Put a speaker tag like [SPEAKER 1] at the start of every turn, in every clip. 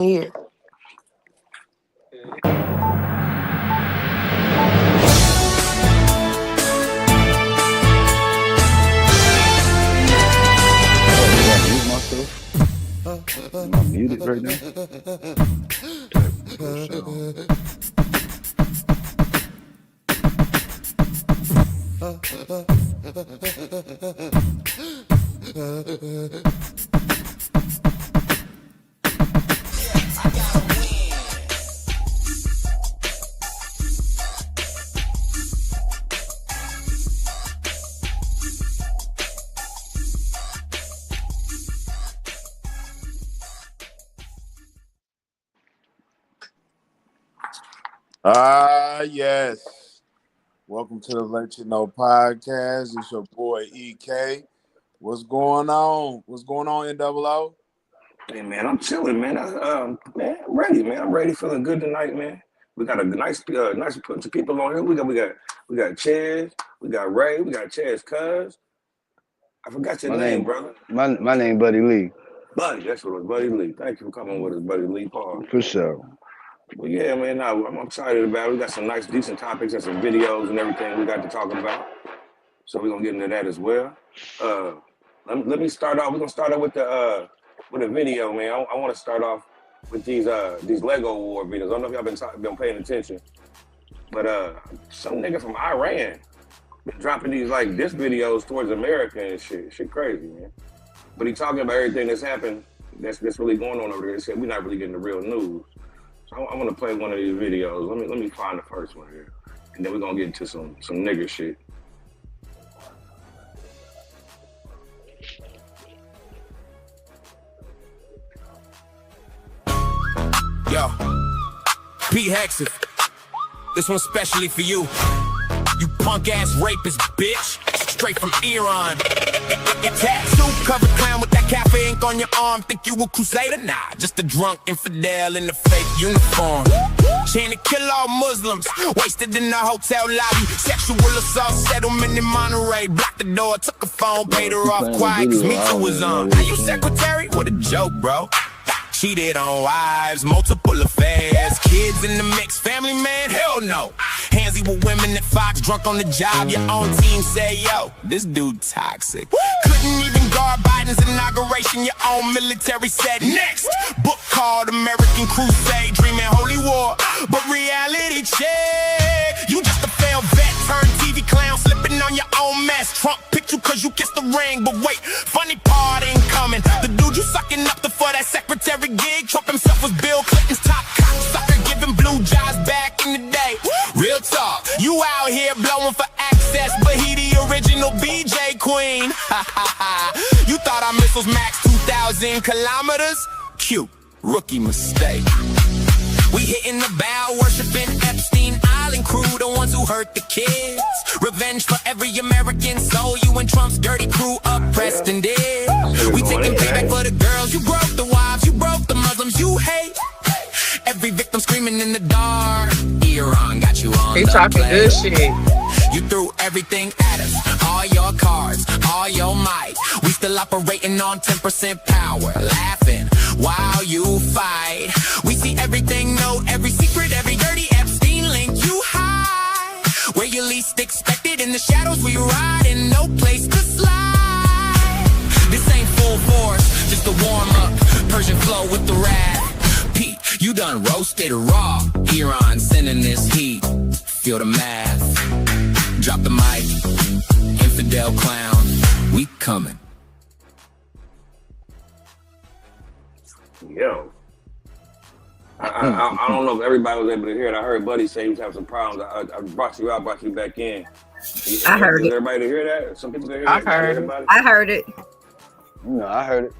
[SPEAKER 1] Here.
[SPEAKER 2] I'm muted right now.
[SPEAKER 3] Yes. Welcome to the LetCha podcast. It's your boy EK. What's going on? What's going on, NOO?
[SPEAKER 4] Hey man, I'm chilling, man. I'm ready, man. I'm ready, feeling good tonight, man. We got a nice bunch of people on here. We got Chaz, we got Ray, we got Chaz Cuz. I forgot your name, brother.
[SPEAKER 2] My name, Buddy Lee.
[SPEAKER 4] Buddy, that's what it was, Buddy Lee. Thank you for coming with us, Buddy Lee. Paul.
[SPEAKER 2] For sure.
[SPEAKER 4] Well, yeah, man. I'm excited about it. We got some nice, decent topics and some videos and everything we got to talk about. So we're gonna get into that as well. Let me start off. We're gonna start off with a video, man. I want to start off with these Lego War videos. I don't know if y'all been paying attention, but some nigga from Iran been dropping these like diss videos towards America and shit. Shit crazy, man. But he talking about everything that's happened, that's really going on over there. He said we're not really getting the real news. So I'm gonna play one of these videos. Let me find the first one here, and then we're gonna get into some nigger shit.
[SPEAKER 5] Yo, Pete Hexif, this one's specially for you. You punk ass rapist bitch, straight from Iran. Your tattoo covered clown with that cafe ink on your arm. Think you a crusader? Nah, just a drunk infidel in a fake uniform. Chain to kill all Muslims, wasted in the hotel lobby. Sexual assault settlement in Monterey. Blocked the door, took a phone, paid her off quiet, cause Me Too was on. Now you secretary? What a joke, bro. Cheated on wives, multiple affairs, kids in the mix, family man, hell no. Handsy with women at Fox, drunk on the job, your own team say, yo, this dude toxic. Couldn't even guard Biden's inauguration, your own military said next. Book called American Crusade, dreaming holy war, but reality check. You just a failed vet, turned TV clown, slipping on your own mess. Trump picked you cause you kissed the ring, but wait, funny part ain't coming. The dude you sucking up to for that secretary gig, Trump himself was Bill Clinton's top cocksucker, giving blue jobs back in the day. Real talk, you out here blowing for access, but he the original BJ Queen. You thought our missiles max 2,000 kilometers? Cute, rookie mistake. We hitting the bow, worshiping Epstein Island crew, the ones who hurt the kids. Revenge for every American soul you and Trump's dirty crew oppressed and did. We taking payback for the girls, you broke the wives, you broke the Muslims you hate. Every victim screaming in the dark. Iran got you on.
[SPEAKER 1] He talking good shit.
[SPEAKER 5] You threw everything at us, all your cards, all your might. We still operating on 10% power, laughing while you fight. We see everything, know every secret, every dirty Epstein link you hide. Where you least expected, in the shadows we ride, in no place to slide. This ain't full force, just a warm up, Persian flow with the wrath. Pete, you done roasted raw. Iran sending this heat, feel the math. Drop the mic, infidel clown, we coming.
[SPEAKER 4] Yo, I don't know if everybody was able to hear it. I heard Buddy say he was having some problems. I brought you out, brought you back in.
[SPEAKER 1] I heard it.
[SPEAKER 4] Everybody to hear that? Some people can hear
[SPEAKER 1] I
[SPEAKER 4] that.
[SPEAKER 1] heard it. I heard it.
[SPEAKER 2] No, I heard it.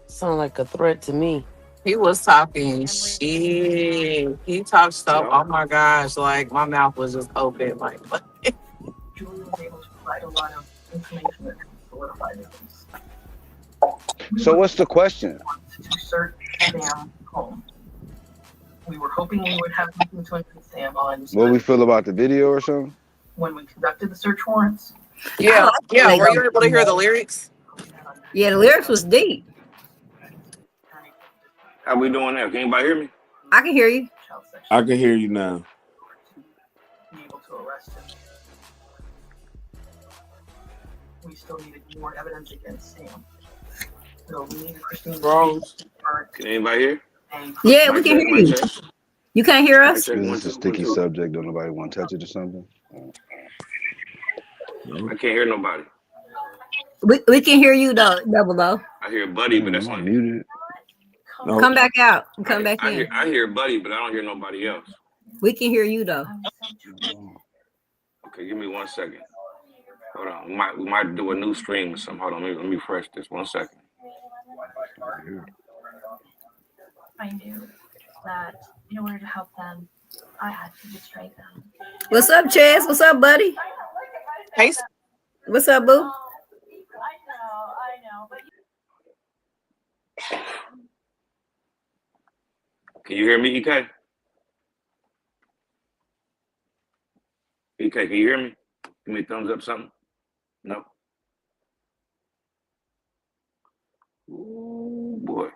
[SPEAKER 1] Sound like a threat to me.
[SPEAKER 6] He was talking shit. He talked stuff. Oh my gosh, like my mouth was just open. Like, what?
[SPEAKER 2] So what's the question?
[SPEAKER 7] To search Sam home. We were hoping we would have something to include Sam on.
[SPEAKER 2] What we feel about the video or something?
[SPEAKER 7] When we conducted the search warrants.
[SPEAKER 6] Yeah. Were you able to hear the lyrics?
[SPEAKER 1] Yeah, the lyrics was deep.
[SPEAKER 4] How we doing now? Can anybody hear me?
[SPEAKER 1] I can hear you.
[SPEAKER 3] I can hear you now.
[SPEAKER 7] Be able to arrest him. We still needed more evidence against Sam. So we need Christine.
[SPEAKER 3] Bros.
[SPEAKER 4] Can anybody hear?
[SPEAKER 1] Yeah, we can hear you. You can't hear us?
[SPEAKER 2] Is this a sticky subject? Don't nobody want to touch it or something?
[SPEAKER 4] I can't hear nobody.
[SPEAKER 1] We can hear you though, Double O.
[SPEAKER 4] I hear Buddy, but that's not
[SPEAKER 2] muted.
[SPEAKER 3] No.
[SPEAKER 1] Come back out and come back in.
[SPEAKER 4] I hear Buddy, but I don't hear nobody else.
[SPEAKER 1] We can hear you though.
[SPEAKER 4] Okay, give me 1 second. Hold on. We might do a new stream or something. Hold on, let me refresh this 1 second.
[SPEAKER 8] I knew that in order to help them, I had to betray them.
[SPEAKER 1] What's up, Chaz? What's up, buddy?
[SPEAKER 6] Hey,
[SPEAKER 1] What's up, boo?
[SPEAKER 8] I know, but
[SPEAKER 4] Can you hear me, EK? EK, can you hear me? Give me a thumbs up, something. No. Ooh, boy.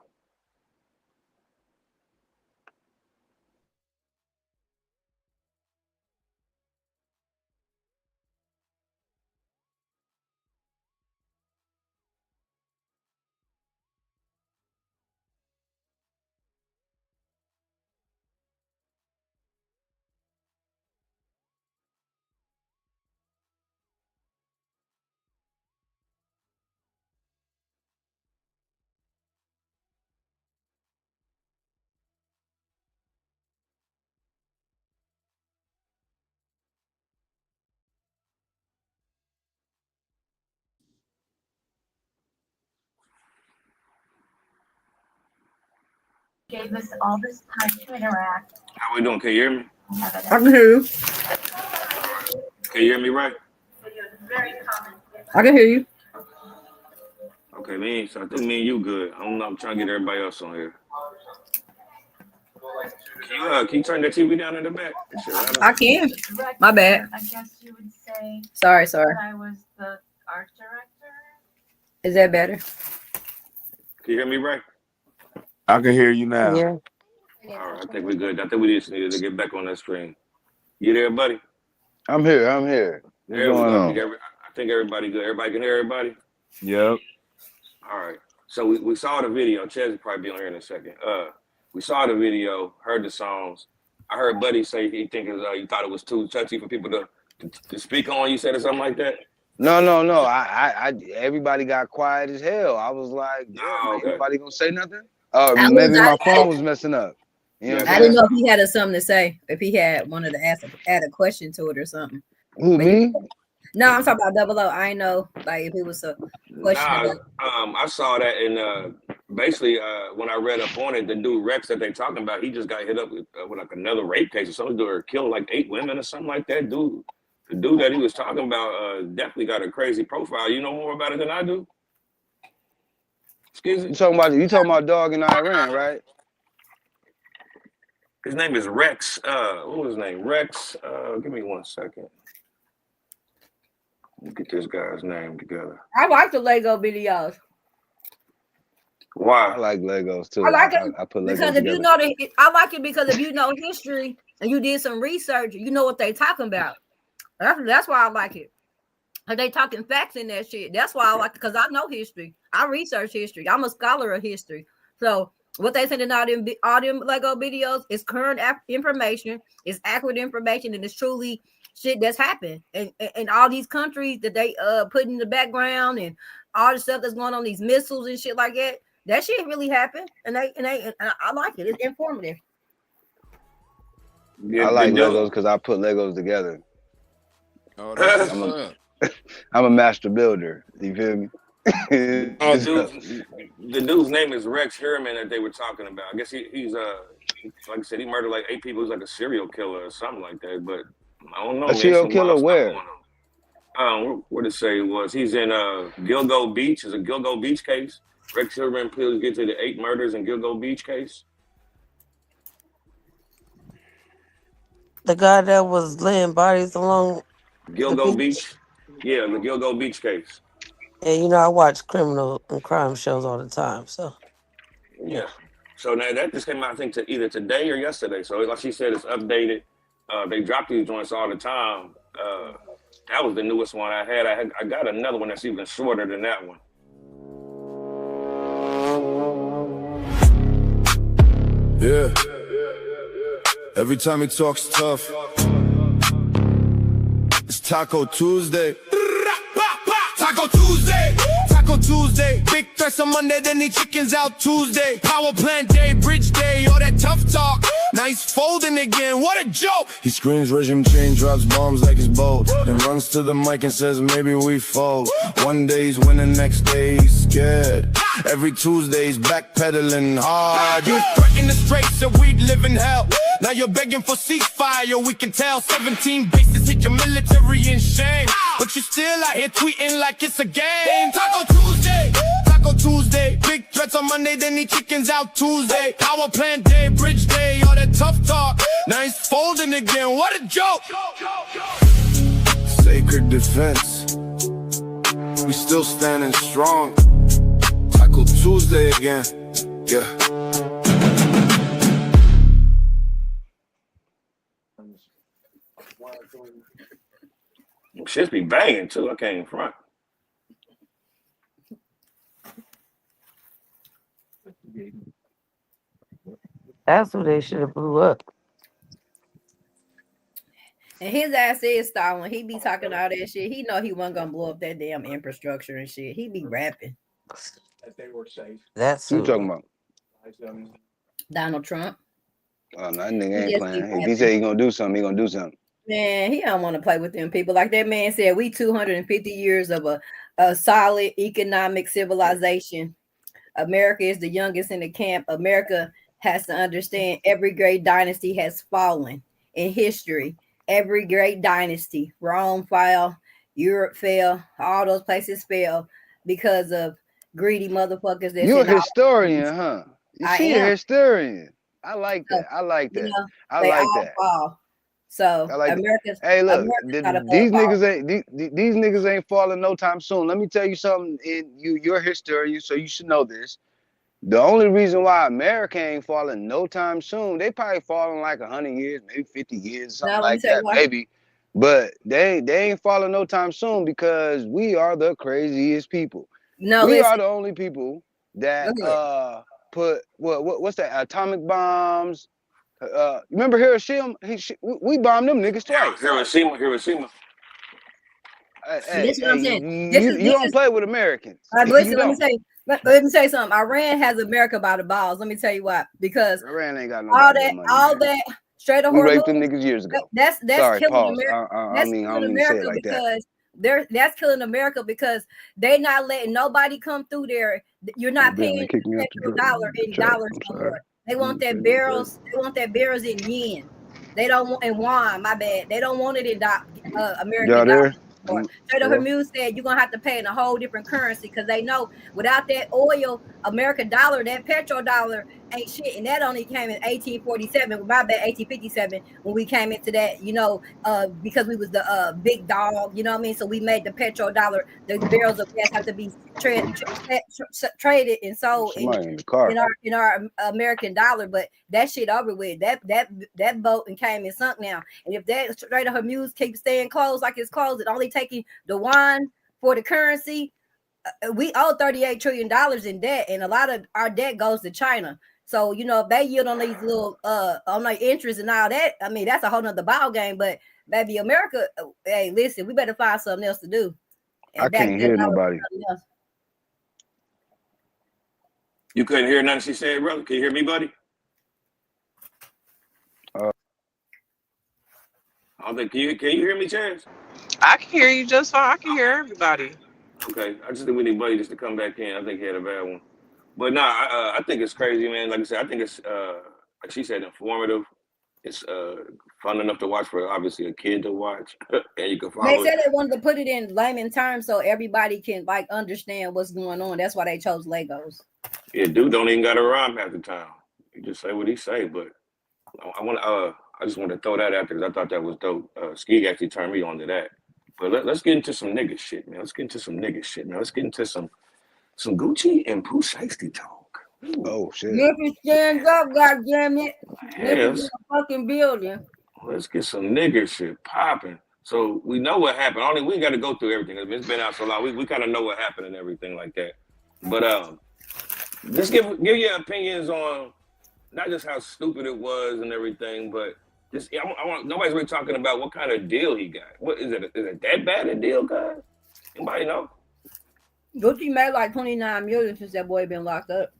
[SPEAKER 8] gave us all this time to interact.
[SPEAKER 4] How we doing? Can you hear me?
[SPEAKER 1] I can hear you.
[SPEAKER 4] Can you hear me right?
[SPEAKER 1] I can hear you.
[SPEAKER 4] Okay, so I think me and you good. I'm trying to get everybody else on here. Can you turn the TV down in the back?
[SPEAKER 1] I can. My bad.
[SPEAKER 8] I guess you would say
[SPEAKER 1] Sorry.
[SPEAKER 8] that I was the art director.
[SPEAKER 1] Is that better?
[SPEAKER 4] Can you hear me right?
[SPEAKER 3] I can hear you now.
[SPEAKER 1] Yeah.
[SPEAKER 4] All right, I think we're good. I think we just needed to get back on that screen. You there, buddy?
[SPEAKER 2] I'm here. What's going on?
[SPEAKER 4] I think everybody good. Everybody can hear everybody?
[SPEAKER 3] Yep.
[SPEAKER 4] All right. So we saw the video. Chaz will probably be on here in a second. We saw the video, heard the songs. I heard Buddy say he thought it was too touchy for people to speak on. You said or something like that?
[SPEAKER 2] No. I everybody got quiet as hell. I was like,
[SPEAKER 4] okay.
[SPEAKER 2] Anybody gonna say nothing? Maybe my phone was messing up. You know
[SPEAKER 1] I didn't know if he had something to say. If he had wanted to add a question to it or something.
[SPEAKER 2] Who, me?
[SPEAKER 1] No, I'm talking about Double O. I ain't know like if it was a question.
[SPEAKER 4] I saw that and basically when I read up on it, the dude Rex that they talking about, he just got hit up with like another rape case or something, or killed like 8 women or something like that. The dude that he was talking about definitely got a crazy profile. You know more about it than I do. Excuse me.
[SPEAKER 2] You talking about dog in Iran, right?
[SPEAKER 4] His name is Rex. What was his name? Rex. Give me 1 second. Let me get this guy's name together.
[SPEAKER 1] I like the Lego videos.
[SPEAKER 4] Why?
[SPEAKER 2] I like Legos too.
[SPEAKER 1] I like it
[SPEAKER 2] I put Legos
[SPEAKER 1] because
[SPEAKER 2] together.
[SPEAKER 1] if you know I like it because if you know history and you did some research, you know what they talking about. That's why I like it. And they talking facts in that shit. That's why I like it, because I know history. I research history. I'm a scholar of history. So what they send in all them Lego videos is current information, is accurate information, and it's truly shit that's happened. And all these countries that they put in the background and all the stuff that's going on, these missiles and shit like that. That shit really happened. And I like it. It's informative.
[SPEAKER 2] I like Legos because I put Legos together.
[SPEAKER 3] Oh, that's what's up.
[SPEAKER 2] I'm a master builder. You feel me?
[SPEAKER 4] The dude's name is Rex Herman that they were talking about. I guess he's like I said, he murdered like 8 people. He's like a serial killer or something like that. But I don't know.
[SPEAKER 2] A serial killer where?
[SPEAKER 4] What did it say it was? He's in Gilgo Beach. It's a Gilgo Beach case. Rex Herman pleads guilty to the 8 murders in Gilgo Beach case.
[SPEAKER 9] The guy that was laying bodies along
[SPEAKER 4] Gilgo Beach? Yeah, the Gilgo Beach case.
[SPEAKER 9] And you know, I watch criminal and crime shows all the time, so
[SPEAKER 4] yeah. So now that just came out, I think, to either today or yesterday. So like she said, it's updated. They drop these joints all the time. That was the newest one I had. I got another one that's even shorter than that one.
[SPEAKER 5] Yeah. Every time he talks tough, it's Taco Tuesday. Taco Tuesday. Taco Tuesday. Big threats on Monday, then the chickens out Tuesday. Power plant day, bridge day, all that tough talk. Now he's folding again, what a joke. He screams regime change, drops bombs like it's bold, then runs to the mic and says maybe we fold. One day he's winning, next day he's scared. Every Tuesday he's backpedaling hard. You threatened the straight so we'd live in hell. Now you're begging for ceasefire, we can tell. 17 bases hit your military in shame, but you still out here tweeting like it's a game. Taco Tuesday, Taco Tuesday. Big threats on Monday, then the chickens out Tuesday. Power plant day, bridge day, all that tough talk. Now he's folding again, what a joke. Sacred defense, we still standing strong. Taco Tuesday again, yeah.
[SPEAKER 4] Shit be banging too. I came in front.
[SPEAKER 9] That's who they should have blew up.
[SPEAKER 1] And his ass is stalling. He be talking all that shit. He know he wasn't gonna blow up that damn infrastructure and shit. He be rapping.
[SPEAKER 9] That's
[SPEAKER 2] Who
[SPEAKER 9] who.
[SPEAKER 2] you talking about?
[SPEAKER 1] Donald Trump.
[SPEAKER 2] Oh, no, that nigga ain't
[SPEAKER 1] Yes,
[SPEAKER 2] playing.
[SPEAKER 1] he
[SPEAKER 2] If he
[SPEAKER 1] rapping.
[SPEAKER 2] say he gonna do something, he gonna do something.
[SPEAKER 1] Man, he don't want to play with them people. Like that man said, we 250 years of a solid economic civilization. America is the youngest in the camp. America has to understand every great dynasty has fallen in history. Every great dynasty, Rome fell, Europe fell, all those places fell because of greedy motherfuckers.
[SPEAKER 2] You a historian, huh?
[SPEAKER 1] I
[SPEAKER 2] She
[SPEAKER 1] am.
[SPEAKER 2] a historian. I like
[SPEAKER 1] So,
[SPEAKER 2] that. I like
[SPEAKER 1] you
[SPEAKER 2] that.
[SPEAKER 1] know,
[SPEAKER 2] I
[SPEAKER 1] they
[SPEAKER 2] like
[SPEAKER 1] all
[SPEAKER 2] that.
[SPEAKER 1] fall. So
[SPEAKER 2] I like that.
[SPEAKER 1] America's
[SPEAKER 2] Hey, look,
[SPEAKER 1] America's not above
[SPEAKER 2] these
[SPEAKER 1] all.
[SPEAKER 2] niggas ain't these niggas ain't falling no time soon. Let me tell you something. You're a historian, so you should know this. The only reason why America ain't falling no time soon, they probably falling like 100 years, maybe 50 years, something
[SPEAKER 1] Now let me
[SPEAKER 2] like
[SPEAKER 1] tell you
[SPEAKER 2] that,
[SPEAKER 1] why.
[SPEAKER 2] maybe. But they ain't falling no time soon because we are the craziest people.
[SPEAKER 1] No,
[SPEAKER 2] We
[SPEAKER 1] listen.
[SPEAKER 2] are the only people that
[SPEAKER 1] Go ahead.
[SPEAKER 2] put what's that, atomic bombs. Remember Hiroshima? We bombed them niggas twice.
[SPEAKER 4] Hiroshima.
[SPEAKER 2] Hey,
[SPEAKER 1] This is what I'm
[SPEAKER 2] hey,
[SPEAKER 1] saying.
[SPEAKER 2] you don't play with Americans. You
[SPEAKER 1] Listen, let me
[SPEAKER 2] don't.
[SPEAKER 1] say. Let me say something. Iran has America by the balls. Let me tell you why. Because
[SPEAKER 2] Iran ain't got no
[SPEAKER 1] all
[SPEAKER 2] goddamn money,
[SPEAKER 1] all
[SPEAKER 2] man.
[SPEAKER 1] that straight of
[SPEAKER 2] We
[SPEAKER 1] Hormuz,
[SPEAKER 2] raped them niggas years ago.
[SPEAKER 1] that's
[SPEAKER 2] Sorry,
[SPEAKER 1] killing
[SPEAKER 2] pause.
[SPEAKER 1] America.
[SPEAKER 2] I
[SPEAKER 1] That's
[SPEAKER 2] don't
[SPEAKER 1] killing
[SPEAKER 2] mean to say it
[SPEAKER 1] America
[SPEAKER 2] like that.
[SPEAKER 1] because that's killing America because they not letting nobody come through there. You're not paying the petrodollar in dollars no more. They want that barrels. They want that barrels in yen. They don't want in yuan. My bad. They don't want it in American
[SPEAKER 2] Y'all
[SPEAKER 1] dollars.
[SPEAKER 2] there?
[SPEAKER 1] Trader
[SPEAKER 2] Hello?
[SPEAKER 1] Hormuz said you're gonna have to pay in a whole different currency because they know without that oil, American dollar, that petrodollar ain't shit. And that only came in 1847. My bad, 1857 when we came into that, because we was the big dog, you know what I mean? So we made the petrodollar. The barrels of gas have to be traded and sold
[SPEAKER 2] Somebody in the car.
[SPEAKER 1] in our American dollar, but that shit over with. That boat and came and sunk now. And if that Strait of Hormuz keeps staying closed like it's closed, it only taking the yuan for the currency. We owe $38 trillion in debt, and a lot of our debt goes to China. So if they yield on these little on their interest and all that, I mean that's a whole nother ball game. But baby, America, hey, listen, we better find something else to do. And
[SPEAKER 2] I can't hear nobody.
[SPEAKER 4] You couldn't hear nothing she said, brother? Can you hear me, buddy? I don't think, can you hear me, Chance?
[SPEAKER 6] I can hear you just fine. I can hear everybody.
[SPEAKER 4] Okay, I just think we need Buddy just to come back in. I think he had a bad one. But nah, I think it's crazy, man. Like I said, I think it's, like she said, informative. It's fun enough to watch for obviously a kid to watch, and you can follow.
[SPEAKER 1] They said they wanted to put it in layman terms so everybody can understand what's going on. That's why they chose Legos.
[SPEAKER 4] Yeah, dude don't even got to rhyme half the time. He just say what he say. But I just want to throw that out there because I thought that was dope. Ski actually turned me on to that. But let's get into some nigga shit, man. Let's get into some Gucci and Pooh Shiesty talk.
[SPEAKER 2] Oh shit.
[SPEAKER 1] Memphis stands up, goddamn it. Memphis
[SPEAKER 4] Yes.
[SPEAKER 1] is a fucking building.
[SPEAKER 4] Let's get some nigger shit popping. So we know what happened. Only we got to go through everything. It's been out so long. We kind of know what happened and everything like that. But just give your opinions on not just how stupid it was and everything, but just I want nobody's really talking about what kind of deal he got. What is it? Is it that bad a deal, guys? Anybody know?
[SPEAKER 1] Gucci made like 29 million since that boy been locked up.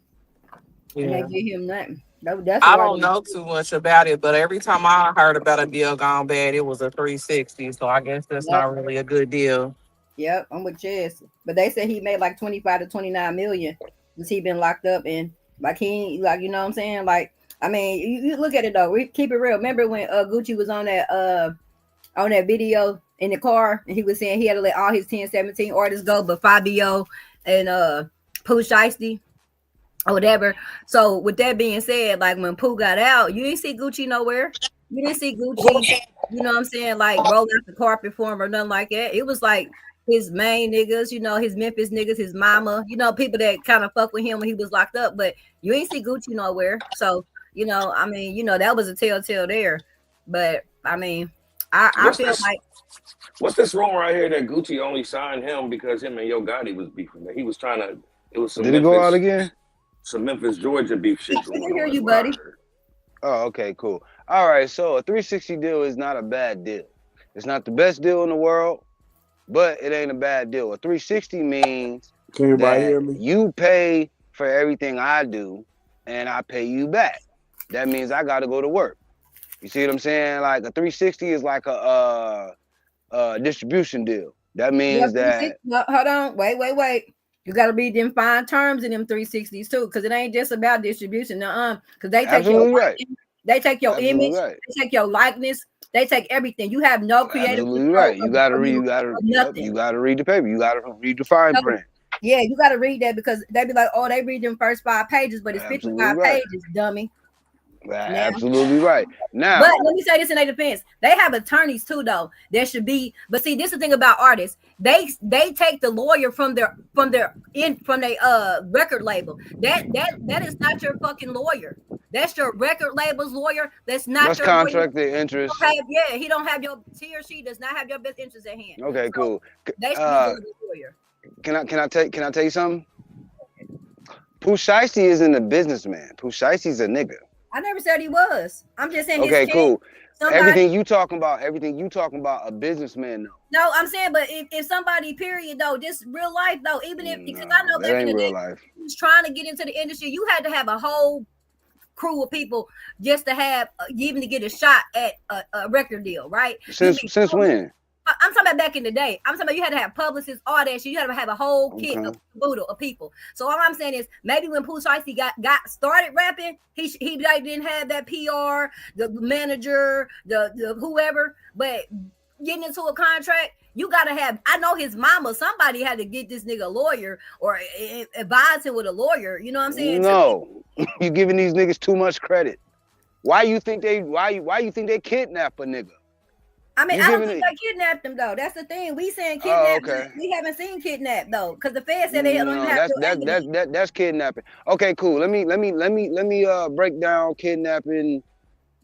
[SPEAKER 1] And
[SPEAKER 6] Yeah.
[SPEAKER 1] they give him nothing. That's
[SPEAKER 6] I
[SPEAKER 1] why
[SPEAKER 6] don't know too much about it, but every time I heard about a deal gone bad, it was a 360. So I guess that's not really a good deal.
[SPEAKER 1] Yep, I'm with Chess. But they said he made like 25 to 29 million since he been locked up, and like he like, you know what I'm saying? Like, I mean, you look at it though. We keep it real. Remember when Gucci was on that video in the car and he was saying he had to let all his 1017 artists go, but Fabio and Pooh Shiesty or whatever. So with that being said, like when Pooh got out, you didn't see Gucci nowhere. You didn't see Gucci, you know what I'm saying, like roll out the carpet for him or nothing like that. It was like his main niggas, you know, his Memphis niggas, his mama, you know, people that kind of fuck with him when he was locked up, but you ain't see Gucci nowhere. So, you know, I mean, you know, that was a telltale there. But I mean, I feel like
[SPEAKER 4] what's this rumor right here that Gucci only signed him because him and Yo Gotti was beefing? That he was trying to. It was some.
[SPEAKER 2] Did it go out again?
[SPEAKER 4] Some Memphis, Georgia beef shit.
[SPEAKER 1] I can hear you, buddy.
[SPEAKER 2] Oh, okay, cool. All right, so a 360 deal is not a bad deal. It's not the best deal in the world, but it ain't a bad deal. A 360 means
[SPEAKER 3] Can everybody hear me?
[SPEAKER 2] You pay for everything I do, and I pay you back. That means I got to go to work. You see what I'm saying? Like a 360 is like a distribution deal. That means that.
[SPEAKER 1] No, hold on, wait. You got to read them fine terms in them 360s too, because it ain't just about distribution. Because they take they take your image, they take your likeness, they take everything. You have no creative.
[SPEAKER 2] Absolutely right. You got to read. You got to read the paper. You got to read the fine print.
[SPEAKER 1] Yeah, you got to read that because they be like, oh, they read them first 5 pages, but it's 55 pages, dummy.
[SPEAKER 2] Absolutely right. Now,
[SPEAKER 1] but let me say this in their defense: they have attorneys too, though. There should be, but see, this is the thing about artists. They take the lawyer from their record label. That is not your fucking lawyer. That's your record label's lawyer. That's not your
[SPEAKER 2] contracted interest.
[SPEAKER 1] He don't have he or she does not have your best interest at hand.
[SPEAKER 2] Okay, cool.
[SPEAKER 1] They should be the lawyer.
[SPEAKER 2] Can I tell you something? Pooh Shiesty isn't a businessman. Pooh Shiesty's a nigga.
[SPEAKER 1] I never said he was. I'm just saying.
[SPEAKER 2] Okay, cool. Everything you talking about, a businessman though.
[SPEAKER 1] No, I'm saying, but if somebody, period, though, just real life though, even if because I know back in the day, who's trying to get into the industry, you had to have a whole crew of people just to have even to get a shot at a record deal, right?
[SPEAKER 2] Since when?
[SPEAKER 1] I'm talking about back in the day. I'm talking about you had to have publicists, all that shit. You had to have a whole kit of boodle of people. So all I'm saying is maybe when Pooh Shiesty got started rapping, he like didn't have that PR, the manager, the whoever, but getting into a contract, you gotta have. I know his mama. Somebody had to get this nigga a lawyer or advise him with a lawyer. You know what I'm saying?
[SPEAKER 2] No, you giving these niggas too much credit. Why you think they kidnap a nigga?
[SPEAKER 1] I mean, I don't think they kidnapped him though. That's the thing. We saying kidnap. Okay. We haven't seen kidnap though, because the feds said they don't even have to.
[SPEAKER 2] That's kidnapping. Okay, cool. Let me break down kidnapping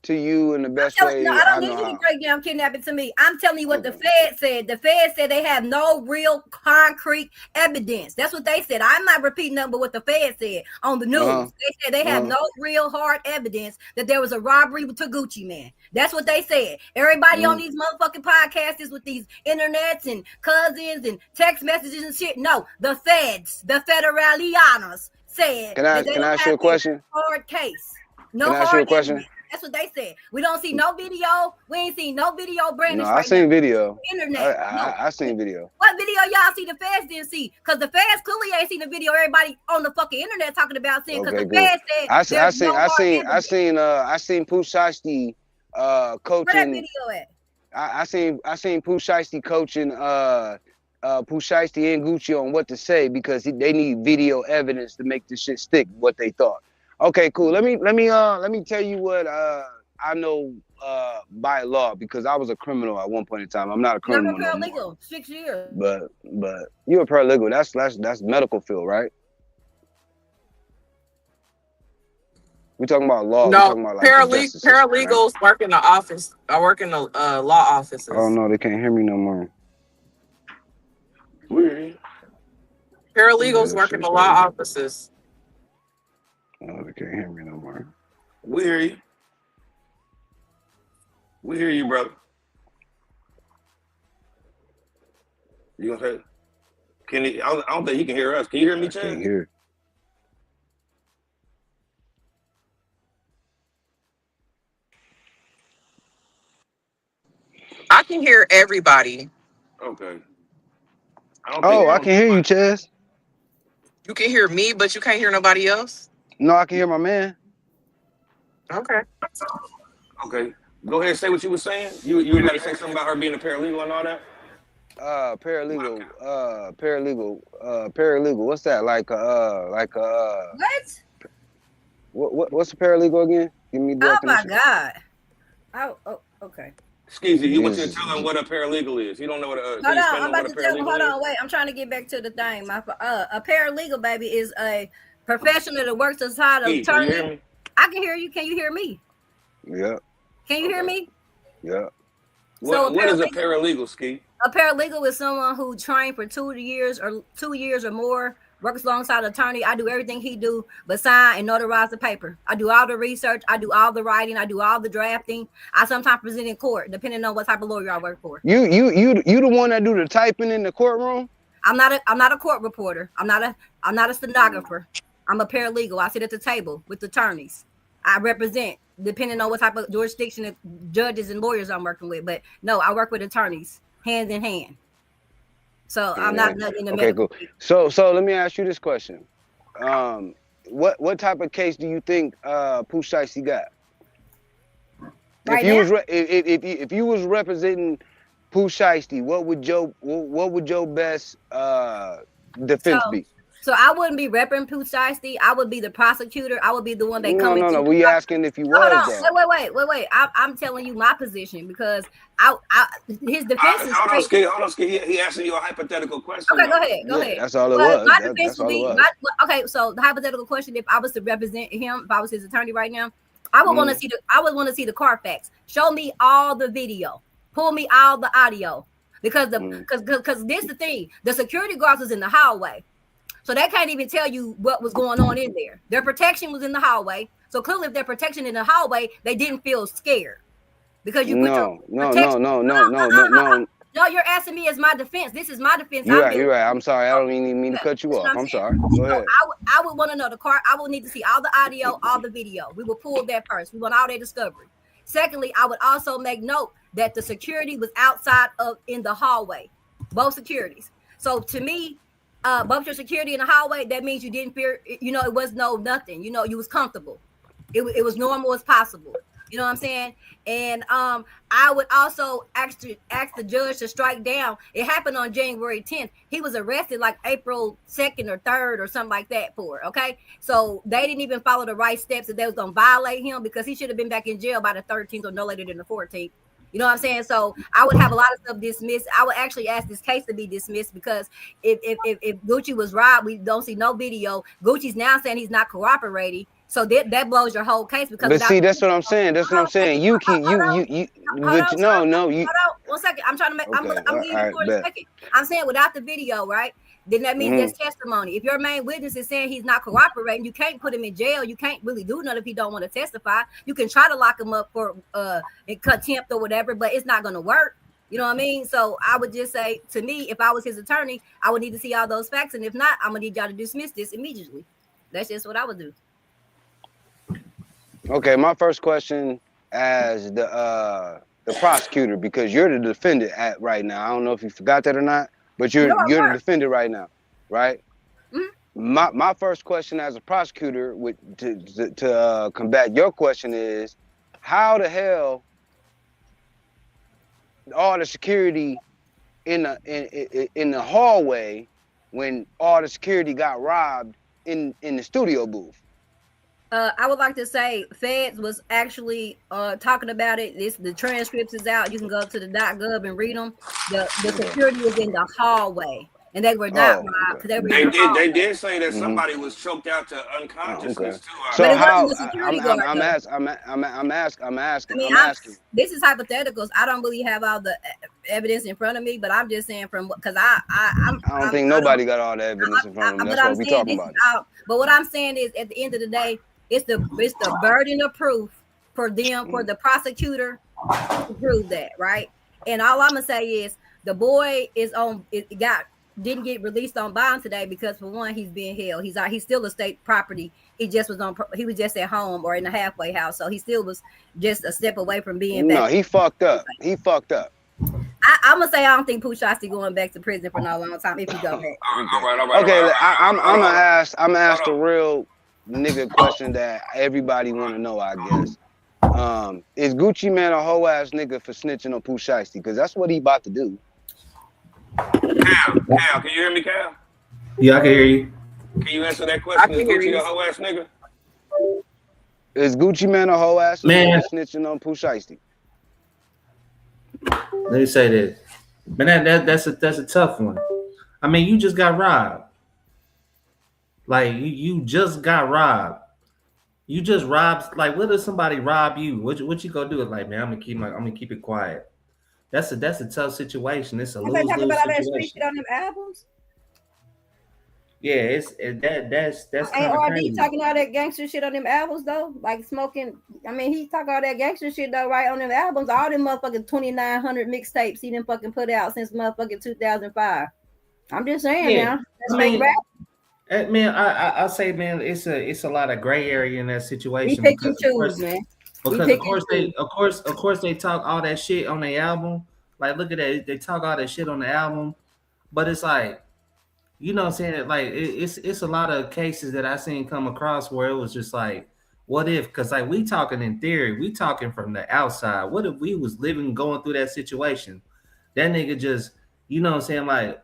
[SPEAKER 2] to you in the best way.
[SPEAKER 1] No, I don't need you to break down kidnapping to me. I'm telling you what the Fed said. The Fed said they have no real concrete evidence. That's what they said. I'm not repeating nothing but what the Fed said on the news. They said they have no real hard evidence that there was a robbery with Gucci Man. That's what they said. Everybody on these motherfucking podcasts with these internets and cousins and text messages and shit. No, the feds, the federalianos said.
[SPEAKER 2] Can I ask you a question?
[SPEAKER 1] Hard case. No
[SPEAKER 2] Can I ask you a question?
[SPEAKER 1] Evidence. That's what they said. We don't see no video. We ain't seen no video. Brandon,
[SPEAKER 2] I seen video.
[SPEAKER 1] Internet.
[SPEAKER 2] I seen video.
[SPEAKER 1] What video y'all see the feds didn't see? Because the feds clearly ain't seen the video. Everybody on the fucking internet talking about seeing. Because the feds said
[SPEAKER 2] I seen Pooh Shiesty coaching.
[SPEAKER 1] Where that video at?
[SPEAKER 2] I seen Pooh Shiesty coaching Pooh Shiesty and Gucci on what to say because they need video evidence to make this shit stick. What they thought. Okay, cool. Let me tell you what I know by law because I was a criminal at one point in time. I'm not a criminal.
[SPEAKER 1] I'm a paralegal, 6 years.
[SPEAKER 2] But you're a paralegal. That's medical field, right? We talking about law. We
[SPEAKER 6] No,
[SPEAKER 2] talking about like the justice system, right?
[SPEAKER 6] paralegals work in the office. I work in the law offices.
[SPEAKER 2] Oh no, they can't hear me no more.
[SPEAKER 4] Weird.
[SPEAKER 6] Paralegals
[SPEAKER 2] Yeah,
[SPEAKER 6] work in
[SPEAKER 2] shit's
[SPEAKER 6] the law
[SPEAKER 2] crazy.
[SPEAKER 6] offices.
[SPEAKER 2] Oh, they can't hear me no more.
[SPEAKER 4] We hear you. We hear you, brother. You gonna say? Can he? I don't think he can hear us. Can you hear me,
[SPEAKER 2] I can't
[SPEAKER 4] Chad?
[SPEAKER 2] hear.
[SPEAKER 6] I can hear everybody.
[SPEAKER 4] Okay. I don't
[SPEAKER 2] Oh, I
[SPEAKER 4] think.
[SPEAKER 2] can hear you, Chaz.
[SPEAKER 6] You can hear me, but you can't hear nobody else.
[SPEAKER 2] No, I can hear my man.
[SPEAKER 6] Okay.
[SPEAKER 4] Okay. Go ahead and say what you were saying. You were about to say something about her being a paralegal and all that.
[SPEAKER 2] Paralegal. Paralegal. What's that? What's a paralegal again? Give me the
[SPEAKER 1] Oh my
[SPEAKER 2] definition.
[SPEAKER 1] God. Oh, okay.
[SPEAKER 4] Skeezy, you want you to
[SPEAKER 2] Jesus.
[SPEAKER 4] tell him what a paralegal is. You don't know what a.
[SPEAKER 1] Hold
[SPEAKER 4] Can you
[SPEAKER 1] on,
[SPEAKER 4] explain
[SPEAKER 1] I'm
[SPEAKER 4] what
[SPEAKER 1] about
[SPEAKER 4] a
[SPEAKER 1] to tell.
[SPEAKER 4] paralegal
[SPEAKER 1] Hold
[SPEAKER 4] is?
[SPEAKER 1] on, wait. I'm trying to get back to the thing. A paralegal, baby, is a professional that works aside of
[SPEAKER 4] Keith, can you hear
[SPEAKER 1] attorney.
[SPEAKER 4] me?
[SPEAKER 1] I can hear you. Can you hear me?
[SPEAKER 2] Yeah.
[SPEAKER 1] Can you hear
[SPEAKER 4] Okay.
[SPEAKER 1] me?
[SPEAKER 2] Yeah.
[SPEAKER 4] What is a paralegal, Ski?
[SPEAKER 1] A paralegal is someone who trained for 2 years or more, works alongside an attorney. I do everything he do, but sign and notarize the paper. I do all the research. I do all the writing. I do all the drafting. I sometimes present in court, depending on what type of lawyer I work for.
[SPEAKER 2] You the one that do the typing in the courtroom?
[SPEAKER 1] I'm not a court reporter. I'm not a stenographer. I'm a paralegal. I sit at the table with attorneys. I represent, depending on what type of jurisdiction of judges and lawyers I'm working with. But no, I work with attorneys, hand in hand. So I'm not in the
[SPEAKER 2] okay,
[SPEAKER 1] medical.
[SPEAKER 2] Cool. So let me ask you this question. What type of case do you think Pooh Shiesty got?
[SPEAKER 1] Right
[SPEAKER 2] If you was representing Pooh Shiesty, what would your best defense be?
[SPEAKER 1] So I wouldn't be repping Pooh Shiesty. I would be the prosecutor. I would be the one that come into.
[SPEAKER 2] No. We asking if you was.
[SPEAKER 1] Wait. I'm telling you my position because his defense is
[SPEAKER 4] Hold on, Ski. He asking you a hypothetical question.
[SPEAKER 1] Okay, go ahead.
[SPEAKER 2] That's all it was.
[SPEAKER 1] My defense would be okay. So the hypothetical question: if I was to represent him, if I was his attorney right now, I would want to see the Carfax. Show me all the video. Pull me all the audio because this is the thing. The security guards was in the hallway. So they can't even tell you what was going on in there. Their protection was in the hallway. So clearly, if their protection in the hallway, they didn't feel scared because you put your protection. No, you're asking me as my defense. This is my defense.
[SPEAKER 2] You're right. I'm sorry. I don't even mean to cut you off. I'm sorry. Go ahead.
[SPEAKER 1] I would want to know I would need to see all the audio, all the video. We will pull that first. We want all their discovery. Secondly, I would also make note that the security was outside in the hallway, both securities. So to me, both your security in the hallway, that means you didn't fear, it was nothing, you was comfortable. It was normal as possible. You know what I'm saying? And I would also ask the judge to strike down. It happened on January 10th. He was arrested like April 2nd or 3rd or something like that for it, okay? So they didn't even follow the right steps that they was going to violate him because he should have been back in jail by the 13th or no later than the 14th. You know what I'm saying? So I would have a lot of stuff dismissed. I would actually ask this case to be dismissed because if Gucci was robbed, we don't see no video. Gucci's now saying he's not cooperating. So that blows your whole case because.
[SPEAKER 2] But see, that's what I'm saying. That's what I'm saying. You keep you. But no.
[SPEAKER 1] Hold on 1 second. I'm trying to make. I'm giving you 40 seconds. I'm saying without the video, right? Then that means there's testimony. If your main witness is saying he's not cooperating, you can't put him in jail. You can't really do nothing if he don't want to testify. You can try to lock him up for contempt or whatever, but it's not going to work. You know what I mean? So I would just say, to me, if I was his attorney, I would need to see all those facts, and if not, I'm gonna need y'all to dismiss this immediately. That's just what I would do.
[SPEAKER 2] Okay, my first question as the prosecutor, because you're the defendant right now. I don't know if you forgot that or not, but you're the defendant right now, right? Mm-hmm. My first question as a prosecutor to combat your question is, how the hell all the security in the hallway when all the security got robbed in the studio booth?
[SPEAKER 1] I would like to say Feds was actually talking about it. The transcripts is out. You can go to the .gov and read them. The security was in the hallway. and they were not robbed because they were in the hallway.
[SPEAKER 4] They did say that somebody was choked out to unconsciousness too.
[SPEAKER 2] So
[SPEAKER 1] But it
[SPEAKER 2] how?
[SPEAKER 1] wasn't the security guard,
[SPEAKER 2] I'm asking.
[SPEAKER 1] This is hypotheticals. I don't really have all the evidence in front of me, but I'm just saying from because I don't
[SPEAKER 2] think nobody got all the evidence in front of them. That's what we talking about.
[SPEAKER 1] But what I'm saying is, at the end of the day, it's the burden of proof for them, for the prosecutor to prove that, right? And all I'm gonna say is the boy didn't get released on bond today because for one, he's being held. He's still a state property. He was just at home or in a halfway house, so he still was just a step away from being back.
[SPEAKER 2] No, he fucked up.
[SPEAKER 1] I'm gonna say I don't think Pooh Shiesty going back to prison for no long time if he go back.
[SPEAKER 4] All right.
[SPEAKER 2] Okay, I'm gonna ask the real nigga question that everybody want to know, I guess. Is Gucci Man a hoe ass nigga for snitching on Pooh Shiesty? Because that's what he about to do.
[SPEAKER 4] Cal, can you hear me, Cal?
[SPEAKER 10] Yeah, I can hear you.
[SPEAKER 4] Can you answer that question? Is Gucci a hoe ass nigga?
[SPEAKER 2] Is Gucci Man a hoe ass nigga snitching on Pooh Shiesty?
[SPEAKER 10] Let me say this, man. That's a tough one. I mean, you just got robbed. Like you just got robbed. You just robbed. Like, what if somebody rob you? What you gonna do? Like, man, I'm gonna keep it quiet. That's a tough situation. It's a lose-lose situation.
[SPEAKER 1] About all that street shit on them albums.
[SPEAKER 10] Yeah, that's kind of crazy.
[SPEAKER 1] Talking all that gangster shit on them albums though, like smoking. I mean, he talk all that gangster shit though, right on them albums. All them motherfucking 2,900 mixtapes he done fucking put out since motherfucking 2005. I'm just saying now. That's fake rap.
[SPEAKER 10] Man, I say, man, it's a lot of gray area in that situation.
[SPEAKER 1] We pick and choose, man.
[SPEAKER 10] Because of course they talk all that shit on the album. Like, look at that, they talk all that shit on the album, but it's like, you know what I'm saying? Like, it's a lot of cases that I seen come across where it was just like, what if? Because like we talking in theory, we talking from the outside. What if we was going through that situation? That nigga just, you know what I'm saying? Like,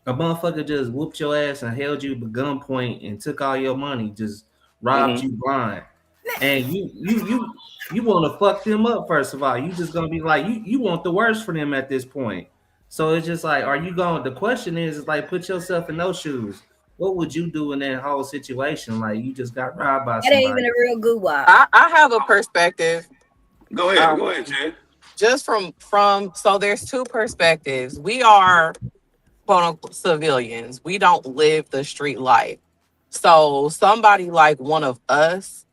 [SPEAKER 10] a motherfucker just whooped your ass and held you at gunpoint and took all your money, just robbed you blind. And you want to fuck them up, first of all. You just gonna be like, you want the worst for them at this point. So it's just like, are you going? The question is like, put yourself in those shoes. What would you do in that whole situation? Like, you just got robbed by somebody.
[SPEAKER 1] That ain't even a real good wop.
[SPEAKER 6] I have a perspective.
[SPEAKER 4] Go ahead, Jen.
[SPEAKER 6] Just from so there's two perspectives. We are quote unquote civilians. We don't live the street life. So somebody like one of us,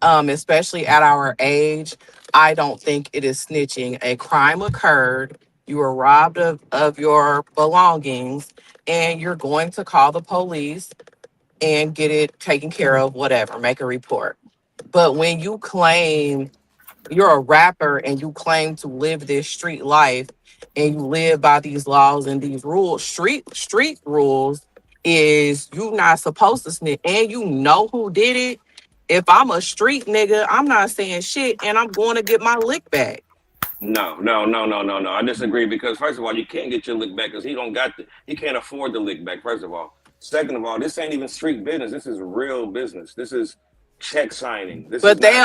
[SPEAKER 6] especially at our age, I don't think it is snitching. A crime occurred. You were robbed of your belongings, and you're going to call the police and get it taken care of, whatever, make a report. But when you claim you're a rapper and you claim to live this street life and you live by these laws and these rules, street rules is you not supposed to snitch, and you know who did it. If I'm a street nigga, I'm not saying shit, and I'm going to get my lick back.
[SPEAKER 4] No. I disagree, because first of all, you can't get your lick back because he can't afford the lick back, first of all. Second of all, this ain't even street business. This is real business. This is check signing.
[SPEAKER 6] But they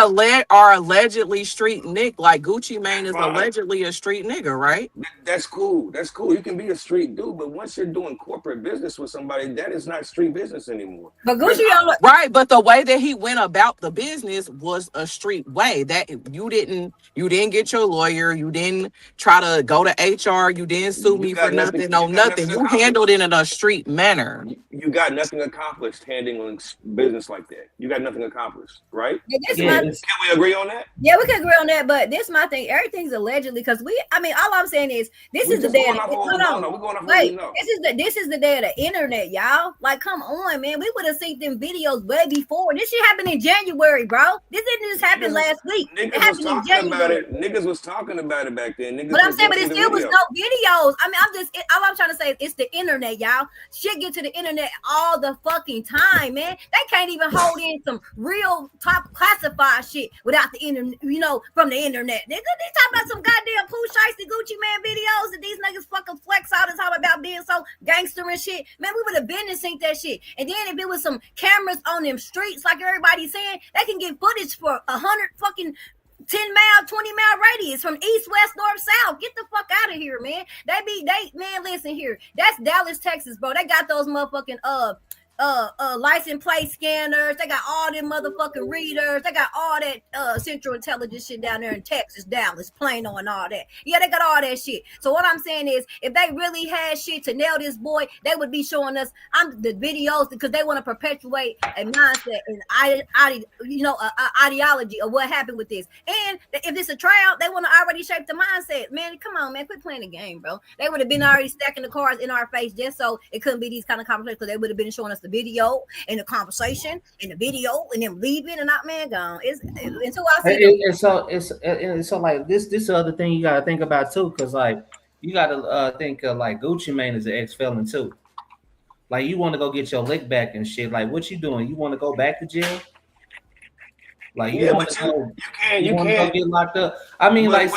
[SPEAKER 6] are allegedly street nigga. Like Gucci Mane is allegedly a street nigga, right?
[SPEAKER 4] That's cool. You can be a street dude, but once you're doing corporate business with somebody, that is not street business anymore.
[SPEAKER 1] But Gucci,
[SPEAKER 6] right? But the way that he went about the business was a street way. That you didn't get your lawyer. You didn't try to go to HR. You didn't sue me for nothing. Nothing. You handled it in a street manner.
[SPEAKER 4] You got nothing accomplished handling business like that. You got nothing accomplished. Right?
[SPEAKER 1] Can
[SPEAKER 4] we agree on that?
[SPEAKER 1] Yeah, we can agree on that. But this is my thing. Everything's allegedly because all I'm saying is this is the day. This is the day of the internet, y'all. Like, come on, man. We would have seen them videos way before. This shit happened in January, bro. This didn't just happen last week. It happened in January.
[SPEAKER 4] Niggas was talking about it back then.
[SPEAKER 1] But I'm saying, but it still was no videos. I mean, all I'm trying to say is it's the internet, y'all. Shit get to the internet all the fucking time, man. They can't even hold in some real top classified shit without the internet, from the internet. They talk about some goddamn Pooh Shiesty Gucci Man videos and these niggas fucking flex all the time about being so gangster and shit. Man, we would have been and seen that shit. And then if it was some cameras on them streets, like everybody's saying, they can get footage for 100 fucking 10-mile, 20-mile radius from east, west, north, south. Get the fuck out of here, man. Man, listen here. That's Dallas, Texas, bro. They got those motherfucking license plate scanners. They got all them motherfucking readers. They got all that central intelligence shit down there in Texas, Dallas, Plano, and all that. Yeah, they got all that shit. So what I'm saying is, if they really had shit to nail this boy, they would be showing us the videos because they want to perpetuate a mindset and ideology of what happened with this. And if it's a trial, they want to already shape the mindset. Man, come on, man, quit playing the game, bro. They would have been already stacking the cards in our face just so it couldn't be these kind of conversations, because they would have been showing us the video and the conversation and the video and them leaving and not, man, gone. Until I see
[SPEAKER 10] it's so like this the other thing you gotta think about too, because like you gotta think like Gucci Mane is an ex-felon too. Like you want to go get your lick back and shit. Like what you doing? You want to go back to jail? Like you want to go get locked up? I mean, like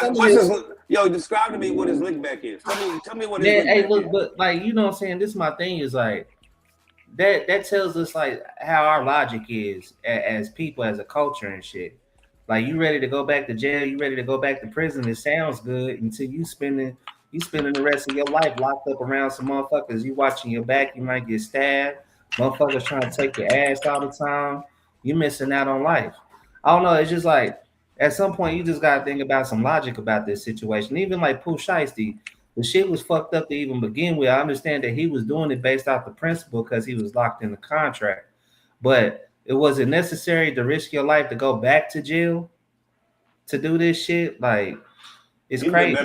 [SPEAKER 4] yo, describe to me what his lick back is. Tell me what his
[SPEAKER 10] lick
[SPEAKER 4] back is.
[SPEAKER 10] Look, but like you know what I'm saying. This is my thing is like. That tells us like how our logic is as people, as a culture and shit. Like you ready to go back to jail, you ready to go back to prison. It sounds good until you spending the rest of your life locked up around some motherfuckers. You watching your back, you might get stabbed. Motherfuckers trying to take your ass all the time. You missing out on life. I don't know. It's just like at some point you just gotta think about some logic about this situation. Even like Pooh Shiesty. The shit was fucked up to even begin with. I understand that he was doing it based off the principle because he was locked in the contract. But was it necessary to risk your life to go back to jail to do this shit? Like, it's crazy.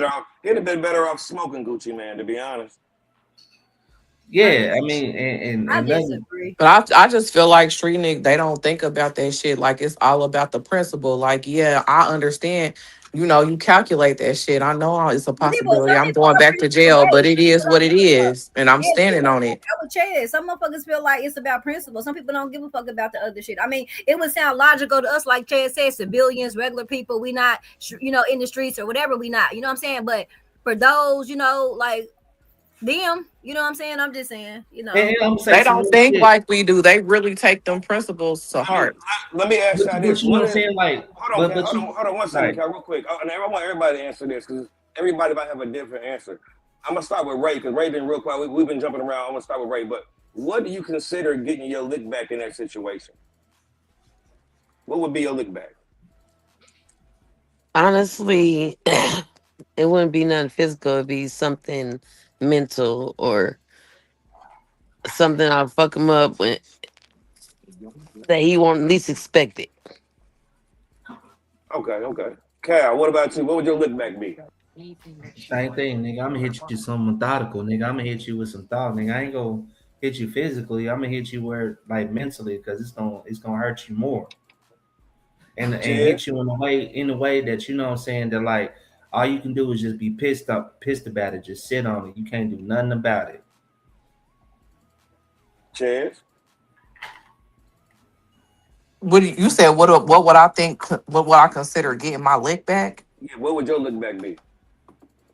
[SPEAKER 4] He'd have been better off smoking, Gucci Mane, to be honest.
[SPEAKER 10] Yeah, I mean, and
[SPEAKER 1] I disagree.
[SPEAKER 6] But I just feel like street niggas, they don't think about that shit. Like it's all about the principle. Like, yeah, I understand. You know, you calculate that shit. I know it's a possibility. I'm going back to jail, but it is what it is, and I'm standing on it.
[SPEAKER 1] I would say some motherfuckers feel like it's about principle. Some people don't give a fuck about the other shit. I mean, it would sound logical to us, like Chad said, civilians, regular people. We not, in the streets or whatever. We not, you know what I'm saying? But for those, like them, you know what I'm saying? I'm just saying,
[SPEAKER 6] They don't think like we do. They really take them principles to heart.
[SPEAKER 4] Let me ask you this.
[SPEAKER 10] You know what I'm saying? Like,
[SPEAKER 4] hold on 1 second, Cal, real quick. And I want everybody to answer this because everybody might have a different answer. I'm gonna start with Ray because Ray been real quiet. We've been jumping around. I'm gonna start with Ray. But what do you consider getting your lick back in that situation? What would be your lick back?
[SPEAKER 9] Honestly, it wouldn't be nothing physical. It'd be something mental or something I'll fuck him up with that he won't least expect it.
[SPEAKER 4] Okay. Cal, what about you? What would your lick back be?
[SPEAKER 10] Same thing, nigga. I'm gonna hit you some methodical, nigga. I'm gonna hit you with some thought, nigga. I ain't gonna hit you physically. I'm gonna hit you where like mentally, because it's gonna hurt you more. And hit you in a way that you know what I'm saying, that like all you can do is just be pissed about it, just sit on it. You can't do nothing about it.
[SPEAKER 4] Chance?
[SPEAKER 6] What you said? What would I think? What would I consider getting my lick back?
[SPEAKER 4] Yeah, what would your lick back be?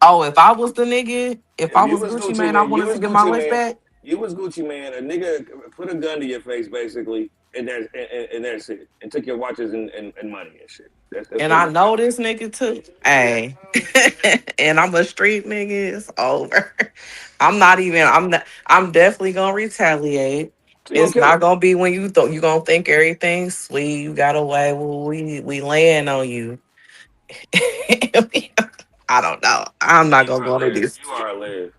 [SPEAKER 6] Oh, if I was the nigga, if I was Gucci Mane, I wanted to get my lick back.
[SPEAKER 4] You was Gucci Mane. A nigga put a gun to your face, basically, and that's it. And took your watches and money and shit. That's
[SPEAKER 6] and I know this nigga too. Hey, and I'm a street nigga. It's over. I'm definitely gonna retaliate. It's not gonna be when you gonna think everything's sweet. You got away. Well, we laying on you. I don't know. I'm not gonna go to this.
[SPEAKER 4] You are hilarious.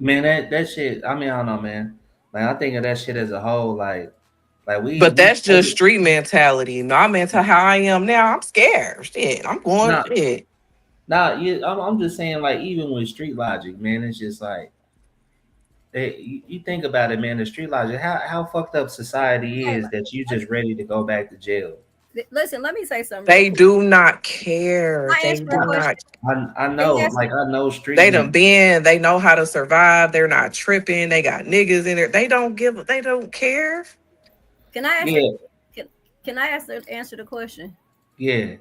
[SPEAKER 10] Man, that shit. I mean, I don't know, man. Like I think of that shit as a whole, like we.
[SPEAKER 6] But that's just street mentality. No, I mean, how I am now. I'm scared. Shit, I'm going. Shit.
[SPEAKER 10] I'm just saying, like, even with street logic, man, it's just like, you think about it, man. The street logic, how fucked up society is that you just ready to go back to jail.
[SPEAKER 1] Listen, let me say something.
[SPEAKER 6] They do not care. They do not.
[SPEAKER 10] I know, like I know street.
[SPEAKER 6] They they know how to survive. They're not tripping. They got niggas in there. They don't care.
[SPEAKER 1] Can I answer the question?
[SPEAKER 10] Yeah.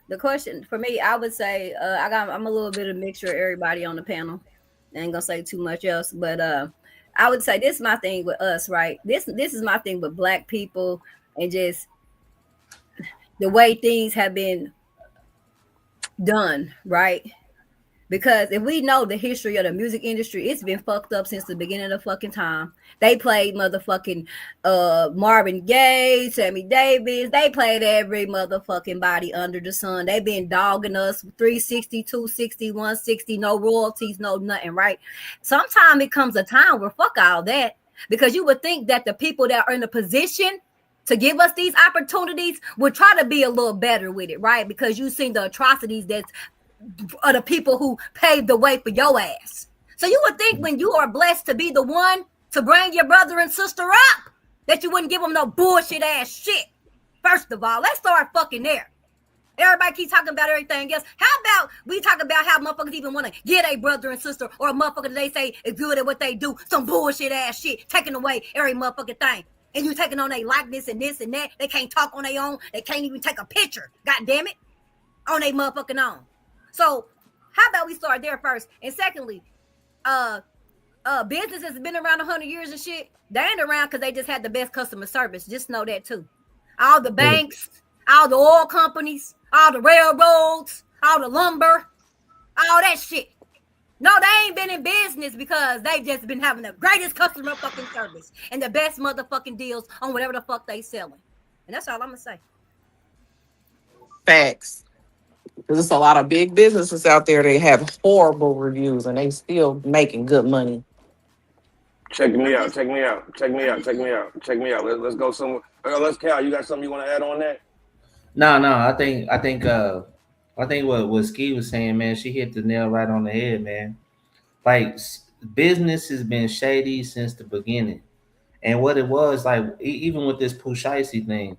[SPEAKER 1] The question for me, I would say, I'm a little bit of mixture of everybody on the panel. I ain't gonna say too much else, but I would say this is my thing with us, right? This is my thing with Black people and just the way things have been done, right? Because if we know the history of the music industry, it's been fucked up since the beginning of the fucking time. They played motherfucking Marvin Gaye, Sammy Davis. They played every motherfucking body under the sun. They've been dogging us 360, 260, 160, no royalties, no nothing, right? Sometimes it comes a time where fuck all that. Because you would think that the people that are in a position to give us these opportunities would try to be a little better with it, right? Because you've seen the atrocities that's are the people who paved the way for your ass. So you would think when you are blessed to be the one to bring your brother and sister up, that you wouldn't give them no bullshit ass shit. First of all, let's start fucking there. Everybody keep talking about everything else. How about we talk about how motherfuckers even want to get a brother and sister or a motherfucker they say is good at what they do, some bullshit ass shit, taking away every motherfucking thing. And you taking on their likeness and this and that. They can't talk on their own. They can't even take a picture. God damn it. On their motherfucking own. So how about we start there first? And secondly, business has been around 100 years and shit. They ain't around because they just had the best customer service. Just know that too. All the banks, all the oil companies, all the railroads, all the lumber, all that shit. No, they ain't been in business because they just been having the greatest customer fucking service and the best motherfucking deals on whatever the fuck they selling. And that's all I'm gonna say.
[SPEAKER 6] Facts. Because there's a lot of big businesses out there. They have horrible reviews and they still making good money.
[SPEAKER 4] Check me out. Let's go somewhere. Let's Cal. You got something you want to add on that?
[SPEAKER 10] No. I think what Ski was saying, man, she hit the nail right on the head, man. Like business has been shady since the beginning, and what it was like, even with this Pooh Shiesty thing.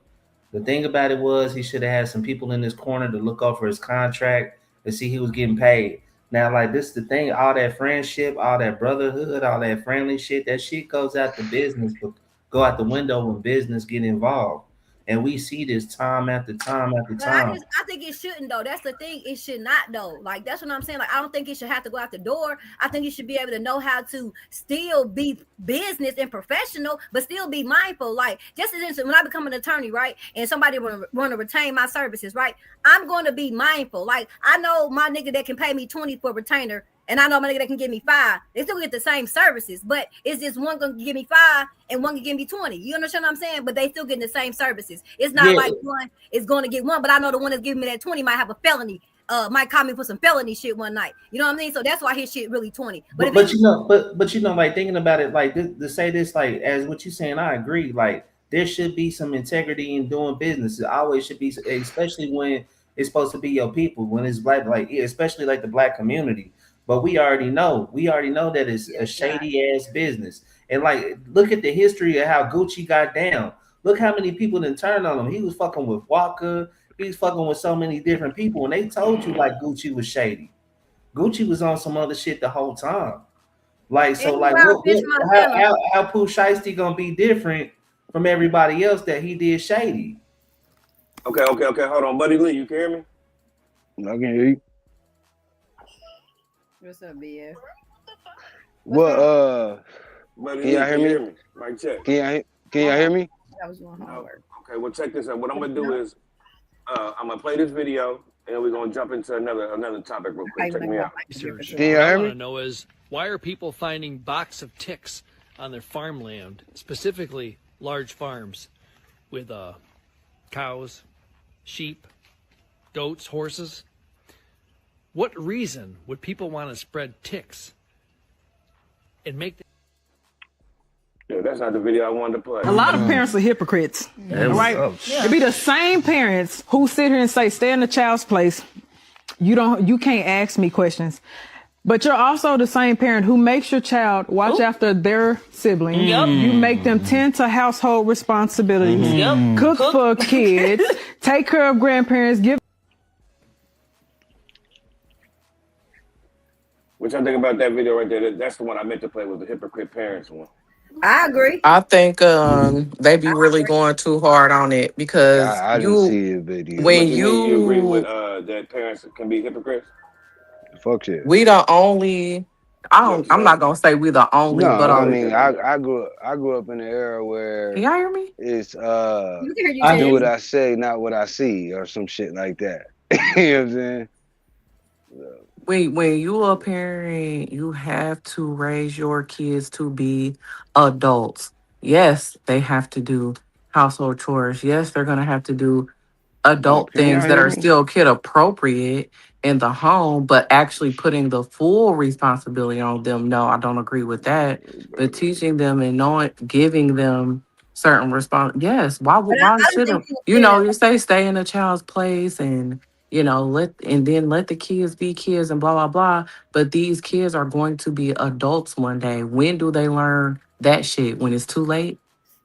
[SPEAKER 10] The thing about it was he should have had some people in his corner to look over his contract to see he was getting paid. Now, like this is the thing, all that friendship, all that brotherhood, all that friendly shit, that shit goes out the business, but go out the window when business get involved. And we see this time after time after time.
[SPEAKER 1] I think it shouldn't though. That's the thing. It should not though. Like that's what I'm saying. Like I don't think it should have to go out the door. I think you should be able to know how to still be business and professional, but still be mindful. Like just as when I become an attorney, right, and somebody want to retain my services, right, I'm going to be mindful. Like I know my nigga that can pay me 20 for retainer. And I know my nigga that can give me 5. They still get the same services, but it's just one gonna give me 5 and one can give me 20. You understand what I'm saying? But they still getting the same services. It's not like one is going to get one, but I know the one that's giving me that 20 might have a felony. Might call me for some felony shit one night. You know what I mean? So that's why his shit really 20. But you
[SPEAKER 10] know, like thinking about it, like to say this, like as what you're saying, I agree. Like there should be some integrity in doing business. It always should be, especially when it's supposed to be your people. When it's black, like especially like the black community. But we already know that it's a shady ass business. And like, look at the history of how Gucci got down. Look how many people didn't turn on him. He was fucking with Walker. He was fucking with so many different people. And they told you like Gucci was shady. Gucci was on some other shit the whole time. Like, so like, how Pooh Shiesty gonna be different from everybody else that he did shady?
[SPEAKER 4] Okay. Hold on, Buddy Lee, you can hear me?
[SPEAKER 2] I can hear you.
[SPEAKER 1] What's up, BS?
[SPEAKER 2] What
[SPEAKER 4] Buddy
[SPEAKER 2] can y'all hear me?
[SPEAKER 4] Mic check.
[SPEAKER 2] Can y'all hear me?
[SPEAKER 1] I was doing homework.
[SPEAKER 4] Okay, well check this out. What I'm gonna do is I'm gonna play this video and then we're gonna jump into another topic real quick. Check me out.
[SPEAKER 2] Can y'all
[SPEAKER 11] What
[SPEAKER 2] hear
[SPEAKER 11] I
[SPEAKER 2] me?
[SPEAKER 11] want to know is why are people finding box of ticks on their farmland, specifically large farms with cows, sheep, goats, horses? What reason would people want to spread ticks and make them?
[SPEAKER 4] Yeah, that's not the video I wanted to play.
[SPEAKER 12] A lot of parents are hypocrites, right? It be the same parents who sit here and say, "Stay in the child's place. You can't ask me questions." But you're also the same parent who makes your child watch after their sibling.
[SPEAKER 6] Yep.
[SPEAKER 12] You make them tend to household responsibilities, cook for kids, take care of grandparents, give.
[SPEAKER 4] What y'all think about that video right there? That's the one I meant to play, was the hypocrite parents one.
[SPEAKER 1] I agree.
[SPEAKER 6] I think they be really going too hard on it because
[SPEAKER 2] I didn't see a video.
[SPEAKER 6] when
[SPEAKER 4] you agree with that parents can be hypocrites?
[SPEAKER 2] Fuck shit.
[SPEAKER 6] We the only. I'm not gonna say we the only,
[SPEAKER 2] No,
[SPEAKER 6] but
[SPEAKER 2] I mean I grew up in an era where
[SPEAKER 6] can y'all hear me?
[SPEAKER 2] it's
[SPEAKER 1] You can hear you,
[SPEAKER 2] I
[SPEAKER 1] Jay.
[SPEAKER 2] do what I say, not what I see, or some shit like that. You know what I'm saying?
[SPEAKER 6] When you a parent, you have to raise your kids to be adults. Yes, they have to do household chores. Yes, they're gonna have to do
[SPEAKER 2] Yo,
[SPEAKER 6] adult
[SPEAKER 2] can y'all
[SPEAKER 6] things that
[SPEAKER 2] hear
[SPEAKER 6] are
[SPEAKER 2] me?
[SPEAKER 6] still kid appropriate in the home, but actually putting the full responsibility on them. No, I don't agree with that. But teaching them and knowing, giving them certain response. Yes,
[SPEAKER 1] But
[SPEAKER 6] why
[SPEAKER 1] I don't think
[SPEAKER 6] shouldn't
[SPEAKER 1] she was
[SPEAKER 6] you
[SPEAKER 1] giving
[SPEAKER 6] know?
[SPEAKER 1] it.
[SPEAKER 6] You say stay in a child's place and let the kids be kids and blah blah blah. But these kids are going to be adults one day. When do they learn that shit? When it's too late?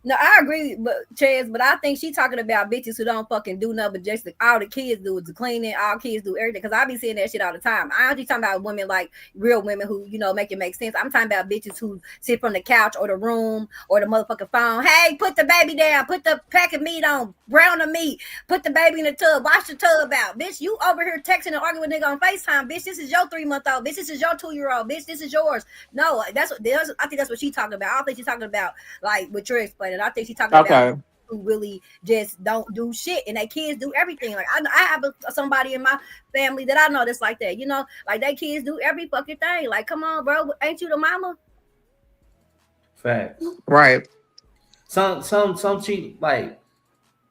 [SPEAKER 1] No, I agree, but Chaz, but I think she talking about bitches who don't fucking do nothing but just all the kids do is the cleaning, all kids do everything. Because I be seeing that shit all the time. I ain't just talking about women like real women who make it make sense. I'm talking about bitches who sit from the couch or the room or the motherfucking phone. Hey, put the baby down, put the pack of meat on, brown the meat, put the baby in the tub, wash the tub out, bitch. You over here texting and arguing with nigga on FaceTime, bitch. This is your 3-month-old, bitch. This is your 2-year-old, bitch. This is yours. No, I think that's what she's talking about. I don't think she's talking about like what you're explaining. I think she's talking about
[SPEAKER 6] Okay.
[SPEAKER 1] who really just don't do shit and their kids do everything. Like I have somebody in my family that I know that's like that. Like they kids do every fucking thing. Like, come on, bro, ain't you the mama?
[SPEAKER 10] Facts.
[SPEAKER 6] Right.
[SPEAKER 10] Some cheat like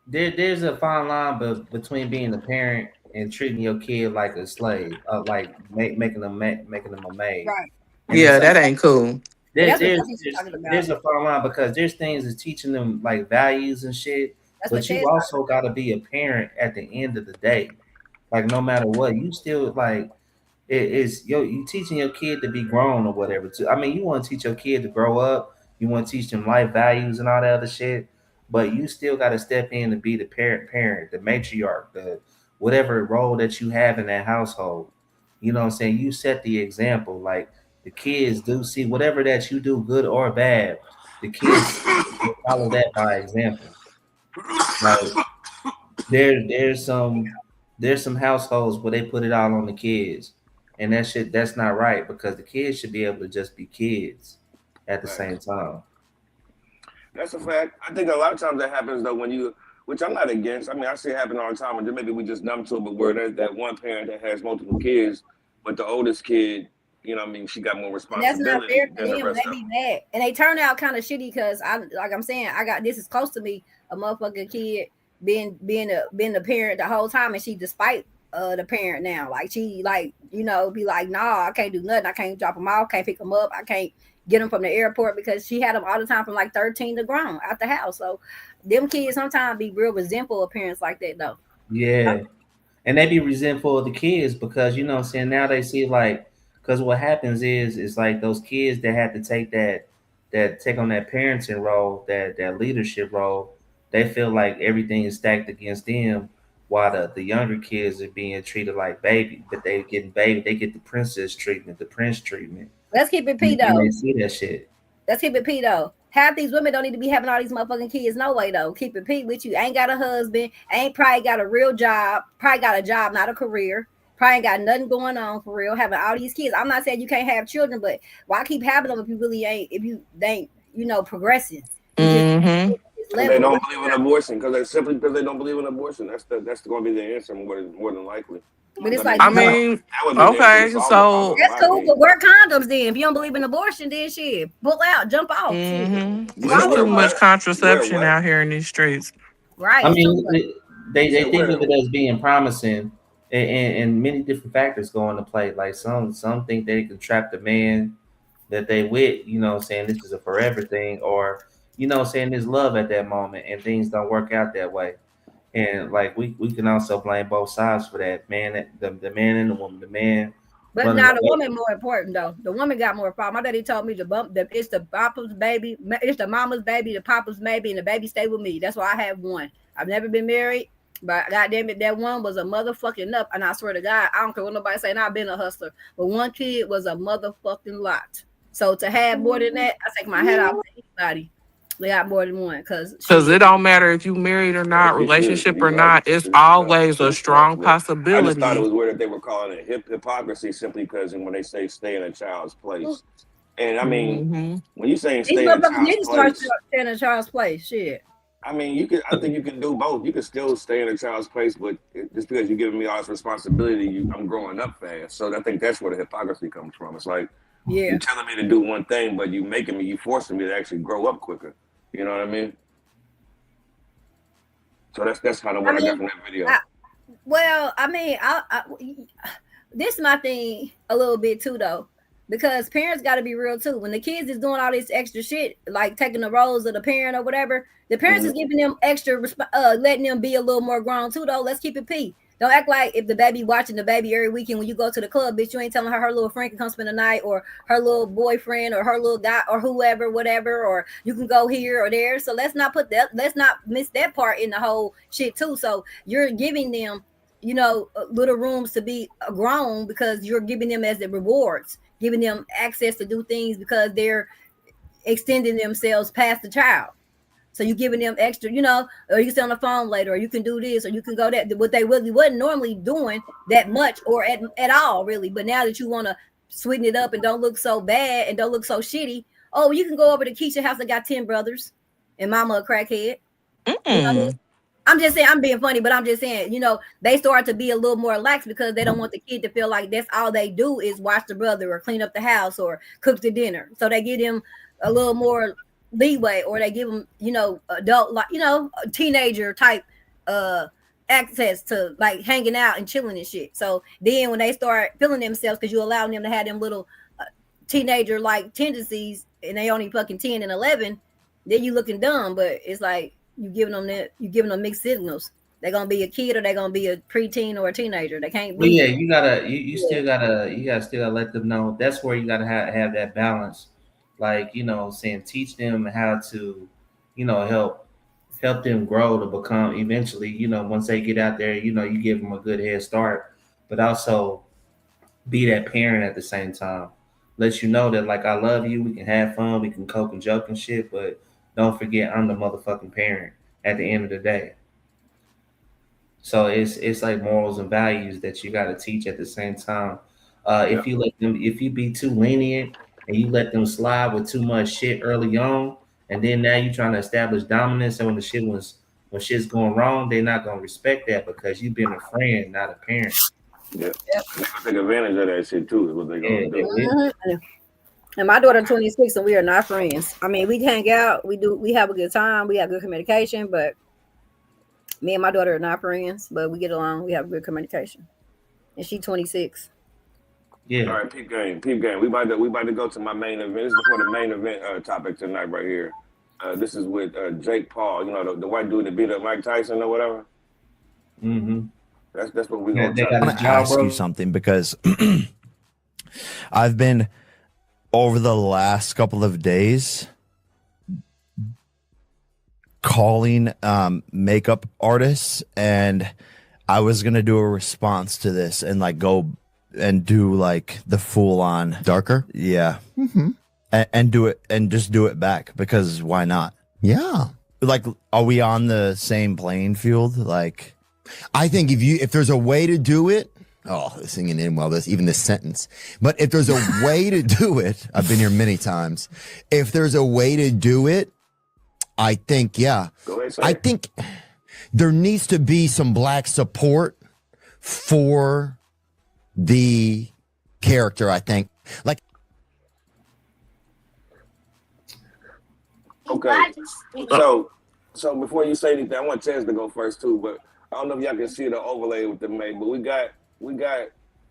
[SPEAKER 10] there's a fine line between being a parent and treating your kid like a slave, like making them a maid.
[SPEAKER 1] Right.
[SPEAKER 10] And it's
[SPEAKER 6] Yeah,
[SPEAKER 10] like
[SPEAKER 6] that ain't cool.
[SPEAKER 1] But
[SPEAKER 10] there,
[SPEAKER 1] that's what
[SPEAKER 10] there's
[SPEAKER 1] she's
[SPEAKER 10] there's
[SPEAKER 1] talking about.
[SPEAKER 10] there's a fine line because there's things that's teaching them like values and shit.
[SPEAKER 1] That's what
[SPEAKER 10] But you
[SPEAKER 1] Chad's
[SPEAKER 10] also
[SPEAKER 1] talking
[SPEAKER 10] got to be a parent at the end of the day. Like no matter what, you still like you teaching your kid to be grown or whatever. Too. I mean, you want to teach your kid to grow up. You want to teach them life values and all that other shit. But you still got to step in and be the parent, the matriarch, the whatever role that you have in that household. You know what I'm saying? You set the example. Like the kids do see whatever that you do, good or bad. The kids follow that by example. Like there's some households where they put it all on the kids, and that's not right because the kids should be able to just be kids at the same time.
[SPEAKER 4] That's a fact. I think a lot of times that happens though which I'm not against. I mean, I see it happen all the time, and then maybe we just numb to it. But where there's that one parent that has multiple kids, but the oldest kid, what I mean, she got more
[SPEAKER 1] and that's not fair
[SPEAKER 4] responsibility
[SPEAKER 1] for
[SPEAKER 4] than the
[SPEAKER 1] them.
[SPEAKER 4] rest
[SPEAKER 1] They
[SPEAKER 4] of
[SPEAKER 1] be
[SPEAKER 4] them.
[SPEAKER 1] mad, and they turn out kind of shitty because I'm saying, I got this is close to me, a motherfucking kid being a parent the whole time, and she despite the parent now, like she be like, nah, I can't do nothing. I can't drop them off, can't pick them up, I can't get them from the airport because she had them all the time from like 13 to grown out the house. So them kids sometimes be real resentful of parents like that though.
[SPEAKER 10] Yeah, and they be resentful of the kids because you know what I'm saying now they see like because what happens is like those kids that have to take on that parenting role, that leadership role, they feel like everything is stacked against them while the younger kids are being treated like baby, but they get the princess treatment, the prince treatment.
[SPEAKER 1] Let's keep it P
[SPEAKER 10] And
[SPEAKER 1] though.
[SPEAKER 10] they see that shit.
[SPEAKER 1] Let's keep it P though. Half these women don't need to be having all these motherfucking kids no way though. Keep it P with you. Ain't got a husband, ain't probably got a real job, probably got a job, not a career. Probably ain't got nothing going on for real. Having all these kids. I'm not saying you can't have children, but why keep having them if you really ain't, if you ain't, progressing? You just
[SPEAKER 6] Mm-hmm.
[SPEAKER 4] And they
[SPEAKER 1] level.
[SPEAKER 4] don't believe in abortion because they don't believe in abortion. That's going to be the answer more than likely.
[SPEAKER 1] But it's
[SPEAKER 4] I mean,
[SPEAKER 1] like,
[SPEAKER 6] I
[SPEAKER 1] no,
[SPEAKER 6] mean,
[SPEAKER 4] that would be the answer to
[SPEAKER 6] okay,
[SPEAKER 4] solve the problem,
[SPEAKER 6] so
[SPEAKER 4] in
[SPEAKER 1] that's
[SPEAKER 4] my
[SPEAKER 1] cool,
[SPEAKER 4] opinion.
[SPEAKER 1] but wear condoms then. If you don't believe in abortion, then shit, pull out, jump off. Shit.
[SPEAKER 4] You
[SPEAKER 6] there's
[SPEAKER 4] said
[SPEAKER 1] Swallow
[SPEAKER 6] too
[SPEAKER 4] wear
[SPEAKER 1] the
[SPEAKER 6] much
[SPEAKER 4] what?
[SPEAKER 1] mother.
[SPEAKER 4] Wear
[SPEAKER 6] contraception
[SPEAKER 4] what?
[SPEAKER 6] out here in these streets.
[SPEAKER 1] Right.
[SPEAKER 10] I
[SPEAKER 1] It's too
[SPEAKER 10] mean,
[SPEAKER 1] much.
[SPEAKER 10] they
[SPEAKER 4] You said
[SPEAKER 10] think
[SPEAKER 4] wear.
[SPEAKER 10] of it as being promising, and many different factors go into play. Like some think they can trap the man that they with, you know, saying this is a forever thing, or you know, saying there's love at that moment, and things don't work out that way. And like we can also blame both sides for that. Man, the man and the woman, the man
[SPEAKER 1] But
[SPEAKER 10] running
[SPEAKER 1] now the
[SPEAKER 10] away.
[SPEAKER 1] woman more important though. The woman got more problem. My daddy told me it's the papa's baby, it's the mama's baby, the papa's baby, and the baby stay with me. That's why I have one. I've never been married, but goddamn it, that one was a motherfucking up. And I swear to God, I don't care what nobody say. And I've been a hustler, but one kid was a motherfucking lot. So to have more than that, I take my hat off to anybody. They got more than one because
[SPEAKER 6] Because it
[SPEAKER 1] shit.
[SPEAKER 6] don't matter if you married or
[SPEAKER 4] Yeah,
[SPEAKER 6] not, relationship or not, it's
[SPEAKER 4] no,
[SPEAKER 6] always a
[SPEAKER 4] true stuff.
[SPEAKER 6] strong
[SPEAKER 4] But I just thought it
[SPEAKER 6] possibility.
[SPEAKER 4] was weird that they were calling it hypocrisy simply because when they say stay in a child's place. And I mean,
[SPEAKER 6] Hmm.
[SPEAKER 4] when you saying
[SPEAKER 1] These
[SPEAKER 4] stay in a
[SPEAKER 1] motherfuckers
[SPEAKER 4] child's
[SPEAKER 1] need to start
[SPEAKER 4] place,
[SPEAKER 1] staying in Charles' place. Shit.
[SPEAKER 4] I mean, you can. I think you can do both. You can still stay in a child's place, but just because you're giving me all this responsibility, I'm growing up fast. So I think that's where the hypocrisy comes from. It's like
[SPEAKER 1] Yeah.
[SPEAKER 4] you're telling me to do one thing, but you forcing me to actually grow up quicker. You know what I mean? So that's kind of what I got from that video.
[SPEAKER 1] This is my thing a little bit too, though, because parents got to be real too. When the kids is doing all this extra shit, like taking the roles of the parent or whatever, the parents is giving them extra, letting them be a little more grown too, though. Let's keep it P. Don't act like if the baby watching the baby every weekend when you go to the club, bitch, you ain't telling her little friend can come spend the night, or her little boyfriend, or her little guy, or whoever, whatever, or you can go here or there. So let's not miss that part in the whole shit too. So you're giving them, little rooms to be grown because you're giving them as the rewards, giving them access to do things because they're extending themselves past the child. So you're giving them extra, or you can stay on the phone later, or you can do this, or you can go that, what they really wasn't normally doing that much or at all, really. But now that you want to sweeten it up and don't look so bad and don't look so shitty, oh, you can go over to Keisha's house that got 10 brothers and mama a crackhead. I'm just saying, I'm being funny, but I'm just saying, they start to be a little more lax because they don't want the kid to feel like that's all they do is watch the brother or clean up the house or cook the dinner. So they give him a little more leeway, or they give them, adult, like, teenager type access to like hanging out and chilling and shit. So then when they start feeling themselves, because you allowing them to have them little teenager like tendencies, and they only fucking 10 and 11, then you looking dumb. But it's like you giving them mixed signals. They're gonna be a kid or they're gonna be a preteen or a teenager. They can't be.
[SPEAKER 10] But yeah, you still gotta let them know. That's where you gotta have that balance. Like, saying teach them how to, help them grow to become eventually, once they get out there, you give them a good head start, but also be that parent at the same time. Let you know that, like, I love you, we can have fun, we can cope and joke and shit, but don't forget I'm the motherfucking parent at the end of the day. So it's like morals and values that you got to teach at the same time. If you be too lenient and you let them slide with too much shit early on, and then now you trying to establish dominance, and when shit's going wrong, they're not gonna respect that because you've been a friend, not a parent.
[SPEAKER 4] Yeah, they're gonna take advantage of that shit too. Is what they're gonna do.
[SPEAKER 1] And my daughter 26, and we are not friends. I mean, we hang out, we have a good time, we have good communication, but me and my daughter are not friends, but we get along. We have good communication, and she's 26.
[SPEAKER 4] Yeah. All right, peep game. We about to go to my main event. This is before the main event topic tonight, right here. This is with Jake Paul. The white dude that beat up Mike Tyson or whatever.
[SPEAKER 10] Mm-hmm.
[SPEAKER 4] That's what we're gonna.
[SPEAKER 13] I want to ask you something, because I've been over the last couple of days calling makeup artists, and I was gonna do a response to this and like go and do like the full on
[SPEAKER 14] darker,
[SPEAKER 13] and do it, and just do it back, because why not?
[SPEAKER 14] Yeah,
[SPEAKER 13] like, are we on the same playing field? Like,
[SPEAKER 14] I think if there's a way to do it, singing in well, even this sentence, but if there's a way to do it, I've been here many times. If there's a way to do it, I think,
[SPEAKER 4] Go ahead,
[SPEAKER 14] I think there needs to be some black support for the character. I think, like,
[SPEAKER 4] okay. So before you say anything, I want Chance to go first too. But I don't know if y'all can see the overlay with the mate. But we got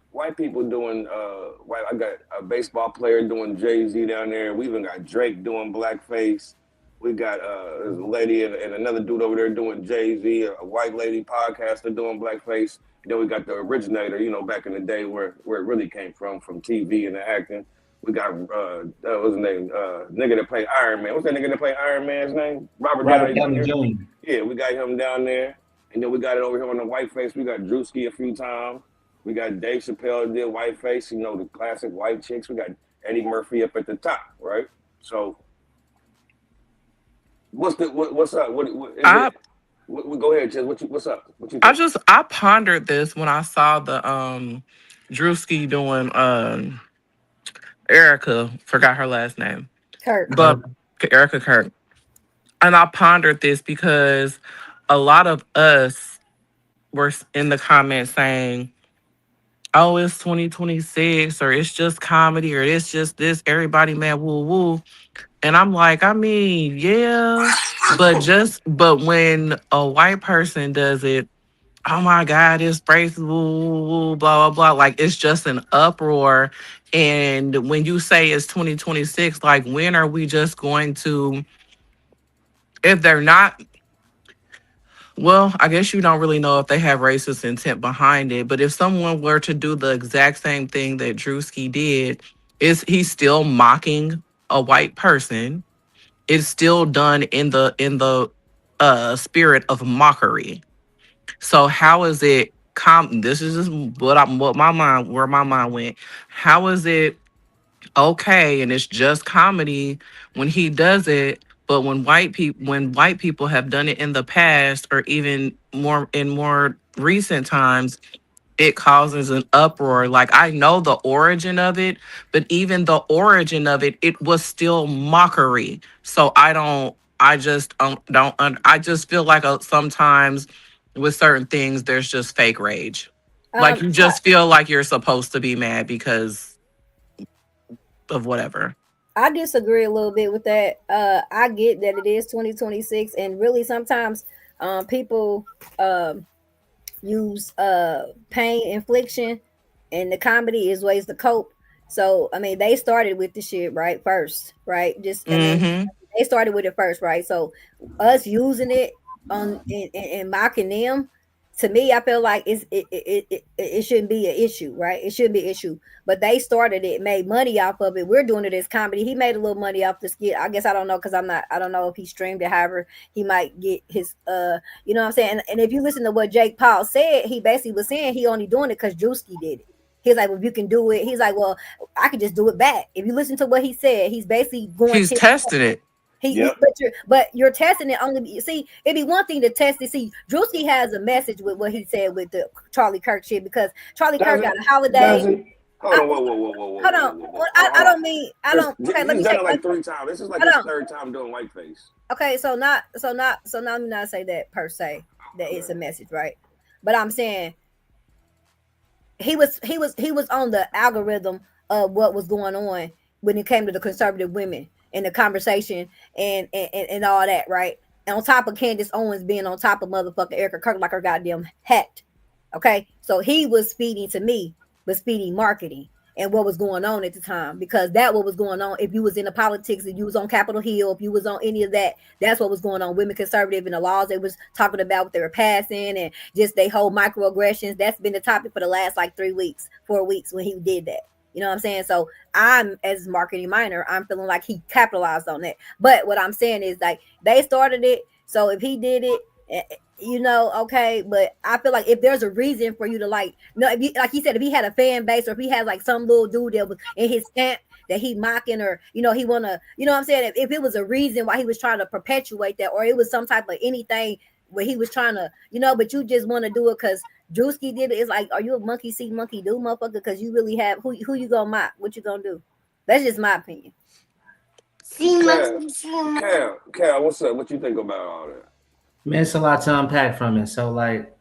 [SPEAKER 4] white people doing. I got a baseball player doing Jay-Z down there. We even got Drake doing Blackface. We got a lady and another dude over there doing Jay-Z, a white lady podcaster doing Blackface. Then we got the originator, back in the day where it really came from TV and the acting. We got what's his name? Nigga that played Iron Man. What's that nigga that played Iron Man's name? Robert Downey Jr. Yeah, we got him down there. And then we got it over here on the whiteface. We got Drewski a few times. We got Dave Chappelle did whiteface, the classic white chicks. We got Eddie Murphy up at the top, right? So what's up? Go ahead, Chiz. What's up? What you think?
[SPEAKER 6] I pondered this when I saw the Drewski doing Erica, forgot her last name.
[SPEAKER 1] Kirk.
[SPEAKER 6] But Erica Kirk. And I pondered this because a lot of us were in the comments saying, oh, it's 2026, or it's just comedy, or it's just this, everybody man, woo woo. And I'm like, I mean, yeah, but when a white person does it, oh my God, it's racist, woo, woo, woo, blah, blah, blah. Like, it's just an uproar. And when you say it's 2026, like, when are we just going to, if they're not, well, I guess you don't really know if they have racist intent behind it. But if someone were to do the exact same thing that Drewski did, is he's still mocking a white person? It's still done in the spirit of mockery. So how is it this is just what my mind, where my mind went. How is it okay and it's just comedy when he does it, but when white people have done it in the past, or even more in more recent times, it causes an uproar. Like, I know the origin of it, but even the origin of it, it was still mockery. So I just I just feel like sometimes with certain things, there's just fake rage. Like, you just feel like you're supposed to be mad because of whatever.
[SPEAKER 1] I disagree a little bit with that. I get that it is 2026, and really sometimes people use pain infliction, and the comedy is ways to cope. So I mean, they started with the shit right first, right? Just I mean, they started with it first, right? So us using it on and mocking them, to me, I feel like it shouldn't be an issue, right? It shouldn't be an issue. But they started it, made money off of it. We're doing it as comedy. He made a little money off the skit. I guess I don't know, because I don't know if he streamed it. However, he might get his you know what I'm saying? And if you listen to what Jake Paul said, he basically was saying he only doing it because Drewski did it. He's like, well, if you can do it, he's like, well, I can just do it back. If you listen to what he said, he's basically
[SPEAKER 6] he's testing it.
[SPEAKER 1] But you're testing it only. See, it'd be one thing to test it. See, Drewski has a message with what he said with the Charlie Kirk shit, because Charlie Kirk got a holiday.
[SPEAKER 4] Hold on, whoa.
[SPEAKER 1] Hold on. I don't mean, I don't. Okay, let me
[SPEAKER 4] done
[SPEAKER 1] say
[SPEAKER 4] it like 3 times. This is like his 3rd time doing whiteface.
[SPEAKER 1] Okay, so now let me not say that per se that it's a message, right? But I'm saying he was on the algorithm of what was going on when it came to the conservative women and the conversation and all that, right? And on top of Candace Owens being on top of motherfucking Erica Kirk like her goddamn hat. Okay, so he was feeding to me, but feeding marketing and what was going on at the time, because that what was going on. If you was in the politics, if you was on Capitol Hill, if you was on any of that, that's what was going on. Women conservative and the laws they was talking about, what they were passing, and just they whole microaggressions. That's been the topic for the last like 4 weeks when he did that. You know what I'm saying? So I'm, as marketing minor, I'm feeling like he capitalized on that. But what I'm saying is, like, they started it. So if he did it, you know, okay. But I feel like if there's a reason for you to, like, no, if you, like he said, if he had a fan base, or if he had like some little dude that was in his camp that he mocking, or, you know, he wanna, you know what I'm saying? If it was a reason why he was trying to perpetuate that, or it was some type of anything where he was trying to, you know, but you just want to do it because Drewski did it. It's like, are you a monkey see, monkey do, motherfucker? Because you really have who you gonna mock? What you gonna do? That's just my opinion.
[SPEAKER 4] Cal, what's up? What you think about all that?
[SPEAKER 10] Man, it's a lot to unpack from it. So, like,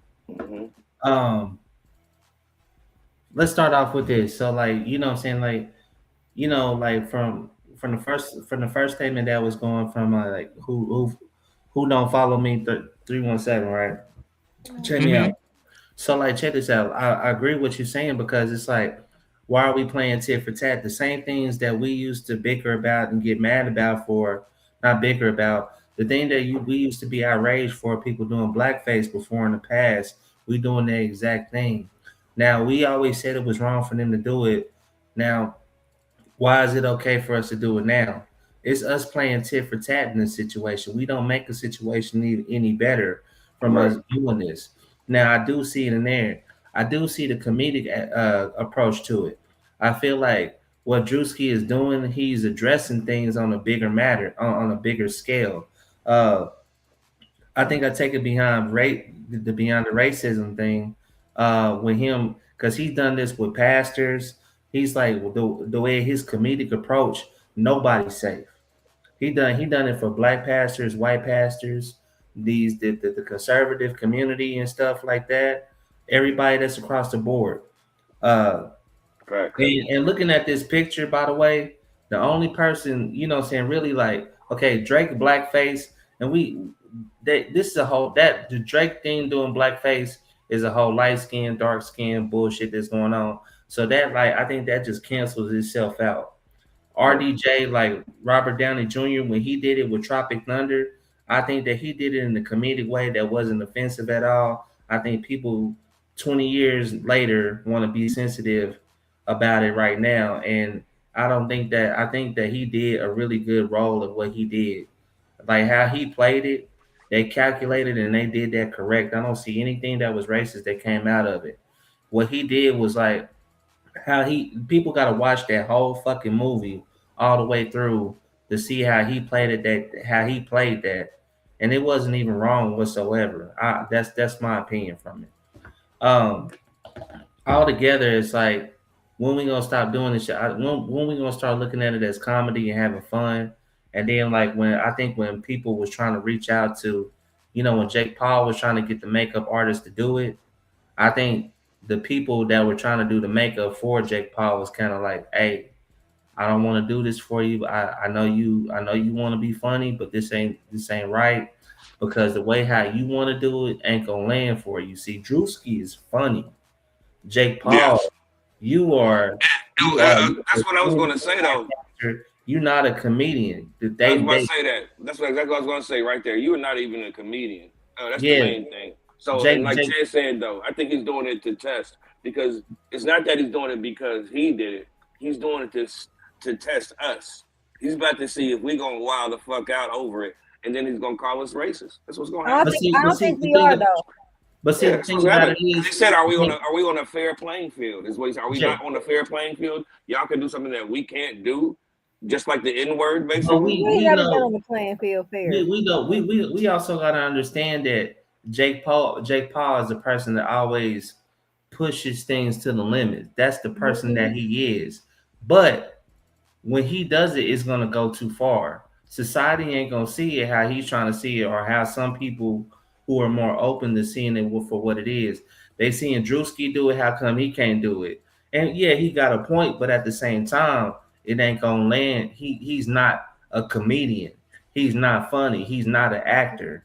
[SPEAKER 10] let's start off with this. So, like, you know what I'm saying? Like, you know, like from the first statement that was going from like who don't follow me 317, right? Check me out. So, like, check this out. I agree with what you're saying, because it's like, why are we playing tit for tat? The same things that we used to bicker about and get mad about for, not bicker about, the thing that we used to be outraged for, people doing blackface before in the past, we doing the exact thing. Now, we always said it was wrong for them to do it. Now, why is it okay for us to do it now? It's us playing tit for tat in this situation. We don't make the situation any better from us doing this. Now, I do see it in there. I do see the comedic approach to it. I feel like what Drewski is doing, he's addressing things on a bigger matter, on a bigger scale. I think I take it beyond the racism thing with him, because he's done this with pastors. He's like, the way his comedic approach, nobody's safe. He done it for black pastors, white pastors, the conservative community and stuff like that. Everybody that's across the board. Uh, and looking at this picture, by the way, the only person, you know what I'm saying, really like, okay, Drake blackface, and this is a whole, that the Drake thing doing blackface is a whole light skin, dark skin bullshit that's going on. So that, like, I think that just cancels itself out. RDJ, like Robert Downey Jr., when he did it with Tropic Thunder, I think that he did it in a comedic way that wasn't offensive at all. I think people 20 years later want to be sensitive about it right now. And I think that he did a really good role of what he did. Like how he played it, they calculated and they did that correct. I don't see anything that was racist that came out of it. What he did was like, people got to watch that whole fucking movie all the way through to see how he played it, how he played that, and it wasn't even wrong whatsoever. That's my opinion from it. Altogether, it's like, when we gonna stop doing this shit? When we gonna start looking at it as comedy and having fun? And then, like, when people was trying to reach out to, when Jake Paul was trying to get the makeup artist to do it, I think the people that were trying to do the makeup for Jake Paul was kind of like, "Hey, I don't want to do this for you. But I know you want to be funny, but this ain't right, because the way how you want to do it ain't gonna land for you." See, Drewski is funny. Jake Paul, you are.
[SPEAKER 4] That's what I was gonna say though.
[SPEAKER 10] You're not a comedian.
[SPEAKER 4] I was going to say that. That's exactly what I was going to say right there. You're not even a comedian. That's the main thing. So, like Chad said, though, I think he's doing it to test, because it's not that he's doing it because he did it. He's doing it to test us. He's about to see if we're going to wild the fuck out over it, and then he's going to call us racist. That's what's going to happen.
[SPEAKER 1] I don't think we are, though.
[SPEAKER 10] But see, the thing about it is,
[SPEAKER 4] he said, "Are we on a fair playing field?" Is what he said. Are we not on a fair playing field? Y'all can do something that we can't do. Just like the N-word, basically.
[SPEAKER 1] We never been on the playing field fair.
[SPEAKER 10] We also got to understand that Jake Paul is a person that always pushes things to the limit. That's the person that he is. But when he does it, it's going to go too far. Society ain't going to see it how he's trying to see it, or how some people who are more open to seeing it for what it is. They seeing Drewski do it. How come he can't do it? And yeah, he got a point, but at the same time, it ain't gonna land. He's not a comedian. He's not funny. He's not an actor.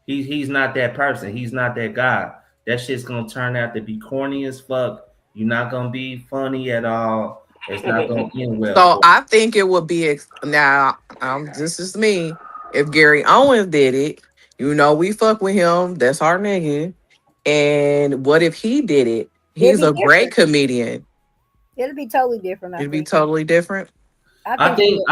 [SPEAKER 10] He's not that person. He's not that guy. That shit's gonna turn out to be corny as fuck. You're not gonna be funny at all. It's not gonna end well.
[SPEAKER 6] So I think it would be now. This is me. If Gary Owens did it, we fuck with him. That's our nigga. And what if he did it? He's a great comedian.
[SPEAKER 1] It'll be totally different.
[SPEAKER 6] It'll be totally different.
[SPEAKER 10] I think.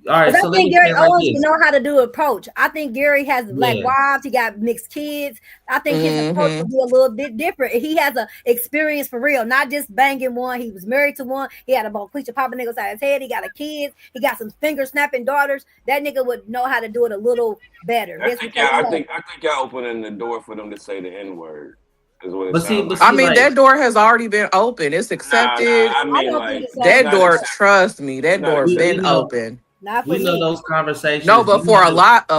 [SPEAKER 10] All right.
[SPEAKER 1] So I think Gary Owens can know how to do approach. I think Gary has black wives. He got mixed kids. I think his approach will be a little bit different. He has a experience for real, not just banging one. He was married to one. He had a bonquisha popping niggas out his head. He got a kid. He got some finger snapping daughters. That nigga would know how to do it a little better.
[SPEAKER 4] I think y'all opening the door for them to say the N-word.
[SPEAKER 6] That door has already been open. It's accepted. That door, trust me, that door been open.
[SPEAKER 10] We know those conversations.
[SPEAKER 6] No, but for a lot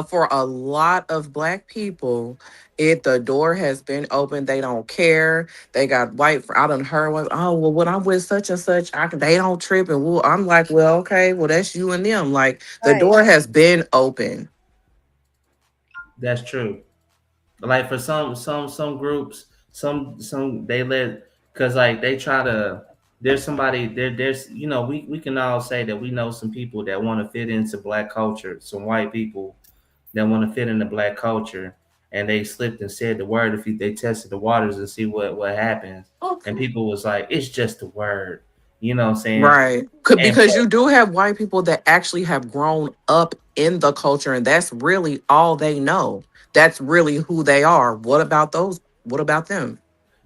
[SPEAKER 6] of black people, the door has been open. They don't care. They got white. I done heard one. Oh well, when I'm with such and such, they don't trip. And I'm like, well, okay, well that's you and them. Like the door has been open.
[SPEAKER 10] That's true. Like for some groups. Some they let, because like they try to, there's somebody there's we can all say that we know some people that want to fit into black culture, some white people that want to fit into black culture, and they slipped and said the word. If they tested the waters and see what happens, and people was like, it's just the word, you know what I'm saying?
[SPEAKER 6] Right. Because you do have white people that actually have grown up in the culture, and that's really all they know. That's really who they are. What about those? What about them?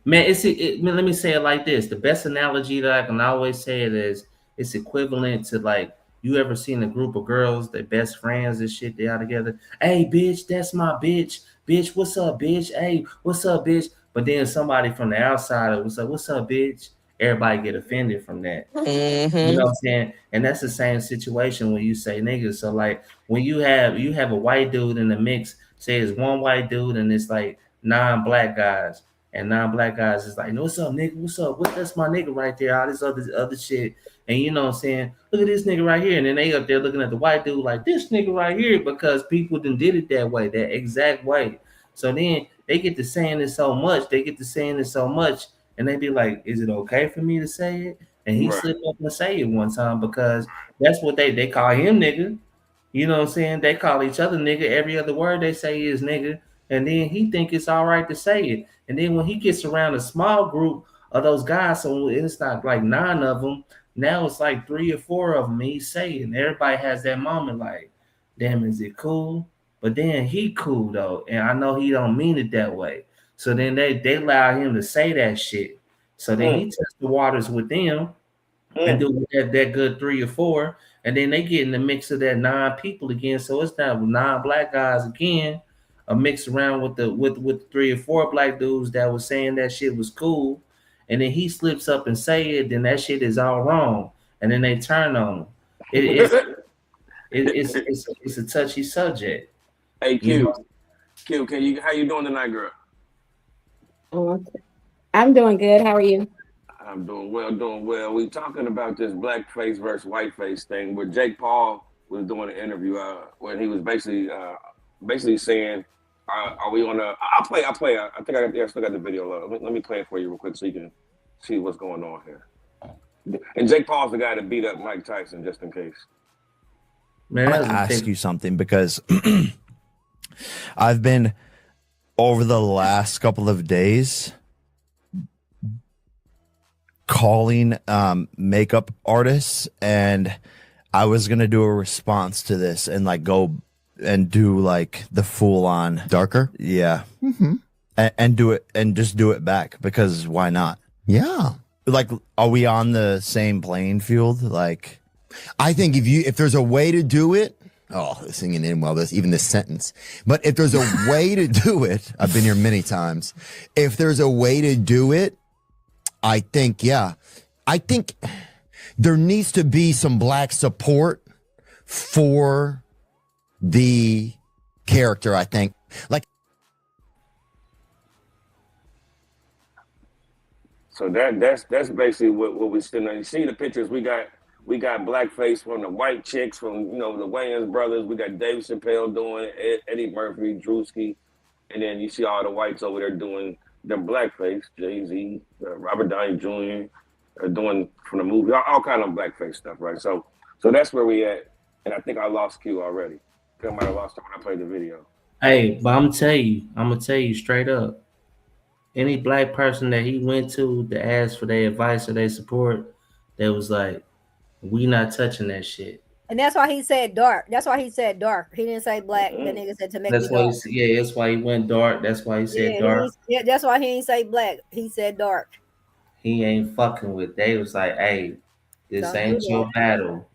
[SPEAKER 10] Man, let me say it like this. The best analogy that I can always say it is, it's equivalent to like, you ever seen a group of girls, their best friends and shit, they all together. Hey, bitch, that's my bitch. Bitch, what's up, bitch? Hey, what's up, bitch? But then somebody from the outside was like, what's up, bitch? everybody get offended from that.
[SPEAKER 6] Mm-hmm.
[SPEAKER 10] You know what I'm saying? And that's the same situation when you say niggas. So like when you have a white dude in the mix, say it's one white dude and it's like 9 black guys, and 9 black guys is like, no, what's up, nigga? What's up? That's my nigga right there. All this other shit. And you know what I'm saying? Look at this nigga right here. And then they up there looking at the white dude like this nigga right here because people done did it that way, that exact way. So then they get to saying it so much, and they be like, is it okay for me to say it? And he slipped up and say it one time because that's what they call him nigga. You know what I'm saying? They call each other nigga. Every other word they say is nigga. And then he think it's all right to say it. And then when he gets around a small group of those guys, so it's not like 9 of them, now it's like 3 or 4 of them. He's saying everybody has that moment like, damn, is it cool? But then he cool though. And I know he don't mean it that way. So then they allow him to say that shit. So then he tests the waters with them and do that good 3 or 4, and then they get in the mix of that 9 people again. So it's not 9 black guys again, a mix around with the 3 or 4 black dudes that was saying that shit was cool, and then he slips up and say it, then that shit is all wrong, and then they turn on him. It's a touchy subject.
[SPEAKER 4] Hey Q, how you doing tonight, girl?
[SPEAKER 15] Oh, I'm doing good. How are you?
[SPEAKER 4] I'm doing well. We talking about this blackface versus whiteface thing where Jake Paul was doing an interview when he was basically saying, are we on a, I'll play. I think I still got the video. Let me play it for you real quick so you can see what's going on here. And Jake Paul's the guy that beat up Mike Tyson, just in case.
[SPEAKER 13] Man, I want to ask you something because I've been over the last couple of days calling makeup artists, and I was gonna do a response to this and like go and do like the full on
[SPEAKER 14] darker,
[SPEAKER 13] and do it and just do it back because why not?
[SPEAKER 14] Yeah,
[SPEAKER 13] like, are we on the same playing field? Like,
[SPEAKER 14] I think if there's a way to do it, singing in well, even this sentence, but if there's a way to do it, I've been here many times. If there's a way to do it, I think there needs to be some black support for the character. I think
[SPEAKER 4] So that's basically what we still know. You see the pictures we got blackface from the white chicks from the Wayans brothers. We got Dave Chappelle doing it, Eddie Murphy, Drewski, and then you see all the whites over there doing their blackface. Jay-Z, Robert Downey Jr. Doing from the movie, all kind of blackface stuff, right? So that's where we at, and I think I lost Q already. I might have lost it when I played the video.
[SPEAKER 10] Hey, but I'm gonna tell you straight up. Any black person that he went to ask for their advice or their support, they was like, we not touching that shit.
[SPEAKER 1] And that's why he said dark. That's why he said dark. He didn't say black. The nigga said to make
[SPEAKER 10] That's
[SPEAKER 1] it
[SPEAKER 10] why
[SPEAKER 1] dark.
[SPEAKER 10] that's why he went dark. That's why he said dark.
[SPEAKER 1] That's why he didn't say black. He said dark.
[SPEAKER 10] He ain't fucking with. They was like, hey, this ain't your battle.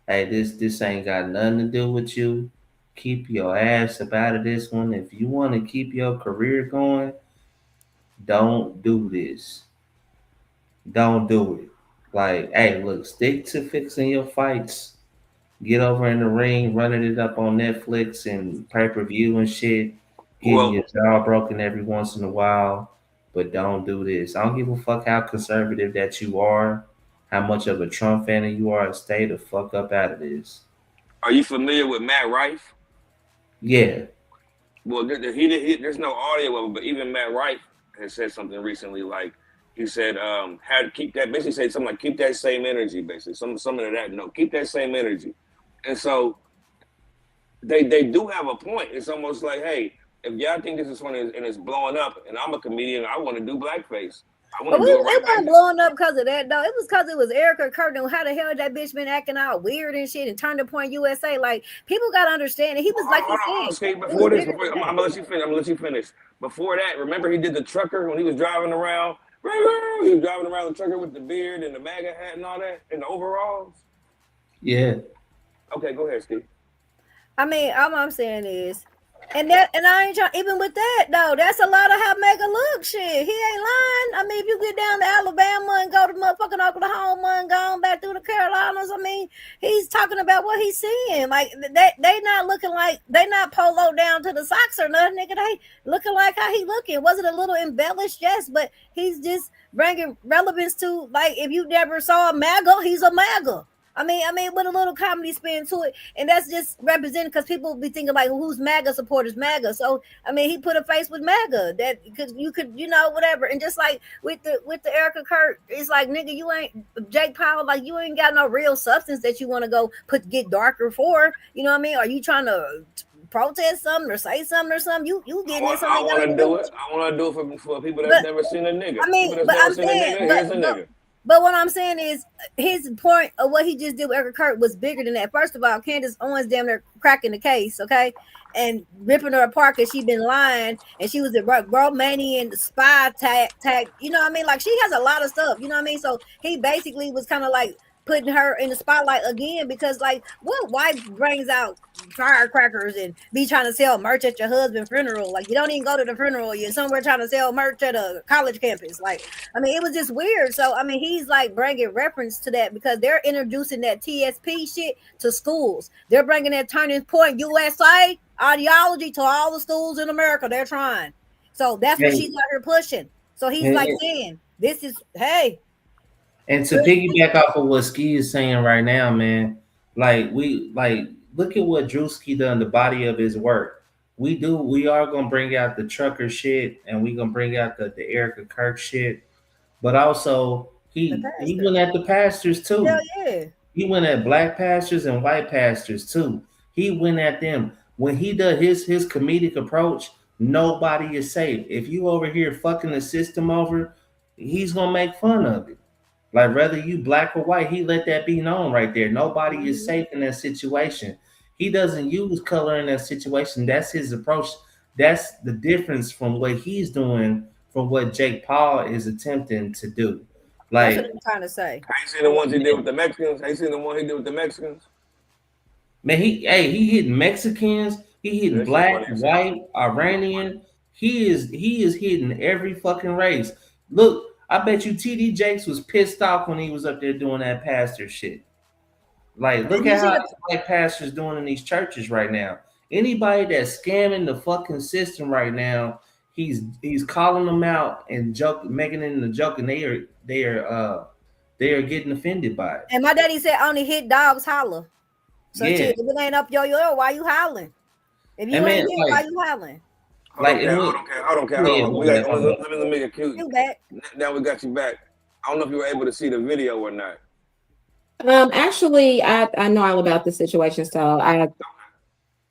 [SPEAKER 10] Hey, this ain't got nothing to do with you. Keep your ass up out of this one. If you want to keep your career going, don't do this. Don't do it. Like, hey, look, stick to fixing your fights. Get over in the ring, running it up on Netflix and pay-per-view and shit. Getting your jaw broken every once in a while. But don't do this. I don't give a fuck how conservative that you are, how much of a Trump fan you are. Stay the fuck up out of this.
[SPEAKER 4] Are you familiar with Matt Rife?
[SPEAKER 10] Yeah.
[SPEAKER 4] Well, there's no audio of it, but even Matt Rife has said something recently. Like he said, how to keep that. Basically, said something like keep that same energy. Basically, something of that note. Keep that same energy. And so they do have a point. It's almost like, hey, if y'all think this is funny and it's blowing up, and I'm a comedian, I want to do blackface. I want to do it right
[SPEAKER 1] back. It wasn't blowing up because of that, though. It was because it was Erica Curtin. How the hell had that bitch been acting out weird and shit and turned to Point USA? Like, people got to understand it. He was like he said.
[SPEAKER 4] Before this, I'm going to let you finish. Before that, remember he did the trucker when he was driving around? He was driving around the trucker with the beard and the MAGA hat and all that and the overalls?
[SPEAKER 10] Yeah.
[SPEAKER 4] Okay, go ahead, Steve.
[SPEAKER 1] I mean, all I'm saying is And I ain't trying, even with that though, that's a lot of how Mega look. Shit, he ain't lying. I mean, if you get down to Alabama and go to motherfucking Oklahoma and go on back through the Carolinas, I mean, he's talking about what he's seeing. Like they not looking like they not polo down to the socks or nothing, nigga. They looking like how he looking. Was it a little embellished? Yes, but he's just bringing relevance to, like, if you never saw a MAGA, he's a MAGA. I mean, with a little comedy spin to it, and that's just represented because people be thinking like, who's MAGA supporters, MAGA. So I mean, he put a face with MAGA that because you could, whatever. And just like with the Erica Kurt, it's like, nigga, you ain't Jake Paul, like you ain't got no real substance that you want to go get darker for. You know what I mean? Are you trying to protest something or say something or something? You getting this?
[SPEAKER 4] I want to do it. I want to do it for people that's never seen a nigga. I mean, people that's never seen a nigga. Here's a nigga.
[SPEAKER 1] But what I'm saying is his point of what he just did with Erica Kurt was bigger than that. First of all, Candace Owens damn near cracking the case, okay? And ripping her apart because she been lying and she was a Romanian spy tag, you know what I mean? Like she has a lot of stuff, you know what I mean? So he basically was kind of like putting her in the spotlight again because, like, what wife brings out firecrackers and be trying to sell merch at your husband's funeral? Like, you don't even go to the funeral, you're somewhere trying to sell merch at a college campus. Like, I mean, it was just weird. So I mean, he's like bringing reference to that because they're introducing that TSP shit to schools. They're bringing that turning point USA ideology to all the schools in America. They're trying. So that's what she's out here pushing. So he's like saying, this is, hey.
[SPEAKER 10] And to piggyback off of what Ski is saying right now, man, look at what Drewski done, the body of his work. We are gonna bring out the trucker shit and we gonna bring out the Erica Kirk shit, but also he went at the pastors too.
[SPEAKER 1] Hell yeah.
[SPEAKER 10] He went at black pastors and white pastors too. He went at them. When he does his comedic approach, nobody is safe. If you over here fucking the system over, he's gonna make fun of it. Like, whether you black or white, he let that be known right there. Nobody is safe in that situation. He doesn't use color in that situation. That's his approach. That's the difference from what he's doing from what Jake Paul is attempting to do. Like,
[SPEAKER 1] that's what I'm trying to say.
[SPEAKER 4] I ain't seen the ones he did with the Mexicans. I ain't seen the one he did with the Mexicans.
[SPEAKER 10] Man, he hit Mexicans. He hit black, white, Iranian. He is hitting every fucking race. Look, I bet you TD Jakes was pissed off when he was up there doing that pastor shit. Like, look at how white pastors doing in these churches right now. Anybody that's scamming the fucking system right now, he's calling them out and making it in a joke, and they are getting offended by it.
[SPEAKER 1] And my daddy said only hit dogs holler. So
[SPEAKER 10] yeah.
[SPEAKER 1] Shit, if it ain't up your ear, why you howling? If you ain't hit, why you howling?
[SPEAKER 4] I don't care. Let me get cute.
[SPEAKER 1] You back.
[SPEAKER 4] Now we got you back. I don't know if you were able to see the video or not.
[SPEAKER 15] Actually, I know all about the situation, so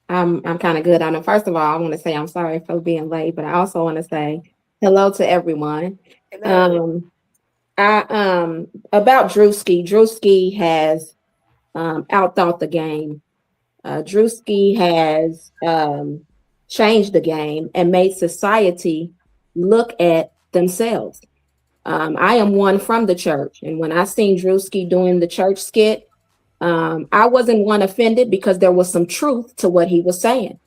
[SPEAKER 15] I'm kind of good on it. First of all, I want to say I'm sorry for being late, but I also want to say hello to everyone. About Drewski. Drewski has outthought the game. Drewski has changed the game and made society look at themselves. I am one from the church, and when I seen Drewski doing the church skit, I wasn't one offended because there was some truth to what he was saying.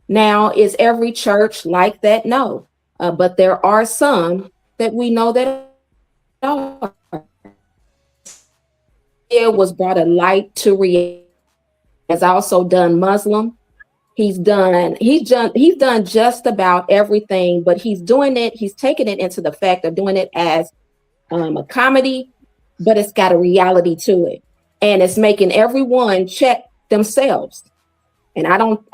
[SPEAKER 15] Now, is every church like that? No, but there are some that we know that are. It was brought a light to reality. Has also done Muslim. He's done just about everything, but he's taking it into the fact of doing it as a comedy, but it's got a reality to it. And it's making everyone check themselves. And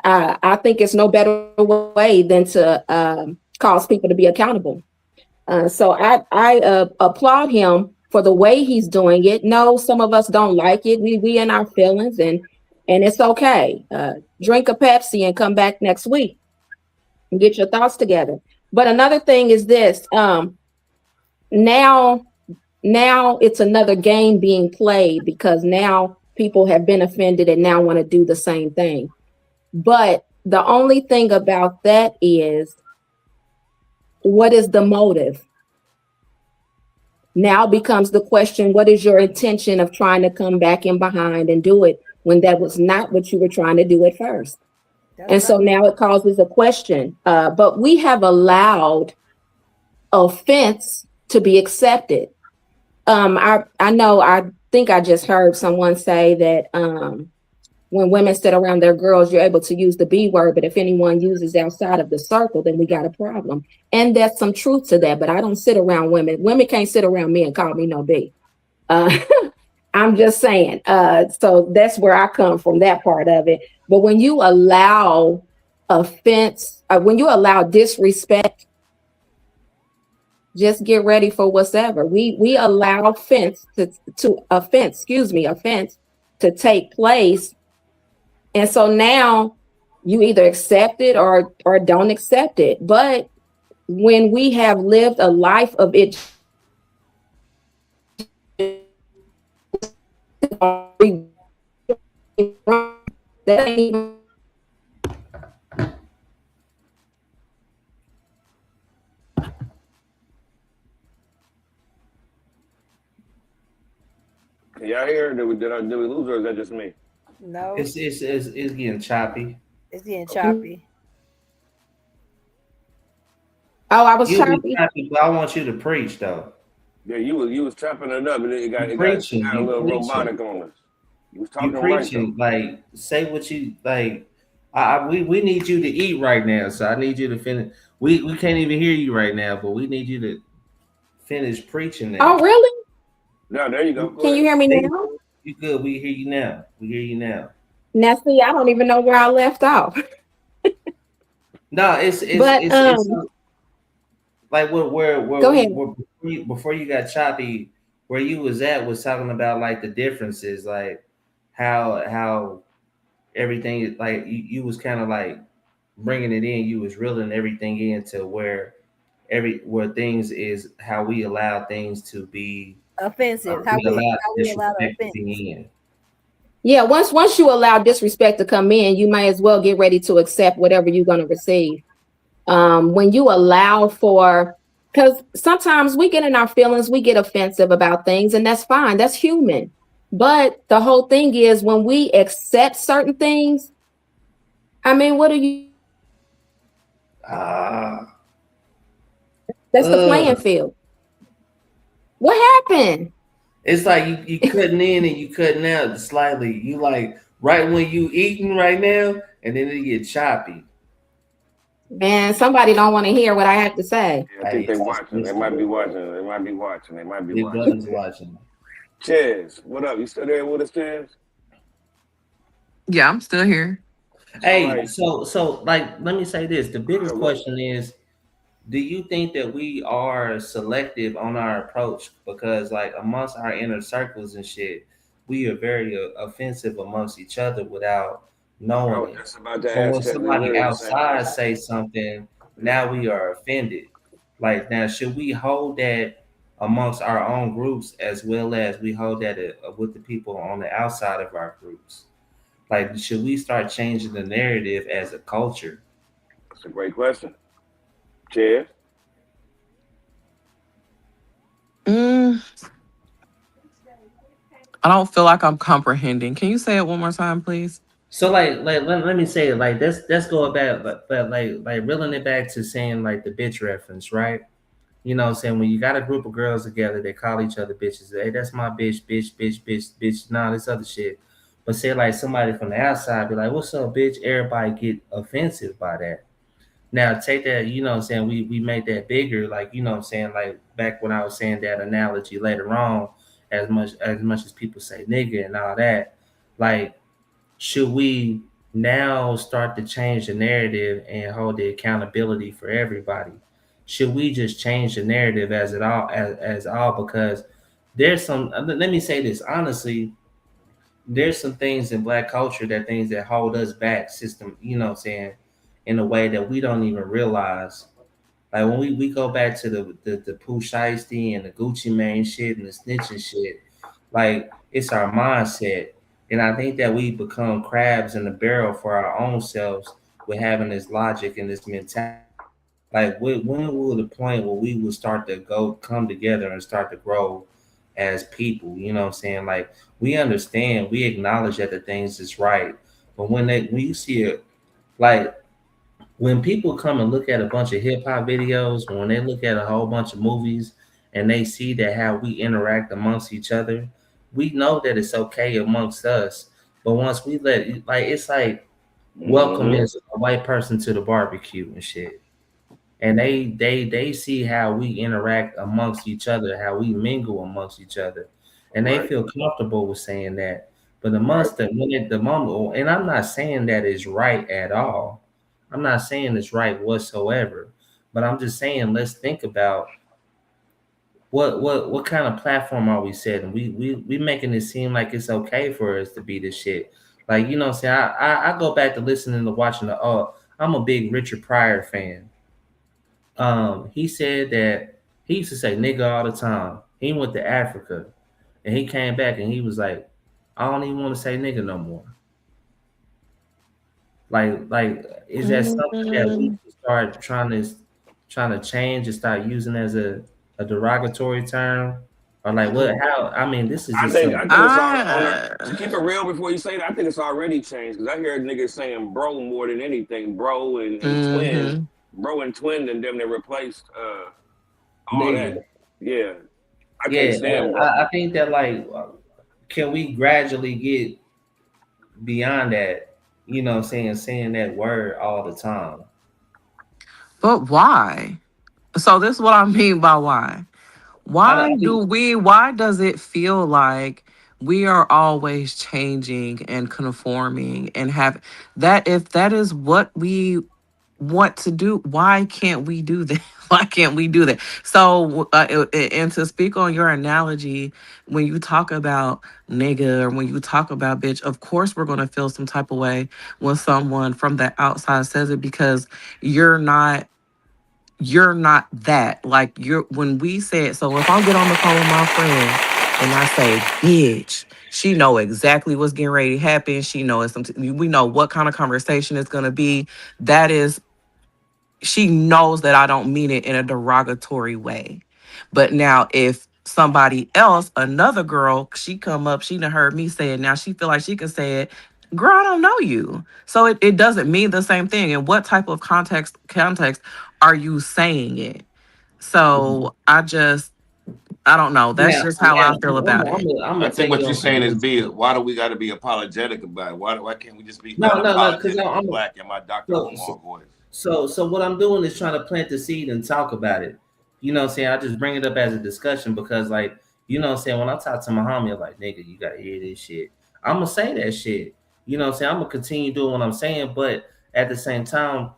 [SPEAKER 15] I think it's no better way than to cause people to be accountable. So I applaud him for the way he's doing it. No, some of us don't like it. We in our feelings, and it's okay. Drink a Pepsi and come back next week and get your thoughts together. But another thing is this. Now it's another game being played because now people have been offended and now want to do the same thing. But the only thing about that is, what is the motive? Now becomes the question, what is your intention of trying to come back in behind and do it when that was not what you were trying to do at first? And so now it causes a question. But we have allowed offense to be accepted. I think I just heard someone say that when women sit around their girls, you're able to use the B word, but if anyone uses outside of the circle, then we got a problem. And there's some truth to that, but I don't sit around women. Women can't sit around me and call me no B. I'm just saying. So that's where I come from, that part of it. But when you allow offense, when you allow disrespect, just get ready for whatever. We allow offense to take place. And so now you either accept it or don't accept it. But when we have lived a life of it, that ain't even.
[SPEAKER 4] Can y'all hear? Did we lose, or is that just me?
[SPEAKER 1] No,
[SPEAKER 10] It's getting choppy.
[SPEAKER 1] it's getting choppy.
[SPEAKER 15] Oh, I was
[SPEAKER 10] You
[SPEAKER 15] choppy.
[SPEAKER 10] be choppy, but I want you to preach though.
[SPEAKER 4] Yeah, you was chopping it up, and it got a
[SPEAKER 10] You
[SPEAKER 4] little
[SPEAKER 10] preaching.
[SPEAKER 4] robotic on us. You was
[SPEAKER 10] You
[SPEAKER 4] talking right though.
[SPEAKER 10] preaching, like say what you like. We need you to eat right now, so I need you to finish. We can't even hear you right now, but we need you to finish preaching now.
[SPEAKER 15] Oh, really?
[SPEAKER 4] No, there you go. Go
[SPEAKER 15] Can you hear me now?
[SPEAKER 10] You good? We hear you now. We hear you now.
[SPEAKER 15] Now, see, I don't even know where I left off.
[SPEAKER 10] No, it's like where
[SPEAKER 15] Go ahead.
[SPEAKER 10] before you got choppy, where you was at was talking about like the differences, like how everything, like you was kind of like bringing it in, you was reeling everything into where things is how we allow things to be
[SPEAKER 1] Offensive.
[SPEAKER 10] we allow
[SPEAKER 1] How we allow the
[SPEAKER 10] disrespect to
[SPEAKER 1] offense.
[SPEAKER 10] be in.
[SPEAKER 15] Yeah, once you allow disrespect to come in, you might as well get ready to accept whatever you're going to receive. When you allow for, because sometimes we get in our feelings, we get offensive about things, and that's fine. That's human. But the whole thing is when we accept certain things, I mean, what are you? That's the playing field. What happened?
[SPEAKER 10] It's like you cutting in and you cutting out slightly. You like right when you eating right now, and then it get choppy.
[SPEAKER 15] Man, somebody don't want to hear what I have to say.
[SPEAKER 4] Yeah, I think they watching. They might be watching. They might be
[SPEAKER 10] Big brother's watching.
[SPEAKER 4] Chaz, what up? You still there with us, Chaz?
[SPEAKER 6] Yeah, I'm still here.
[SPEAKER 10] Hey,
[SPEAKER 4] Right.
[SPEAKER 10] so like, let me say this. The biggest question is, do you think that we are selective on our approach? Because like amongst our inner circles and shit, we are very offensive amongst each other without knowing it.
[SPEAKER 4] That's about to
[SPEAKER 10] So when
[SPEAKER 4] ask that.
[SPEAKER 10] somebody outside say something, now we are offended. Like now, should we hold that amongst our own groups as well as we hold that with the people on the outside of our groups? Like, should we start changing the narrative as a culture?
[SPEAKER 4] That's a great question. Chaz?
[SPEAKER 6] I don't feel like I'm comprehending. Can you say it one more time, please?
[SPEAKER 10] So like let me say it like let's go back, but like reeling it back to saying like the bitch reference, right? You know what I'm saying? When you got a group of girls together, they call each other bitches. Hey, that's my bitch, nah, this other shit. But say like somebody from the outside be like, what's up, bitch? Everybody get offensive by that. Now take that, you know what I'm saying? We made that bigger, like, you know what I'm saying, like back when I was saying that analogy later on, as much as people say nigga and all that, like, should we now start to change the narrative and hold the accountability for everybody? Should we just change the narrative as all because there's some, let me say this honestly, there's some things in Black culture that hold us back system, you know what I'm saying, in a way that we don't even realize. Like when we go back to the Pooh Shiesty and the Gucci Mane shit and the snitching shit, like it's our mindset. And I think that we become crabs in the barrel for our own selves with having this logic and this mentality. Like when will the point where we will start to come together and start to grow as people? You know what I'm saying? Like we understand, we acknowledge that the things is right, but when you see Like when people come and look at a bunch of hip hop videos, when they look at a whole bunch of movies and they see that how we interact amongst each other, we know that it's okay amongst us. But once we let, like, it's like welcoming a white person to the barbecue and shit. And they see how we interact amongst each other, how we mingle amongst each other, and they
[SPEAKER 4] Right.
[SPEAKER 10] feel comfortable with saying that. But
[SPEAKER 4] Right.
[SPEAKER 10] amongst the moment, and I'm not saying that is right at all. I'm not saying it's right whatsoever. But I'm just saying let's think about what kind of platform are we setting? We making it seem like it's okay for us to be this shit. Like, you know what I'm saying? I go back to listening to watching the I'm a big Richard Pryor fan. He said that he used to say nigga all the time. He went to Africa and he came back and he was like, I don't even want to say nigga no more. Like is that something that we should start trying to change and start using as a derogatory term? Or like what how I mean this is
[SPEAKER 4] I
[SPEAKER 10] just
[SPEAKER 4] think
[SPEAKER 10] something.
[SPEAKER 4] it's all on to keep it real before you say that. I think it's already changed because I hear niggas saying bro more than anything, bro and twin, bro and twin, and them that replaced all
[SPEAKER 10] Nigga.
[SPEAKER 4] that. Yeah, I
[SPEAKER 10] Yeah,
[SPEAKER 4] can't stand bro.
[SPEAKER 10] I think that like can we gradually get beyond that, you know what I'm saying that word all the time.
[SPEAKER 6] But why? So this is what I mean by why.
[SPEAKER 10] I think
[SPEAKER 6] Why does it feel like we are always changing and conforming and have that if that is what we want to do, why can't we do that? Why can't we do that? So, and to speak on your analogy, when you talk about nigga or when you talk about bitch, of course we're going to feel some type of way when someone from the outside says it because you're not you're not that. Like you're when we say it. So if I get on the phone with my friend and I say, bitch, she know exactly what's getting ready to happen. She knows something. We know what kind of conversation it's gonna be. That is, she knows that I don't mean it in a derogatory way. But now if somebody else, another girl, she come up, she done heard me say it. Now she feel like she can say it. Girl, I don't know you. So it doesn't mean the same thing. And what type of context are you saying it? So I don't know. That's
[SPEAKER 10] now
[SPEAKER 6] just how I feel
[SPEAKER 10] I'm
[SPEAKER 6] about it.
[SPEAKER 10] I'm
[SPEAKER 4] I
[SPEAKER 10] gonna
[SPEAKER 4] think
[SPEAKER 10] take it
[SPEAKER 4] what you're
[SPEAKER 10] on
[SPEAKER 4] saying is
[SPEAKER 10] this.
[SPEAKER 4] why do we got to be apologetic about it? Why can't we just be
[SPEAKER 10] No, because
[SPEAKER 4] unapologetic
[SPEAKER 10] I'm
[SPEAKER 4] black in my Dr.
[SPEAKER 10] so,
[SPEAKER 4] Umar voice?
[SPEAKER 10] so what I'm doing is trying to plant the seed and talk about it. You know what I'm saying? I just bring it up as a discussion because like, you know what I'm saying, when I talk to my homie, I'm like, nigga, you gotta hear this shit. I'm gonna say that shit. You know what I'm saying? I'm gonna continue doing what I'm saying, but at the same time,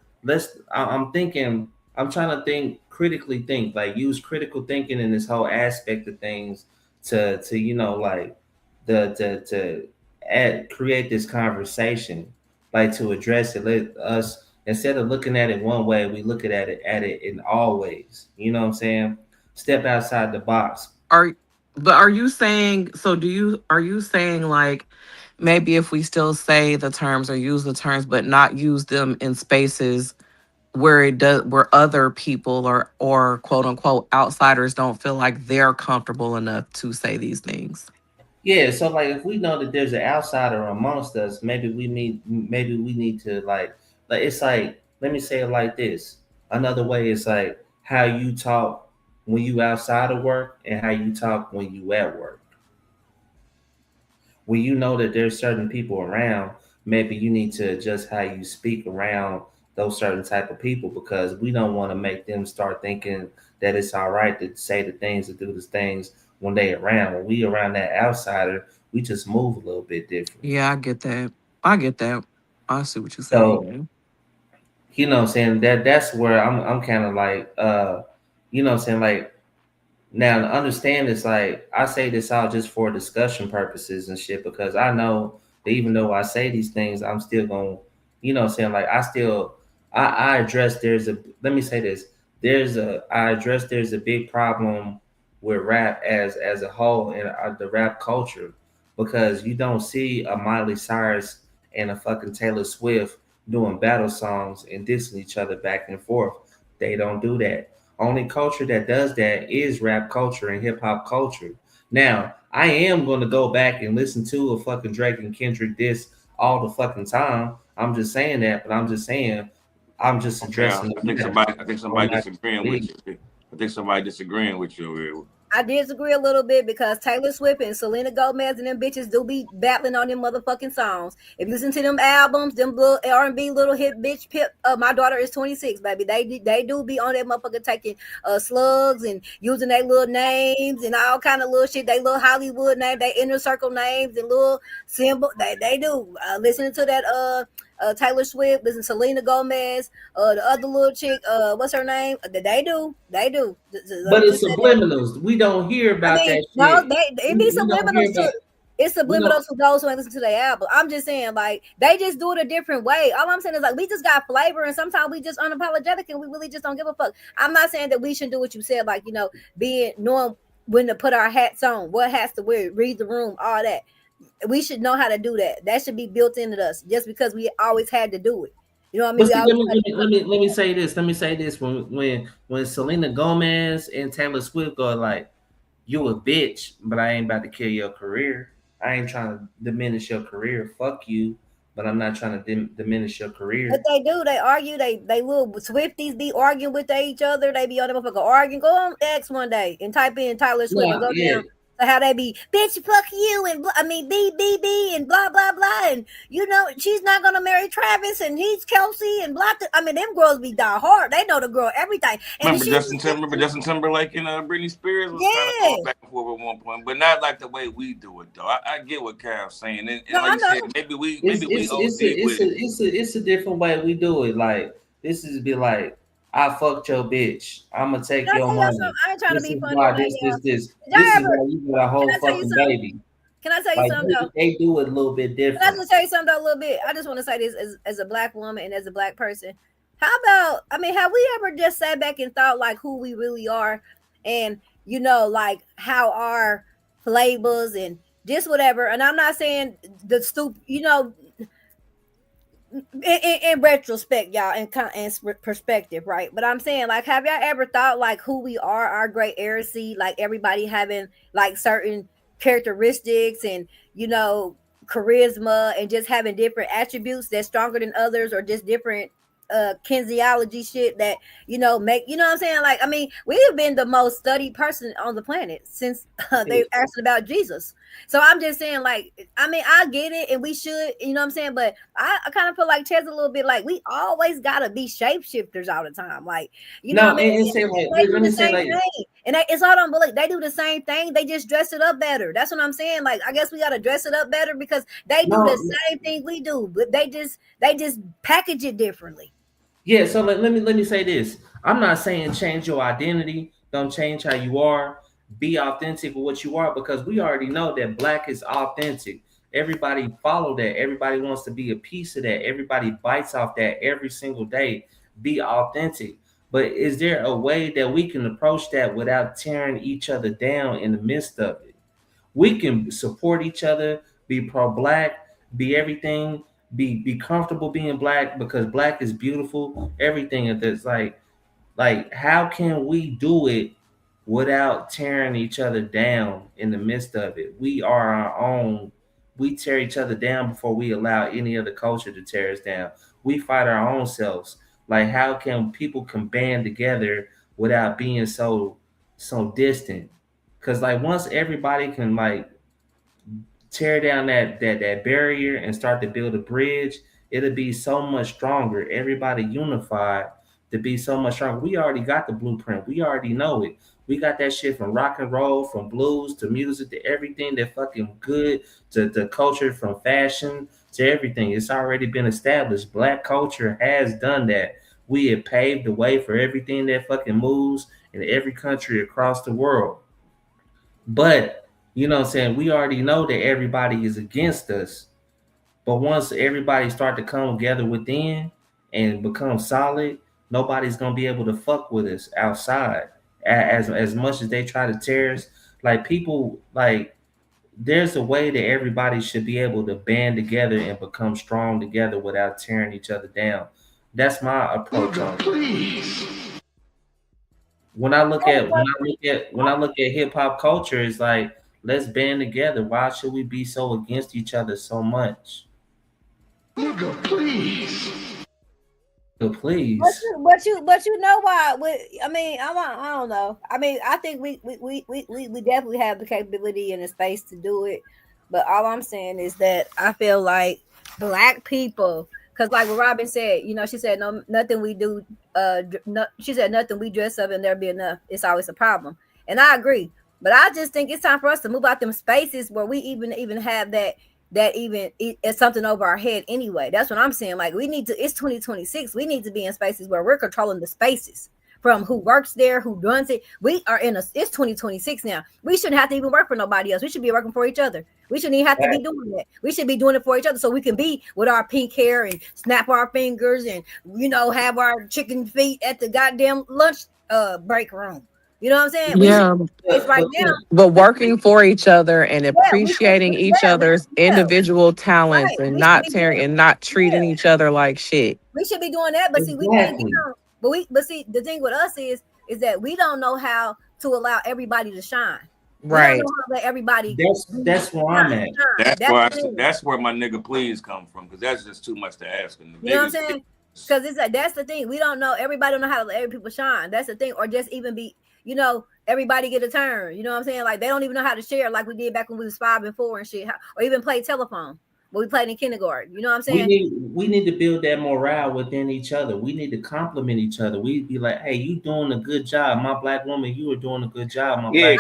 [SPEAKER 10] I'm thinking, I'm trying to critically think, like use critical thinking in this whole aspect of things to you know, like to create this conversation, like to address it. Let us instead of looking at it one way, we look at it in all ways. You know what I'm saying? Step outside the box.
[SPEAKER 6] Are you saying so are you saying like maybe if we still say the terms or use the terms but not use them in spaces where it does where other people or quote unquote outsiders don't feel like they're comfortable enough to say these things?
[SPEAKER 10] Yeah, so like if we know that there's an outsider amongst us, maybe we need to like it's like let me say it like this. Another way is like how you talk when you outside of work and how you talk when you at work. When you know that there's certain people around, maybe you need to adjust how you speak around those certain type of people because we don't want to make them start thinking that it's all right to say the things to do the things when they around. When we around that outsider, we just move a little bit different.
[SPEAKER 6] Yeah, I get that. I get that. I see what you're
[SPEAKER 10] So
[SPEAKER 6] saying.
[SPEAKER 10] you know what I'm saying, that's where I'm kind of like you know what I'm saying, like now, to understand this, like I say this out just for discussion purposes and shit, because I know that even though I say these things, I'm still going, you know what I'm saying? Like I address let me say this, I address there's a big problem with rap as a whole in the rap culture because you don't see a Miley Cyrus and a fucking Taylor Swift doing battle songs and dissing each other back and forth. They don't do that. Only culture that does that is rap culture and hip hop culture. Now, I am going to go back and listen to a fucking Drake and Kendrick diss all the fucking time. I'm just saying that, but I'm just saying, I'm just addressing.
[SPEAKER 4] I think somebody disagreeing with you. I think somebody disagreeing with you over here.
[SPEAKER 1] I disagree a little bit because Taylor Swift and Selena Gomez and them bitches do be battling on them motherfucking songs. If you listen to them albums, them little R&B little hit bitch pip, my daughter is 26, baby. They do be on that motherfucker taking slugs and using their little names and all kind of little shit. They little Hollywood name, they inner circle names and little symbol. They do listening to that Taylor Swift, listen to Selena Gomez, the other little chick, what's her name? They do.
[SPEAKER 10] But it's subliminals. We don't hear about that shit.
[SPEAKER 1] No, it be subliminals too. It's subliminals to those who ain't listen to their album. I'm just saying, like, they just do it a different way. All I'm saying is, like, we just got flavor, and sometimes we just unapologetic, and we really just don't give a fuck. I'm not saying that we shouldn't do what you said, like, knowing when to put our hats on, what hats to wear, read the room, all that. We should know how to do that. That should be built into us just because we always had to do it. You know what I mean?
[SPEAKER 10] Let me say this. Let me say this. When Selena Gomez and Taylor Swift go like, "You a bitch, but I ain't about to kill your career. I ain't trying to diminish your career. Fuck you, but I'm not trying to diminish your career."
[SPEAKER 1] But they do. They argue. They little Swifties be arguing with each other. They be on the motherfucker arguing. Go on X one day and type in Taylor Swift and go down. How they be, bitch, fuck you, and B, and blah, blah, blah. And, she's not going to marry Travis, and he's Kelsey, and blah. Them girls be die hard. They know the girl, everything. And
[SPEAKER 4] remember Justin Timberlake and Britney Spears was kind of going back and forth at one point, but not like the way we do it, though. I get what Carol's saying. And like you said, maybe we
[SPEAKER 10] it's a different way we do it. Like, this is be like, I fucked your bitch. I'm gonna take your money.
[SPEAKER 1] I ain't trying to be funny.
[SPEAKER 10] This is why you got a whole fucking baby.
[SPEAKER 1] Can I tell you something though?
[SPEAKER 10] They do it a little bit different.
[SPEAKER 1] Can I just tell you something though, a little bit? I just want to say this as a black woman and as a black person. How about, have we ever just sat back and thought like who we really are, and like how our flavors and just whatever. And I'm not saying the stupid, in retrospect, y'all, and perspective, right? But I'm saying, like, have y'all ever thought like who we are, our great heresy, like everybody having like certain characteristics and charisma and just having different attributes that's stronger than others, or just different kinesiology shit that make what I'm saying? Like, we have been the most studied person on the planet since they asked about Jesus. So I'm just saying, like, I get it, and we should, what I'm saying, but I kind of feel like Chad's a little bit like we always gotta be shapeshifters all the time, like and it's all on belief. They do the same thing, they just dress it up better. That's what I'm saying. Like, I guess we gotta dress it up better because they do the same thing we do, but they just package it differently.
[SPEAKER 10] Yeah, so let me say this. I'm not saying change your identity, don't change how you are, be authentic with what you are, because we already know that black is authentic. Everybody follow that. Everybody wants to be a piece of that. Everybody bites off that every single day. Be authentic. But is there a way that we can approach that without tearing each other down in the midst of it? We can support each other, be pro-black, be everything, be comfortable being black because black is beautiful. Everything that's like how can we do it without tearing each other down in the midst of it? We are our own. We tear each other down before we allow any other culture to tear us down. We fight our own selves. Like, how can people band together without being so distant? Because like once everybody can like tear down that barrier and start to build a bridge, it'll be so much stronger. Everybody unified to be so much stronger. We already got the blueprint. We already know it. We got that shit from rock and roll, from blues to music to everything that fucking good, to the culture, from fashion to everything. It's already been established. Black culture has done that. We have paved the way for everything that fucking moves in every country across the world. But you know what I'm saying? We already know that everybody is against us. But once everybody start to come together within and become solid, nobody's going to be able to fuck with us outside. As much as they try to tear us, like people, like there's a way that everybody should be able to band together and become strong together without tearing each other down. That's my approach on it. When I look at hip hop culture, it's like, let's band together. Why should we be so against each other so much? Nigga, please. Please.
[SPEAKER 1] But you know why? I mean, I don't know. I mean, I think we definitely have the capability and the space to do it. But all I'm saying is that I feel like Black people, because like what Robin said, you know, she said no, nothing we do. She said nothing we dress up and there be enough. It's always a problem, and I agree. But I just think it's time for us to move out them spaces where we even have that even it's something over our head anyway. That's what I'm saying. Like we need to, it's 2026. We need to be in spaces where we're controlling the spaces from who works there, who runs it. We are it's 2026 now. We shouldn't have to even work for nobody else. We should be working for each other. We shouldn't even have to be doing that. We should be doing it for each other so we can be with our pink hair and snap our fingers and, you know, have our chicken feet at the goddamn lunch break room. You know what I'm saying?
[SPEAKER 6] Yeah.
[SPEAKER 1] It's right now.
[SPEAKER 6] But working for each other and appreciating each other's individual talents and not tearing and not treating each other like shit.
[SPEAKER 1] We should be doing that, but see, we can't get on. But see, the thing with us is that we don't know how to allow everybody to shine.
[SPEAKER 6] Right.
[SPEAKER 1] We don't know how to let everybody.
[SPEAKER 10] That's where I'm at.
[SPEAKER 4] That's where my nigga please come from, because that's just too much to ask.
[SPEAKER 1] You know what I'm saying? Because it's like that's the thing. We don't know. Everybody don't know how to let every people shine. That's the thing, or just even be. You know, everybody get a turn. You know what I'm saying? Like they don't even know how to share like we did back when we was 5 and 4 and shit, or even play telephone. But we played in kindergarten. You know what I'm saying?
[SPEAKER 10] We need to build that morale within each other. We need to compliment each other. We be like, hey, you doing a good job. My Black woman, you are doing a good job. My Black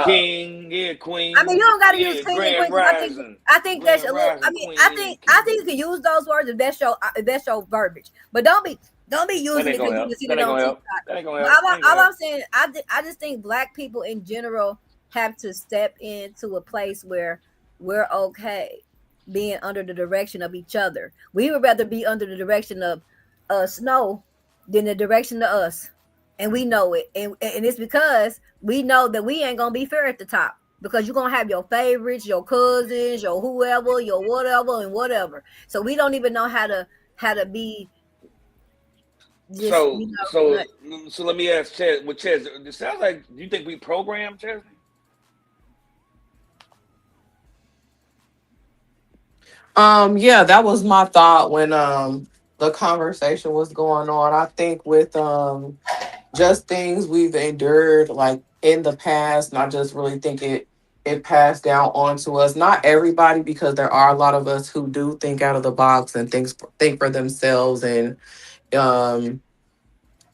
[SPEAKER 4] king, queen.
[SPEAKER 1] I mean, you don't gotta use king and queen. I think that's a little. I mean, I think you can use those words if that's your verbiage. But don't be using it because you see it on TikTok. All I'm saying, I just think Black people in general have to step into a place where we're okay being under the direction of each other. We would rather be under the direction of Snow than the direction of us. And we know it. And it's because we know that we ain't gonna be fair at the top. Because you're gonna have your favorites, your cousins, your whoever, your whatever, and whatever. So we don't even know how to be. Just,
[SPEAKER 4] so let me ask Chaz. With Chaz, it sounds like, do you think we programmed Chaz?
[SPEAKER 6] Yeah, that was my thought when the conversation was going on. I think with just things we've endured like in the past, and I just really think it passed down onto us. Not everybody, because there are a lot of us who do think out of the box and think for themselves and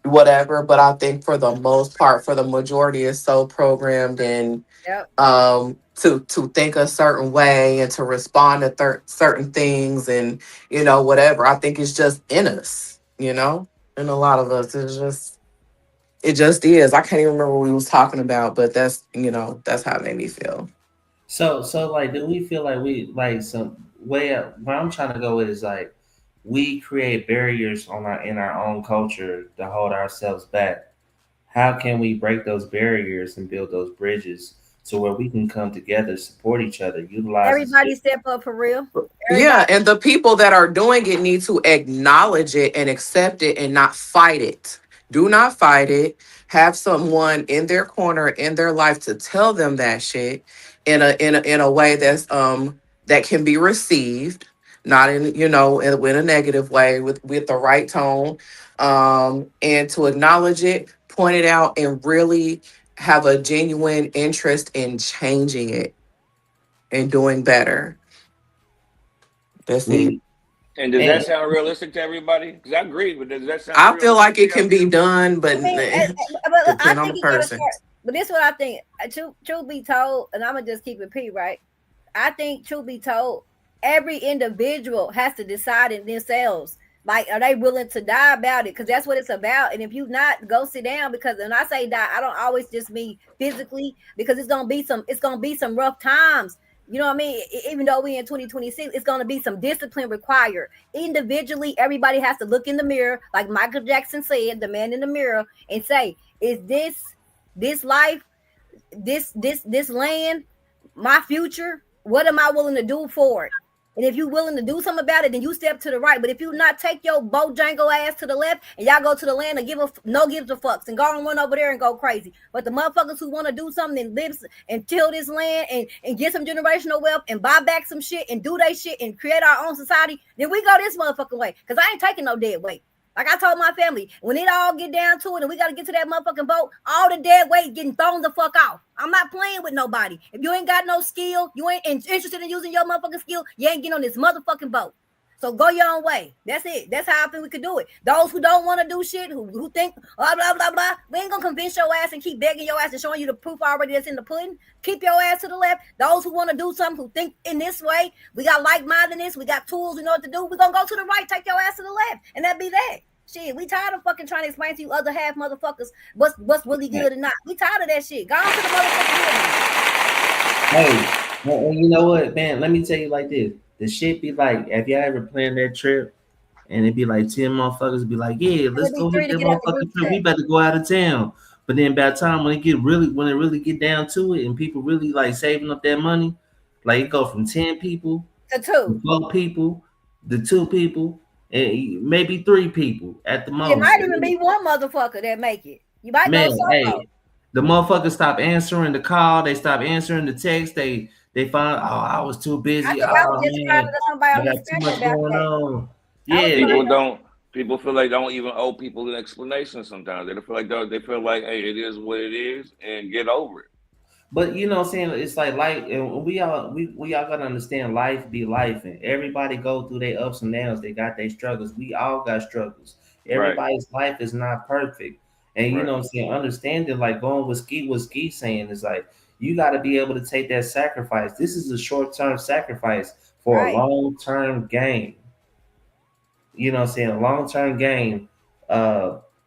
[SPEAKER 6] whatever, but I think for the most part, for the majority, is so programmed and to think a certain way and to respond to certain things and, you know, whatever. I think it's just in us, you know, and a lot of us, it just is. I can't even remember what we was talking about, but that's, you know, that's how it made me feel.
[SPEAKER 10] So like, do we feel like we like some way? What I'm trying to go is like, we create barriers in our own culture to hold ourselves back. How can we break those barriers and build those bridges to where we can come together, support each other, utilize
[SPEAKER 1] everybody step up for real?
[SPEAKER 6] Yeah, and the people that are doing it need to acknowledge it and accept it and not fight it. Do not fight it. Have someone in their corner in their life to tell them that shit in a way that's that can be received, not in, you know, in a negative way, with the right tone, and to acknowledge it, point it out, and really have a genuine interest in changing it and doing better. That's it.
[SPEAKER 4] And does that sound realistic to everybody? Because I agree, but does that sound
[SPEAKER 6] I feel like it can be done, but depend on the person.
[SPEAKER 1] But this is what I think. Truth be told, and I'm gonna just keep it P, right? I think, truth be told, every individual has to decide in themselves, like, are they willing to die about it? Because that's what it's about. And if you not, go sit down. Because when I say die, I don't always just mean physically, because it's gonna be some rough times. You know what I mean? Even though we in 2026, it's going to be some discipline required. Individually, everybody has to look in the mirror, like Michael Jackson said, the man in the mirror, and say, is this life, this land, my future? What am I willing to do for it? And if you're willing to do something about it, then you step to the right. But if you not take your Bojango ass to the left and y'all go to the land and gives a fucks and go and run over there and go crazy. But the motherfuckers who want to do something and live and till this land and get some generational wealth and buy back some shit and do they shit and create our own society, then we go this motherfucking way. Because I ain't taking no dead weight. Like I told my family, when it all get down to it and we got to get to that motherfucking boat, all the dead weight getting thrown the fuck off. I'm not playing with nobody. If you ain't got no skill, you ain't interested in using your motherfucking skill, you ain't getting on this motherfucking boat. So go your own way. That's it. That's how I think we could do it. Those who don't want to do shit, who think blah, blah, blah, blah, we ain't going to convince your ass and keep begging your ass and showing you the proof already that's in the pudding. Keep your ass to the left. Those who want to do something, who think in this way, we got like-mindedness, we got tools, we know what to do. We're going to go to the right, take your ass to the left. And that be that. Shit, we tired of fucking trying to explain to you other half motherfuckers what's really good or not. We tired of that shit. Go on to the motherfucking
[SPEAKER 10] Hey, and you know what, man? Let me tell you like this. The shit be like, have y'all ever planned that trip? And it be like 10 motherfuckers be like, yeah, let's go hit that motherfucking trip. We better go out of town. But then by the time when it really get down to it and people really like saving up that money, like it go from 10 people to 4 people to 2 people. And maybe 3 people at the most.
[SPEAKER 1] It might even be one motherfucker that make it. You might go solo.
[SPEAKER 10] Hey, the motherfuckers stop answering the call. They stop answering the text. They find, I was too busy. I was just trying to somebody I got too much going on. Yeah,
[SPEAKER 4] people feel like they don't even owe people an explanation sometimes. They feel like hey, it is what it is and get over it.
[SPEAKER 10] But you know what I'm saying? It's like life, and we all gotta understand life be life, and everybody go through their ups and downs. They got their struggles. We all got struggles. Everybody's life is not perfect. And you know what I'm saying? Understanding, like going with what Ski saying is like you gotta be able to take that sacrifice. This is a short-term sacrifice for a long-term gain. You know what I'm saying? A long-term gain.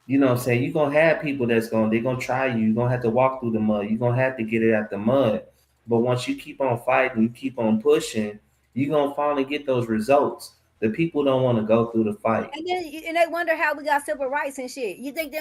[SPEAKER 10] You know what I'm saying? You're gonna have people they're gonna try you. You're gonna have to walk through the mud. You're gonna have to get it out the mud. But once you keep on fighting, you keep on pushing, you're gonna finally get those results. The people don't want to go through the fight.
[SPEAKER 1] And they wonder how we got civil rights and shit. You think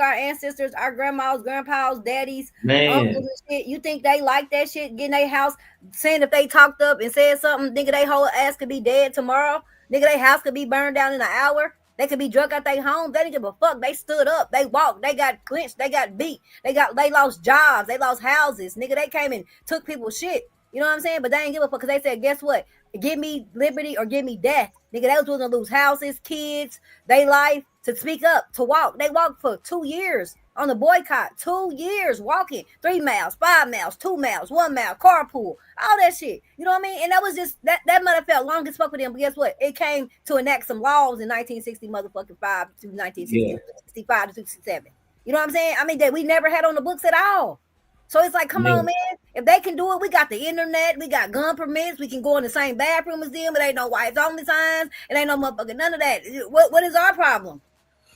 [SPEAKER 1] our ancestors, our grandmas, grandpas, daddies, uncles and shit, you think they like that shit, getting their house, saying if they talked up and said something, nigga, they whole ass could be dead tomorrow. Nigga, their house could be burned down in an hour. They could be drunk at their home. They didn't give a fuck. They stood up. They walked. They got clinched. They got beat. They lost jobs. They lost houses. Nigga, they came and took people's shit. You know what I'm saying? But they ain't give a fuck because they said, guess what? Give me liberty or give me death. Nigga, they was going to lose houses, kids, their life, to speak up, to walk. They walked for 2 years on the boycott. 2 years walking. 3 miles, 5 miles, 2 miles, 1 mile, carpool, all that shit. You know what I mean? And that was just, that might have felt long as fuck with them. But guess what? It came to enact some laws in 1960 motherfucking 5 to 1965 to 67. You know what I'm saying? I mean, that we never had on the books at all. So it's like, come on, man. If they can do it, we got the internet, we got gun permits, we can go in the same bathroom as them. It ain't no whites only signs. It ain't no motherfucking none of that. What is our problem?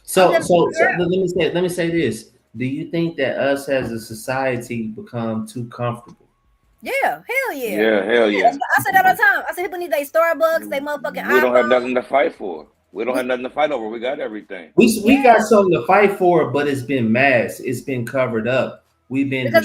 [SPEAKER 10] So let me say this. Do you think that us as a society become too comfortable?
[SPEAKER 1] Yeah, hell yeah.
[SPEAKER 4] Yeah, hell yeah.
[SPEAKER 1] I said that all the time. I said people need their Starbucks, they motherfucking
[SPEAKER 4] We don't have nothing to fight for. We don't have nothing to fight over. We got everything.
[SPEAKER 10] We got something to fight for, but it's been masked. It's been covered up. We've been
[SPEAKER 1] because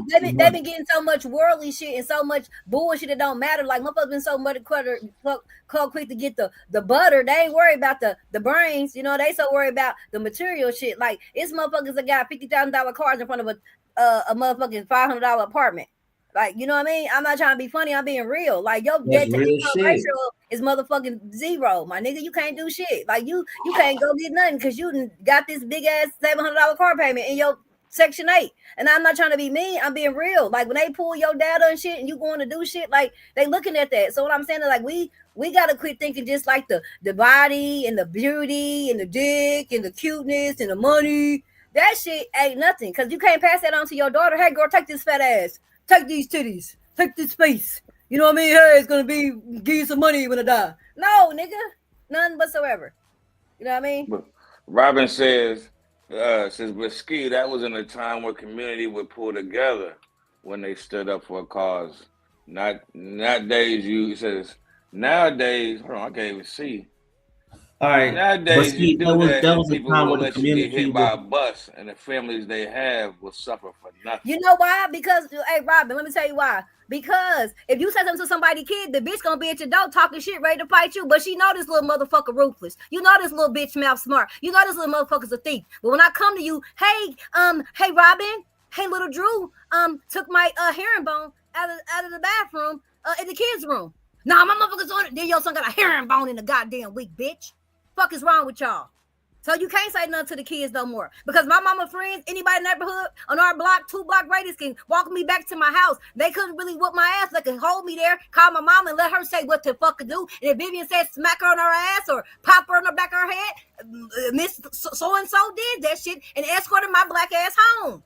[SPEAKER 1] they've been getting so much worldly shit and so much bullshit that don't matter. Like motherfuckers been so much quick to get the butter. They ain't worried about the brains. You know, they so worried about the material shit. Like it's motherfuckers that got $50,000 cars in front of a motherfucking $500 apartment. Like, you know what I mean? I'm not trying to be funny. I'm being real. Like your debt to income ratio is motherfucking 0, my nigga. You can't do shit. Like you can't go get nothing because you got this big ass $700 car payment in your Section 8. And I'm not trying to be mean. I'm being real. Like when they pull your data and shit and you going to do shit, like they looking at that. So what I'm saying is like we got to quit thinking just like the body and the beauty and the dick and the cuteness and the money. That shit ain't nothing because you can't pass that on to your daughter. Hey, girl, take this fat ass. Take these titties. Take this face. You know what I mean? Hey, it's going to give you some money when I die. No, nigga. None whatsoever. You know what I mean?
[SPEAKER 4] But Robin says with Ski, that was in a time where community would pull together when they stood up for a cause. Nowadays, hold on, I can't even see.
[SPEAKER 10] All right.
[SPEAKER 4] Nowadays, you do that
[SPEAKER 10] was
[SPEAKER 4] people will let you get hit by a bus, and the families they have will suffer for nothing.
[SPEAKER 1] You know why? Because, hey, Robin, let me tell you why. Because if you say something to somebody kid, the bitch gonna be at your door talking shit, ready to fight you. But she know this little motherfucker ruthless. You know this little bitch mouth smart. You know this little motherfucker's a thief. But when I come to you, hey Robin, hey little Drew, took my herringbone out of the bathroom in the kids' room. Nah, my motherfucker's on it. Then your son got a herringbone in the goddamn week, bitch. Fuck is wrong with y'all? So you can't say nothing to the kids no more. Because my mama friends, anybody in the neighborhood on our block, 2-block radius can walk me back to my house. They couldn't really whoop my ass. They could hold me there, call my mama and let her say what the fuck to do. And if Vivian said smack her on her ass or pop her on the back of her head, Miss so-and-so did that shit and escorted my black ass home.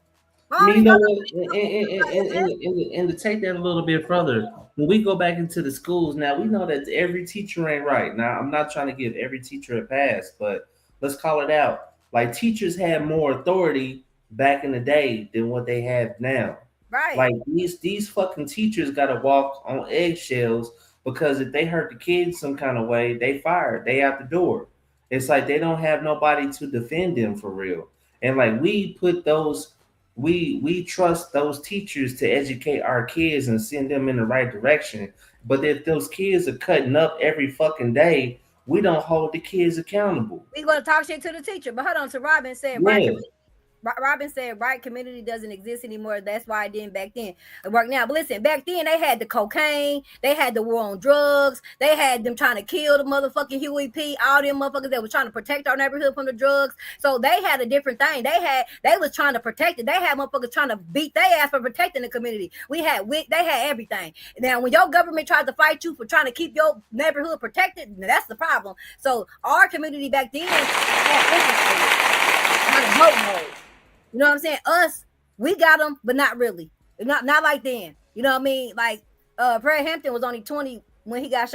[SPEAKER 10] You know what? And to take that a little bit further, when we go back into the schools now, we know that every teacher ain't right. Now, I'm not trying to give every teacher a pass, but let's call it out. Like teachers had more authority back in the day than what they have now.
[SPEAKER 1] Right.
[SPEAKER 10] Like these fucking teachers got to walk on eggshells because if they hurt the kids some kind of way, they fired. They out the door. It's like they don't have nobody to defend them for real. And like we put those. We trust those teachers to educate our kids and send them in the right direction. But if those kids are cutting up every fucking day, we don't hold the kids accountable.
[SPEAKER 1] We gonna talk shit to the teacher. But hold on, so Robin said, Robin said, right community doesn't exist anymore. That's why it didn't back then. It worked now. But listen, back then they had the cocaine, they had the war on drugs, they had them trying to kill the motherfucking Huey P, all them motherfuckers that was trying to protect our neighborhood from the drugs. So they had a different thing. They was trying to protect it. They had motherfuckers trying to beat their ass for protecting the community. They had everything. Now, when your government tries to fight you for trying to keep your neighborhood protected, that's the problem. So our community back then had you know what I'm saying? Us, we got them, but not really. Not like then. You know what I mean? Like Fred Hampton was only 20 when he got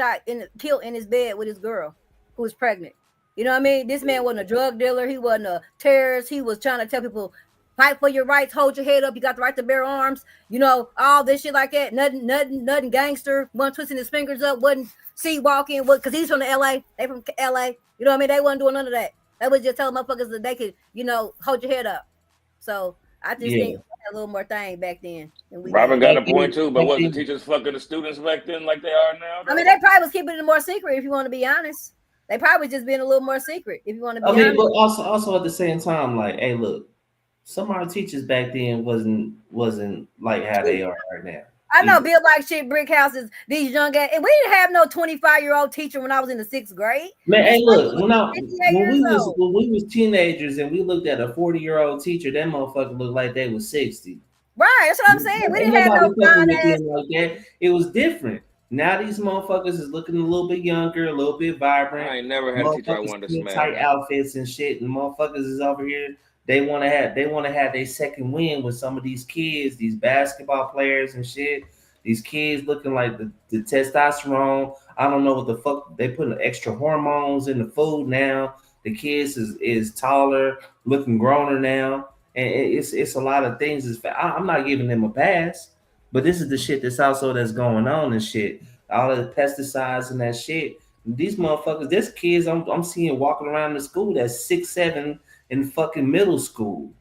[SPEAKER 1] killed in his bed with his girl who was pregnant. You know what I mean? This man wasn't a drug dealer. He wasn't a terrorist. He was trying to tell people, fight for your rights, hold your head up. You got the right to bear arms. You know, all this shit like that. Nothing gangster. Wasn't twisting his fingers up. Wasn't sea walking. Because he's from the LA. They from LA. You know what I mean? They wasn't doing none of that. They was just telling motherfuckers that they could, hold your head up. So I just think we had a little more thing back then.
[SPEAKER 4] Robin got a point too, but was the teachers fucking the students back then like they are now?
[SPEAKER 1] I mean, they probably was keeping it more secret if you want to be honest. They probably just being a little more secret if you want to be honest.
[SPEAKER 10] But also at the same time, like, hey, look, some of our teachers back then wasn't like how they are right now.
[SPEAKER 1] I know built like shit brick houses, these young guys, and we didn't have no 25-year-old teacher when I was in the 6th grade.
[SPEAKER 10] Man, hey, look, when we was teenagers and we looked at a 40-year-old teacher, that motherfucker looked like they was 60.
[SPEAKER 1] Right, that's what I'm saying. We didn't have no fine ass.
[SPEAKER 10] Like that. It was different. Now these motherfuckers is looking a little bit younger, a little bit vibrant.
[SPEAKER 4] I ain't never had a teacher I wanted to smash.
[SPEAKER 10] Tight outfits and shit, and motherfuckers is over here. They want to have their second win with some of these kids, these basketball players and shit. These kids looking like the testosterone. I don't know what the fuck they putting extra hormones in the food now. The kids is taller, looking growner now, and it's a lot of things. I'm not giving them a pass, but this is the shit that's going on and shit. All of the pesticides and that shit. These motherfuckers, there's kids I'm seeing walking around the school that's 6, 7 in fucking middle school.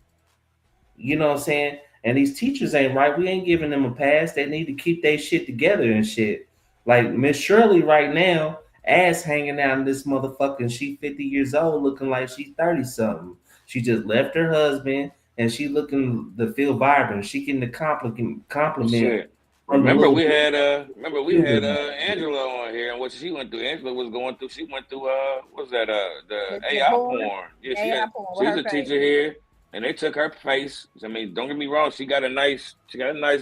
[SPEAKER 10] You know what I'm saying? And these teachers ain't right. We ain't giving them a pass. They need to keep their shit together and shit. Like Miss Shirley right now, ass hanging out in this motherfucker. She 50 years old, looking like she's 30-something. She just left her husband, and she looking to feel vibrant. She getting the compliment.
[SPEAKER 4] Shit. Remember we had Angela on here, and what she went through. Angela was going through. She went through what's that? The AI porn. Yeah, she's a teacher here. And they took her face. I mean, don't get me wrong, she got a nice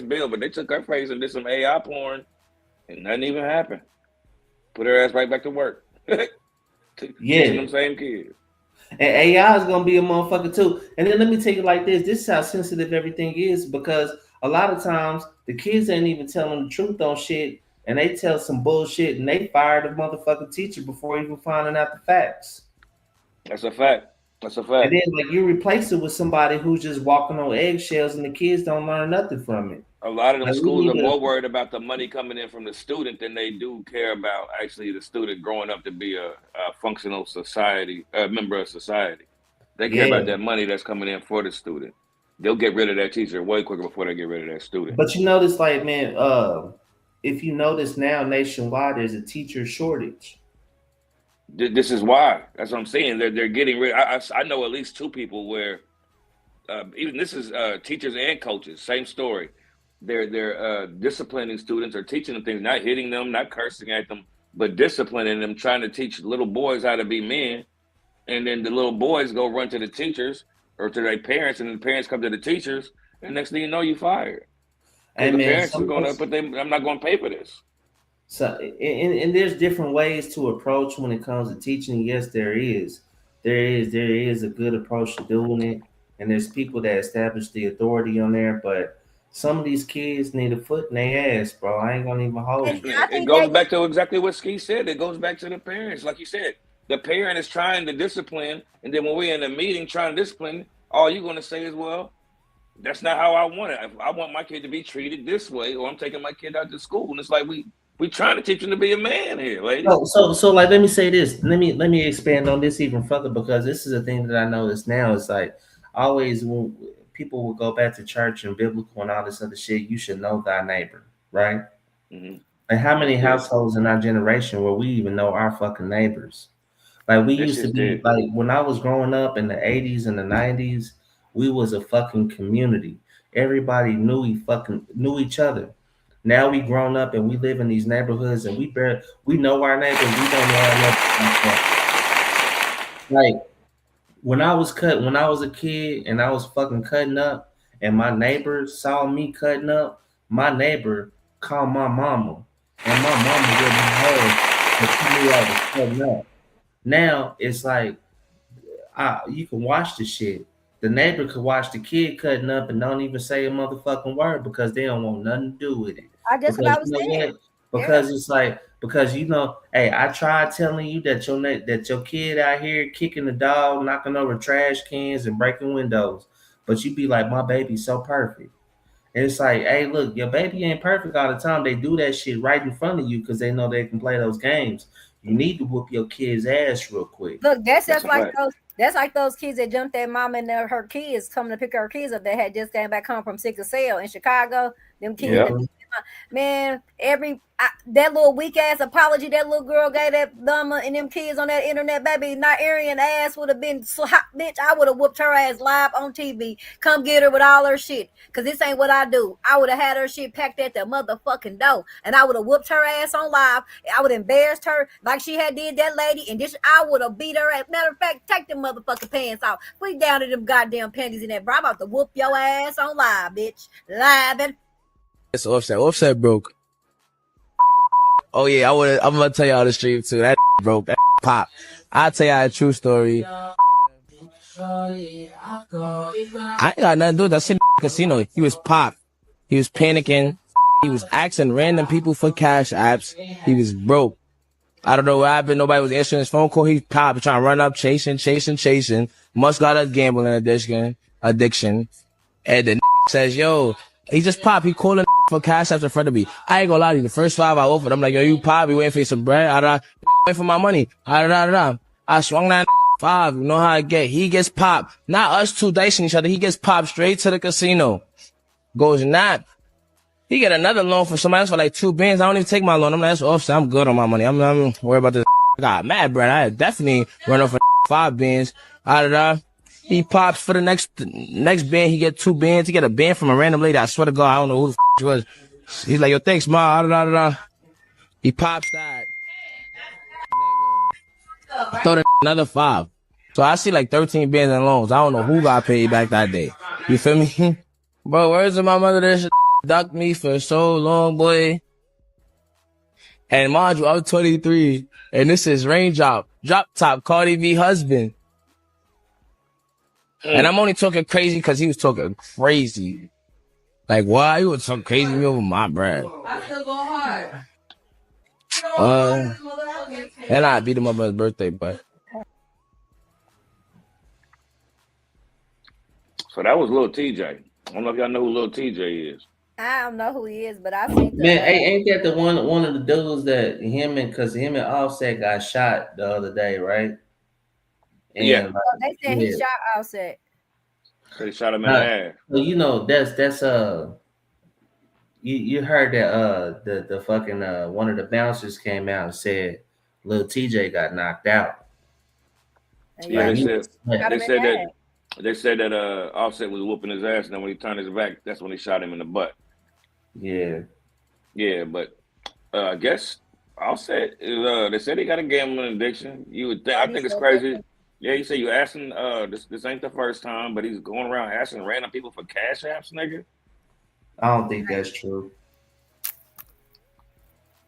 [SPEAKER 4] bill, but they took her face and did some AI porn, and nothing even happened. Put her ass right back to work. Teaching them same kids.
[SPEAKER 10] And AI is gonna be a motherfucker too. And then let me tell you like this: this is how sensitive everything is, because a lot of times the kids ain't even telling the truth on shit, and they tell some bullshit, and they fire the motherfucking teacher before even finding out the facts.
[SPEAKER 4] That's a fact. That's a fact.
[SPEAKER 10] And then like you replace it with somebody who's just walking on eggshells, and the kids don't learn nothing from it.
[SPEAKER 4] A lot of them schools are more worried about the money coming in from the student than they do care about actually the student growing up to be a functional society, a member of society. They care about that money that's coming in for the student. they'll get rid of that teacher way quicker before they get rid of that student.
[SPEAKER 10] But you notice, like, man, if you notice now nationwide, there's a teacher shortage.
[SPEAKER 4] This is why. That's what I'm saying. They're getting rid. I know at least 2 people where even this is teachers and coaches. Same story. They're disciplining students or teaching them things, not hitting them, not cursing at them, but disciplining them, trying to teach little boys how to be men. And then the little boys go run to the teachers or to their parents, and the parents come to the teachers, and next thing you know, you fired. And the parents are going to put them. I'm not going to pay for this.
[SPEAKER 10] So, and there's different ways to approach when it comes to teaching. Yes, there is a good approach to doing it, and there's people that establish the authority on there. But some of these kids need a foot in their ass, bro. I ain't gonna even hold you.
[SPEAKER 4] It goes back to exactly what Ski said. It goes back to the parents, like you said. The parent is trying to discipline, and then when we're in a meeting trying to discipline, all you're going to say is, well, that's not how I want it. I want my kid to be treated this way, or I'm taking my kid out to school. And it's like we trying to teach him to be a man here, lady.
[SPEAKER 10] So like, let me say this. Let me expand on this even further, because this is a thing that I notice now. It's like always when people will go back to church and biblical and all this other shit, you should know thy neighbor, right?
[SPEAKER 4] Mm-hmm.
[SPEAKER 10] Like how many households in our generation where we even know our fucking neighbors? Like we used to be like when I was growing up in the 80s and the 90s, we was a fucking community. Everybody knew each other. Now we grown up and we live in these neighborhoods and we know our neighbors. We don't know our neighbors. Like when I was a kid and I was fucking cutting up and my neighbors saw me cutting up, my neighbor called my mama and my mama wouldn't know that she knew I was cutting up. Now it's like you can watch the shit. The neighbor could watch the kid cutting up and don't even say a motherfucking word because they don't want nothing to do with it.
[SPEAKER 1] That's what I was saying.
[SPEAKER 10] Because it's like, because hey, I tried telling you that your kid out here kicking the dog, knocking over trash cans and breaking windows, but you be like, my baby's so perfect. And it's like, hey, look, your baby ain't perfect all the time. They do that shit right in front of you because they know they can play those games. You need to whoop your kid's ass real quick.
[SPEAKER 1] Look, that's like those kids that jumped their mom and her kids coming to pick her kids up that had just came back home from sickle cell in Chicago. Them kids, man, that little weak ass apology that little girl gave that Dama and them kids on that internet, baby, Nigerian ass would have been so hot, bitch. I would have whooped her ass live on TV. Come get her with all her shit, cause this ain't what I do. I would have had her shit packed at the motherfucking door, and I would have whooped her ass on live. I would have embarrassed her like she had did that lady, and I would have beat her ass. Matter of fact, take them motherfucking pants off. Put down to them goddamn panties in that, bro. I'm about to whoop your ass on live, bitch. Live and.
[SPEAKER 16] It's Offset. Offset broke. Oh yeah, I'm gonna tell y'all the stream too. That broke. That pop. I'll tell y'all a true story. I ain't got nothing to do with that shit in the casino. He was pop. He was panicking. He was asking random people for cash apps. He was broke. I don't know what happened. Nobody was answering his phone call. He popped, trying to run up, chasing. Must got a gambling addiction. And the says, yo, he just popped. He calling for cash apps in front of me. I ain't gonna lie to you. The first 5 I offered, I'm like, yo, you pop. You waiting for some bread? Waiting for my money. I swung that 5. You know how I get. He gets popped. Not us two dicing each other. He gets popped straight to the casino. Goes not. He get another loan from somebody else for like 2 bands. I don't even take my loan. I'm like, that's Offset. I'm good on my money. I'm worried about this. I got mad bread. I definitely run off for 5 bands. He pops for the next band. He get 2 bands. He get a band from a random lady. I swear to God, I don't know who the she was. He's like, yo, thanks, ma. He pops that. Throw the another 5. So I see like 13 bands in loans. I don't know who got paid back that day. You feel me? Bro, words of my mother, this shit ducked me for so long, boy. And mind you, I'm 23, and this is Raindrop, Drop Top, Cardi B husband. And I'm only talking crazy because he was talking crazy. Like, why? He was talking crazy to me over my bread. I still go hard. And I beat him up on his birthday, but.
[SPEAKER 4] So that was Lil TJ. I don't know if y'all know who Lil TJ is.
[SPEAKER 1] I don't know who he is, but I seen
[SPEAKER 10] Man, ain't that the one of the dudes that him and Offset got shot the other day, right? And
[SPEAKER 4] yeah.
[SPEAKER 1] They said he shot Offset.
[SPEAKER 4] So they shot him in the ass.
[SPEAKER 10] Well, you know that's you heard that the fucking one of the bouncers came out and said Lil TJ got knocked out.
[SPEAKER 4] Yeah,
[SPEAKER 10] Like,
[SPEAKER 4] they said that Offset was whooping his ass, and then when he turned his back, that's when he shot him in the butt.
[SPEAKER 10] Yeah.
[SPEAKER 4] Yeah, but I guess Offset is they said he got a gambling addiction. You would think I think it's crazy. Yeah, you say you asking this ain't the first time, but he's going around asking random people for cash apps, nigga.
[SPEAKER 10] I don't think that's true.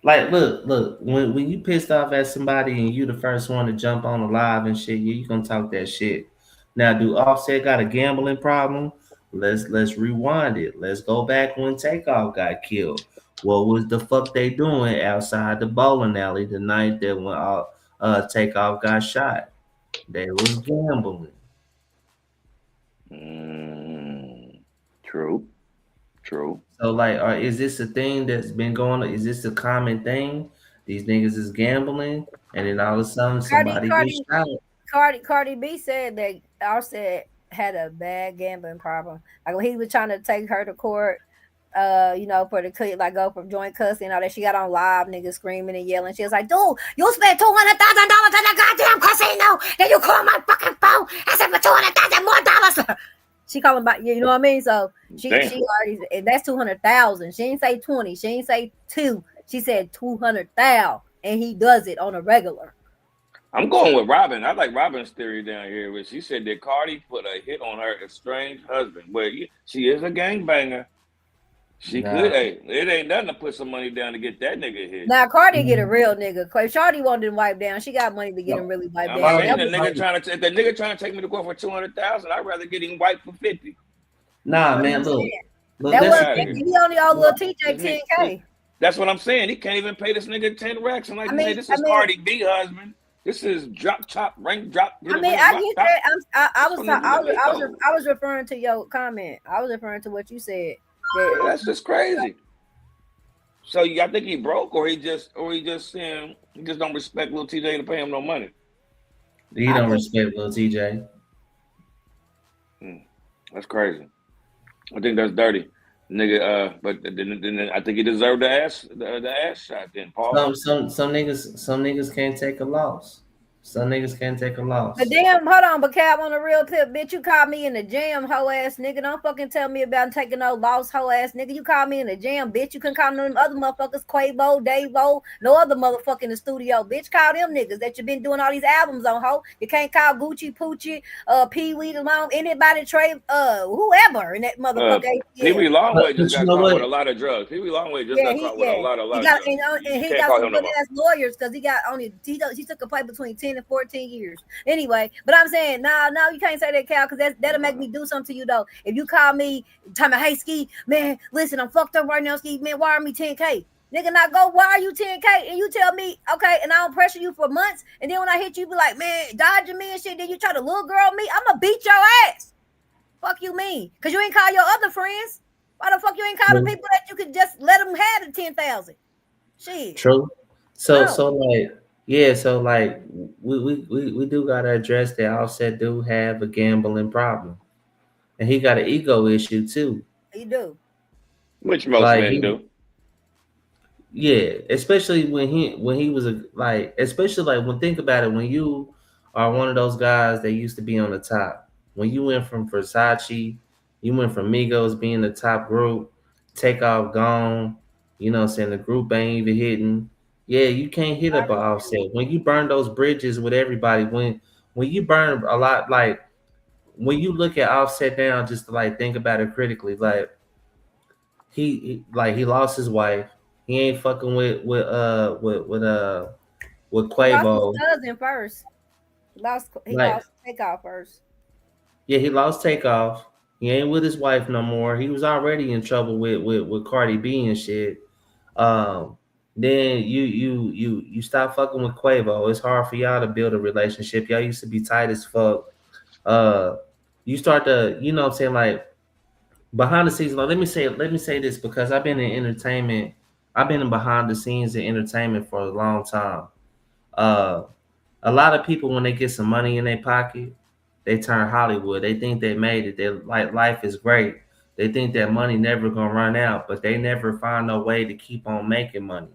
[SPEAKER 10] Like, look, when you pissed off at somebody and you the first one to jump on the live and shit, you gonna talk that shit. Now, do Offset got a gambling problem? Let's rewind it. Let's go back when Takeoff got killed. What was the fuck they doing outside the bowling alley the night that when Takeoff got shot? They was gambling.
[SPEAKER 4] True.
[SPEAKER 10] So, like, is this a thing that's been going on? Is this a common thing? These niggas is gambling, and then all of a sudden somebody gets shot.
[SPEAKER 1] Cardi B said that Offset had a bad gambling problem. Like when he was trying to take her to court, you know, for the like go from joint custody and all that. She got on live, niggas screaming and yelling. She was like, "Dude, you spent $200,000 in the goddamn casino. Then you call my fucking phone. I said for $200,000 more dollars." She calling about, you know what I mean? So she already, that's 200,000. She didn't say 20. She didn't say 2. She said 200,000, and he does it on a regular.
[SPEAKER 4] I'm going with Robin. I like Robin's theory down here, where she said that Cardi put a hit on her estranged husband. Well, she is a gangbanger. She could. Hey, it ain't nothing to put some money down to get that nigga hit.
[SPEAKER 1] Now Cardi get a real nigga. Shawty wanted him wiped down. She got money to get him really wiped down.
[SPEAKER 4] If the nigga trying to take me to court for 200,000, I'd rather get him wiped for 50.
[SPEAKER 10] Nah, man, look
[SPEAKER 1] that was 50. He only owed little TJ 10K.
[SPEAKER 4] That's what I'm saying. He can't even pay this nigga 10 racks. I'm like, this is Cardi B husband. This is drop top rank drop.
[SPEAKER 1] I get that. I was referring to your comment. I was referring to what you said.
[SPEAKER 4] That's just crazy. So I think he broke, or he just saying he just don't respect Lil TJ to pay him no money.
[SPEAKER 10] He don't respect Lil TJ.
[SPEAKER 4] That's crazy. I think that's dirty, nigga. But then I think he deserved the ass shot. Then Paul.
[SPEAKER 10] Some niggas can't take a loss. Some niggas can't take a loss.
[SPEAKER 1] But damn, hold on, but Cap, on the real tip, bitch, you called me in the jam, hoe ass nigga. Don't fucking tell me about taking no loss, hoe ass nigga. You called me in the jam, bitch. You couldn't call them other motherfuckers, Quavo, Davo, no other motherfucker in the studio, bitch. Call them niggas that you been doing all these albums on, hoe. You can't call Gucci, Poochie, Pee Wee, Long, anybody, Trey, whoever in that motherfucker.
[SPEAKER 4] Pee Wee Longway just got caught with a lot of drugs. Pee Wee Longway just got caught with a lot of drugs.
[SPEAKER 1] And he got some good ass lawyers because he took a play between 10 and 14 years. Anyway, but I'm saying, no, you can't say that, Cal, because that'll make me do something to you, though. If you call me, tell me, hey, Ski, man, listen, I'm fucked up right now, Ski, man, wire me 10K. Nigga, not go wire you 10K, and you tell me, okay, and I don't pressure you for months, and then when I hit you, be like, man, dodging me and shit, then you try to little girl me, I'm gonna beat your ass. Fuck you mean? Because you ain't call your other friends. Why the fuck you ain't call the people that you could just let them have the 10,000? Shit.
[SPEAKER 10] True. So like, yeah, so like we do gotta address that Offset do have a gambling problem, and he got an ego issue too.
[SPEAKER 1] He do.
[SPEAKER 4] Which most men do.
[SPEAKER 10] Yeah, especially when he was especially like when think about it, when you are one of those guys that used to be on the top. When you went from Versace, you went from Migos being the top group, Takeoff gone, you know what I'm saying, the group ain't even hitting. Yeah, you can't hit up an Offset. When you burn those bridges with everybody, when you burn a lot, like when you look at Offset now, just to like think about it critically, like he lost his wife. He ain't fucking with Quavo.
[SPEAKER 1] He lost his cousin first. He lost Takeoff first.
[SPEAKER 10] Yeah, he lost Takeoff. He ain't with his wife no more. He was already in trouble with Cardi B and shit. Then you stop fucking with Quavo. It's hard for y'all to build a relationship. Y'all used to be tight as fuck. You start to, you know what I'm saying, like behind the scenes. Like, let me say this because I've been in entertainment. I've been in behind the scenes in entertainment for a long time. A lot of people, when they get some money in their pocket, they turn Hollywood. They think they made it. They like life is great. They think that money never gonna run out, but they never find a way to keep on making money.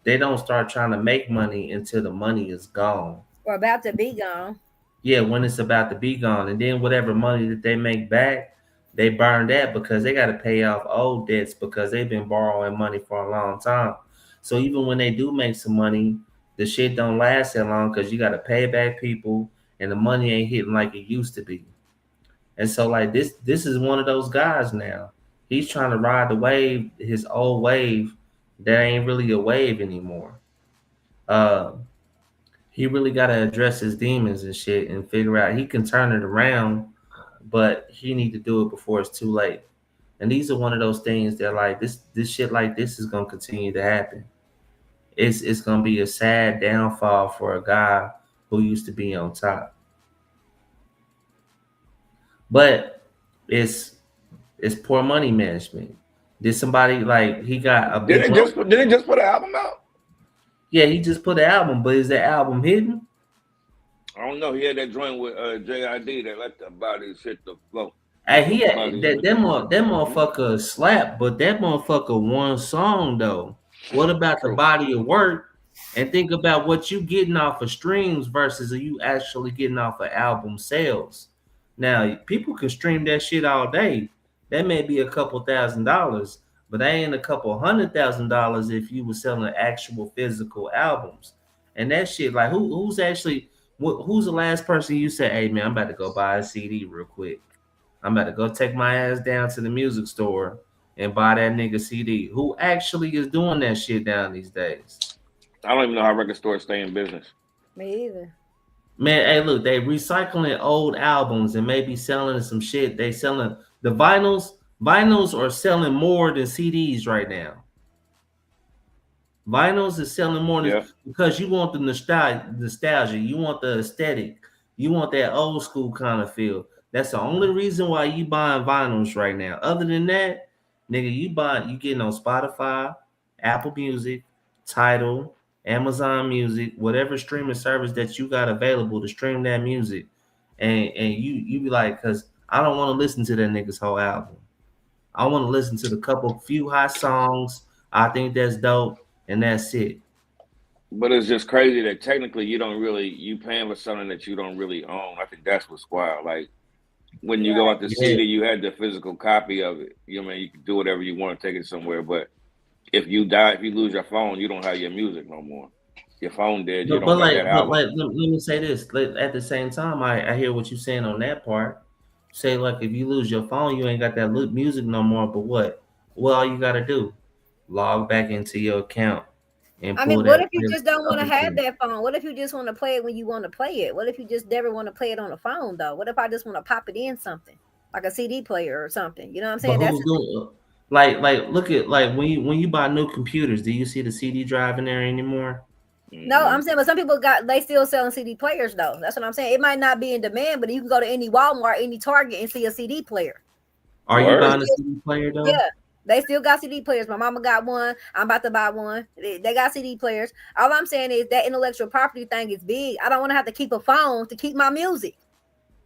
[SPEAKER 10] They don't start trying to make money until the money is gone.
[SPEAKER 1] Or about to be gone.
[SPEAKER 10] Yeah, when it's about to be gone. And then whatever money that they make back, they burn that because they got to pay off old debts because they've been borrowing money for a long time. So even when they do make some money, the shit don't last that long because you got to pay back people and the money ain't hitting like it used to be. And so like this is one of those guys now. He's trying to ride the wave, his old wave that ain't really a wave anymore. He really got to address his demons and shit and figure out he can turn it around, but he need to do it before it's too late. And these are one of those things that like this shit like this is gonna continue to happen. It's gonna be a sad downfall for a guy who used to be on top. But it's poor money management. Did somebody like he got a big
[SPEAKER 4] Did it just put an album out?
[SPEAKER 10] Yeah, he just put an album, but is that album hidden?
[SPEAKER 4] I don't know. He had that joint with JID that let the body shit the flow.
[SPEAKER 10] Hey, he had that motherfucker slap, but that motherfucker one song though. What about the body of work? And think about what you getting off of streams versus are you actually getting off of album sales. Now, people can stream that shit all day. That may be a couple $1,000s, but that ain't a couple $100,000 if you were selling actual physical albums. And that shit, like who's the last person you say, hey man, I'm about to go buy a CD real quick. I'm about to go take my ass down to the music store and buy that nigga CD. Who actually is doing that shit down these days?
[SPEAKER 4] I don't even know how record stores stay in business.
[SPEAKER 1] Me either.
[SPEAKER 10] Man, hey, look, they recycling old albums and maybe selling some shit. They selling the vinyls. Vinyls are selling more than CDs right now. Vinyls is selling more than because you want the nostalgia. You want the aesthetic. You want that old school kind of feel. That's the only reason why you buying vinyls right now. Other than that, nigga, you getting on Spotify, Apple Music, Tidal, Amazon Music, whatever streaming service that you got available to stream that music. And you be like, cause I don't want to listen to that nigga's whole album. I want to listen to the few hot songs. I think that's dope, and that's it.
[SPEAKER 4] But it's just crazy that technically you paying for something that you don't really own. I think that's what's wild. Like when you go out to CD, you had the physical copy of it. You know what I mean? You can do whatever you want to take it somewhere. But if you lose your phone, you don't have your music no more. Your phone dead. You don't have that album.
[SPEAKER 10] But let me say this. At the same time, I hear what you're saying on that part. Say like if you lose your phone, you ain't got that music no more. But what? Well, all you gotta do, log back into your account. And
[SPEAKER 1] I mean, what if you just don't want to have that phone? What if you just want to play it when you want to play it? What if you just never want to play it on the phone though? What if I just want to pop it in something like a CD player or something? You know what I'm saying? That's
[SPEAKER 10] like look at like when you buy new computers, do you see the CD drive in there anymore?
[SPEAKER 1] No, I'm saying, but some people they still selling CD players though. That's what I'm saying. It might not be in demand, but you can go to any Walmart, any Target, and see a CD player.
[SPEAKER 10] Are you buying a CD player though?
[SPEAKER 1] Yeah, they still got CD players. My mama got one. I'm about to buy one. They got CD players. All I'm saying is that intellectual property thing is big. I don't want to have to keep a phone to keep my music.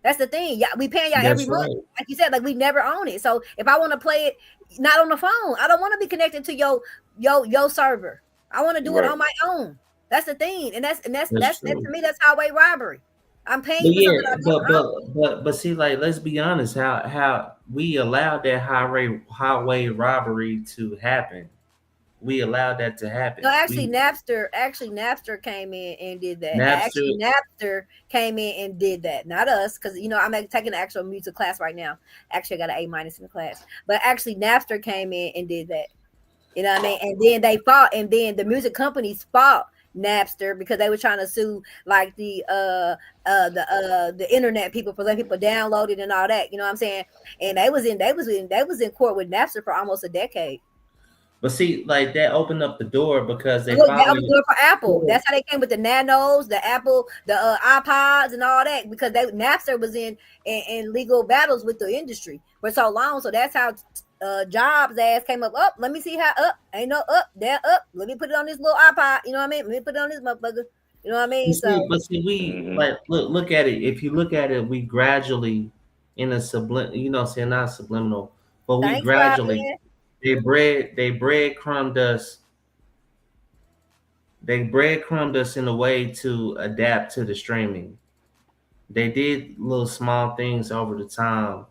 [SPEAKER 1] That's the thing. Yeah, we paying y'all every month. Like you said, like we never own it. So if I want to play it not on the phone, I don't want to be connected to your server. I want to do it on my own. That's the thing, and that's to me that's highway robbery. I'm paying you for something.
[SPEAKER 10] But see, like let's be honest, how we allowed that highway robbery to happen. We allowed that to happen.
[SPEAKER 1] No, Napster came in and did that. Napster came in and did that, not us, because I'm taking an actual music class right now. Actually, I got an A- in the class, but actually Napster came in and did that. You know what I mean? And then they fought, and then the music companies fought Napster because they were trying to sue like the internet people for letting people download it and all that. You know what I'm saying? And they was in court with Napster for almost a decade.
[SPEAKER 10] But see, like that opened up the door because they
[SPEAKER 1] opened the door for Apple. That's how they came with the Nanos, the Apple, the iPods, and all that because Napster was in legal battles with the industry for so long. So that's how Jobs' ass came up. Let me see how up. Ain't no up. There up. Let me put it on this little iPod. You know what I mean? Let me put it on this motherfucker. You know what I mean? So
[SPEAKER 10] We like look at it. If you look at it, we gradually in a saying not subliminal, but we
[SPEAKER 1] thanks,
[SPEAKER 10] gradually
[SPEAKER 1] Robin.
[SPEAKER 10] they breadcrumbed us. They breadcrumbed us in a way to adapt to the streaming. They did little small things over the time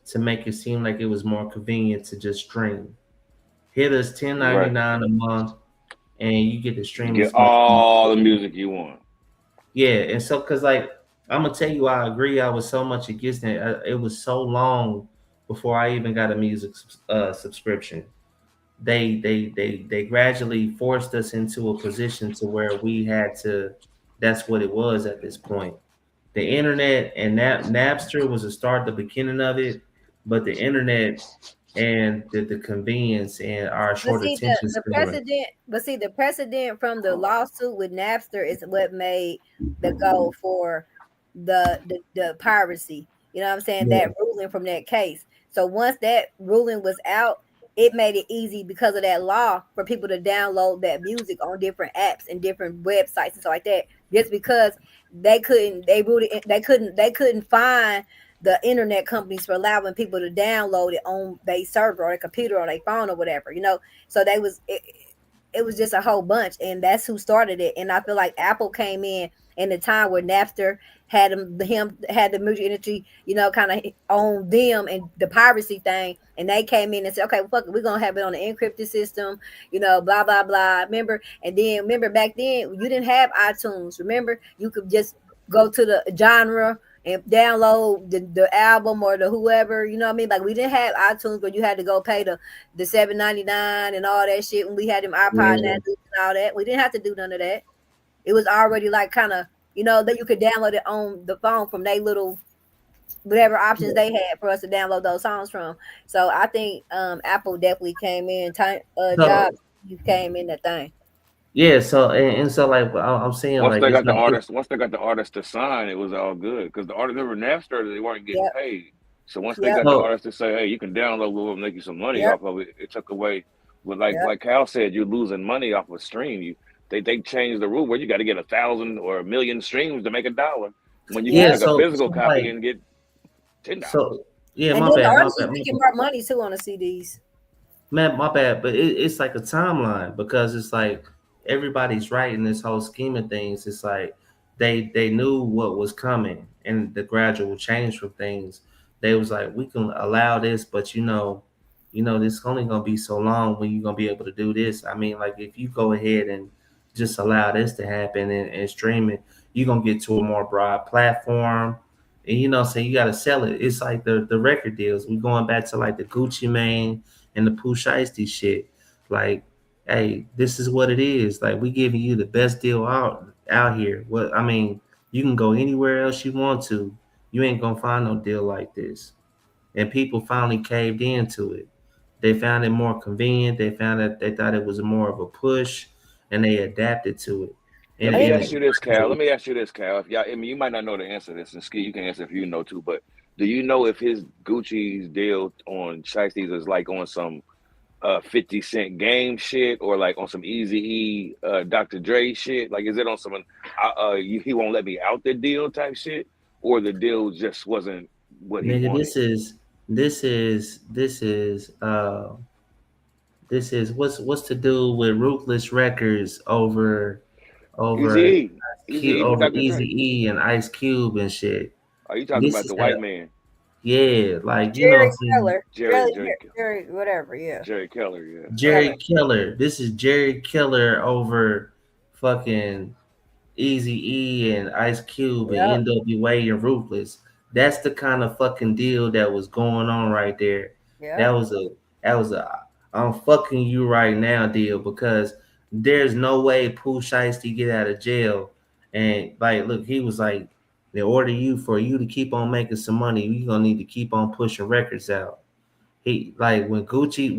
[SPEAKER 10] to make it seem like it was more convenient to just stream. Hit us $10.99 a month, and you get to stream
[SPEAKER 4] Get
[SPEAKER 10] as much
[SPEAKER 4] all the music you want.
[SPEAKER 10] Yeah, and so because like I'm gonna tell you, I agree. I was so much against it. It was so long before I even got a music subscription. They gradually forced us into a position to where we had to. That's what it was at this point. The internet and Napster was the start, the beginning of it, but the internet and the convenience and our
[SPEAKER 1] But
[SPEAKER 10] short
[SPEAKER 1] see
[SPEAKER 10] attention
[SPEAKER 1] the
[SPEAKER 10] span.
[SPEAKER 1] precedent. But see the precedent from the lawsuit with Napster is what made the go for the piracy. You know what I'm saying?
[SPEAKER 10] Yeah.
[SPEAKER 1] That ruling from that case. So once that ruling was out, it made it easy because of that law for people to download that music on different apps and different websites and stuff like that. Just because they couldn't find the internet companies for allowing people to download it on their server or their computer or their phone or whatever, you know. So it was just a whole bunch, and that's who started it. And I feel like Apple came in the time where Napster had had the music industry, you know, kind of on them and the piracy thing, and they came in and said, okay, well, fuck it, we're gonna have it on the encrypted system, you know, blah blah blah. Remember, and then remember back then you didn't have iTunes. Remember, you could just go to the genre and download the album or the whoever, you know what I mean? Like we didn't have iTunes, but you had to go pay the $7.99 and all that shit when we had them iPod
[SPEAKER 10] Yeah.
[SPEAKER 1] and all that. We didn't have to do none of that. It was already like kind of, you know, that you could download it on the phone from their little whatever options they had for us to download those songs from. So I think Apple definitely came in.
[SPEAKER 10] So
[SPEAKER 1] Jobs, you came in that thing.
[SPEAKER 10] yeah, so and so like I'm saying
[SPEAKER 4] Once
[SPEAKER 10] like
[SPEAKER 4] they
[SPEAKER 10] it's
[SPEAKER 4] got the
[SPEAKER 10] like
[SPEAKER 4] artist to sign, it was all good because the artist remember Napster they weren't getting
[SPEAKER 1] Yep.
[SPEAKER 4] paid. So once they
[SPEAKER 1] Yep.
[SPEAKER 4] got the
[SPEAKER 10] so
[SPEAKER 4] artist to say, hey, you can download, we'll make you some money
[SPEAKER 1] Yep.
[SPEAKER 4] off of it. It took away, but
[SPEAKER 1] Yep.
[SPEAKER 4] like Cal said, you're losing money off a stream. They changed the rule where you got to get 1,000 or 1,000,000 streams to make $1 when you can
[SPEAKER 10] yeah,
[SPEAKER 4] take a physical
[SPEAKER 10] so
[SPEAKER 4] copy
[SPEAKER 10] like
[SPEAKER 4] and get $10.
[SPEAKER 10] so yeah,
[SPEAKER 1] And
[SPEAKER 10] my
[SPEAKER 1] then the
[SPEAKER 10] bad, my
[SPEAKER 1] artists was
[SPEAKER 10] bad, my
[SPEAKER 1] making
[SPEAKER 10] bad.
[SPEAKER 1] more money too on the CDs.
[SPEAKER 10] Man, my bad, but it's like a timeline because it's like everybody's right in this whole scheme of things. It's like they knew what was coming and the gradual change from things. They was like, we can allow this, but this only gonna be so long when you're gonna be able to do this. I mean, like if you go ahead and just allow this to happen and stream it, you're gonna get to a more broad platform. And so you gotta sell it. It's like the record deals. We going back to like the Gucci Mane and the Pooh Shiesty shit. Like, hey, this is what it is. Like, we giving you the best deal out here. What I mean, you can go anywhere else you want to. You ain't gonna find no deal like this. And people finally caved into it. They found it more convenient. They found that they thought it was more of a push, and they adapted to it.
[SPEAKER 4] Let
[SPEAKER 10] And
[SPEAKER 1] I
[SPEAKER 4] me
[SPEAKER 1] mean,
[SPEAKER 10] and
[SPEAKER 4] ask you this, Cal. Let me ask you this, Cal. If y'all, I mean, you might not know the answer to this, and Ski, you can answer if you know too. But do you know if his Gucci's deal on Shiesty's is like on some 50 Cent game shit or like on some Easy E Dr. Dre shit? Like, is it on some he won't let me out the deal type shit, or the deal just wasn't what he
[SPEAKER 10] nigga,
[SPEAKER 4] wanted?
[SPEAKER 10] this is what's to do with Ruthless Records over
[SPEAKER 4] Easy
[SPEAKER 10] over
[SPEAKER 4] E, Easy E for
[SPEAKER 10] over
[SPEAKER 4] Dr.
[SPEAKER 10] Easy
[SPEAKER 4] Dre.
[SPEAKER 10] E and Ice Cube and shit.
[SPEAKER 4] Are you talking
[SPEAKER 10] This
[SPEAKER 4] about
[SPEAKER 10] is
[SPEAKER 4] the
[SPEAKER 10] how,
[SPEAKER 4] white man,
[SPEAKER 10] yeah, like
[SPEAKER 1] Jerry
[SPEAKER 10] what I'm saying.
[SPEAKER 1] Keller, Jerry, whatever, yeah,
[SPEAKER 4] Jerry Keller? Yeah.
[SPEAKER 10] Jerry
[SPEAKER 1] Keller.
[SPEAKER 10] Killer. This is Jerry Killer over fucking Easy E and Ice Cube and
[SPEAKER 1] Yep,
[SPEAKER 10] NWA and Ruthless. That's the kind of fucking deal that was going on right there.
[SPEAKER 1] yep.
[SPEAKER 10] That was a I'm fucking you right now deal because there's no way Pooh Shiesty get out of jail and like look he was like in order for you to keep on making some money you gonna need to keep on pushing records out. He like when Gucci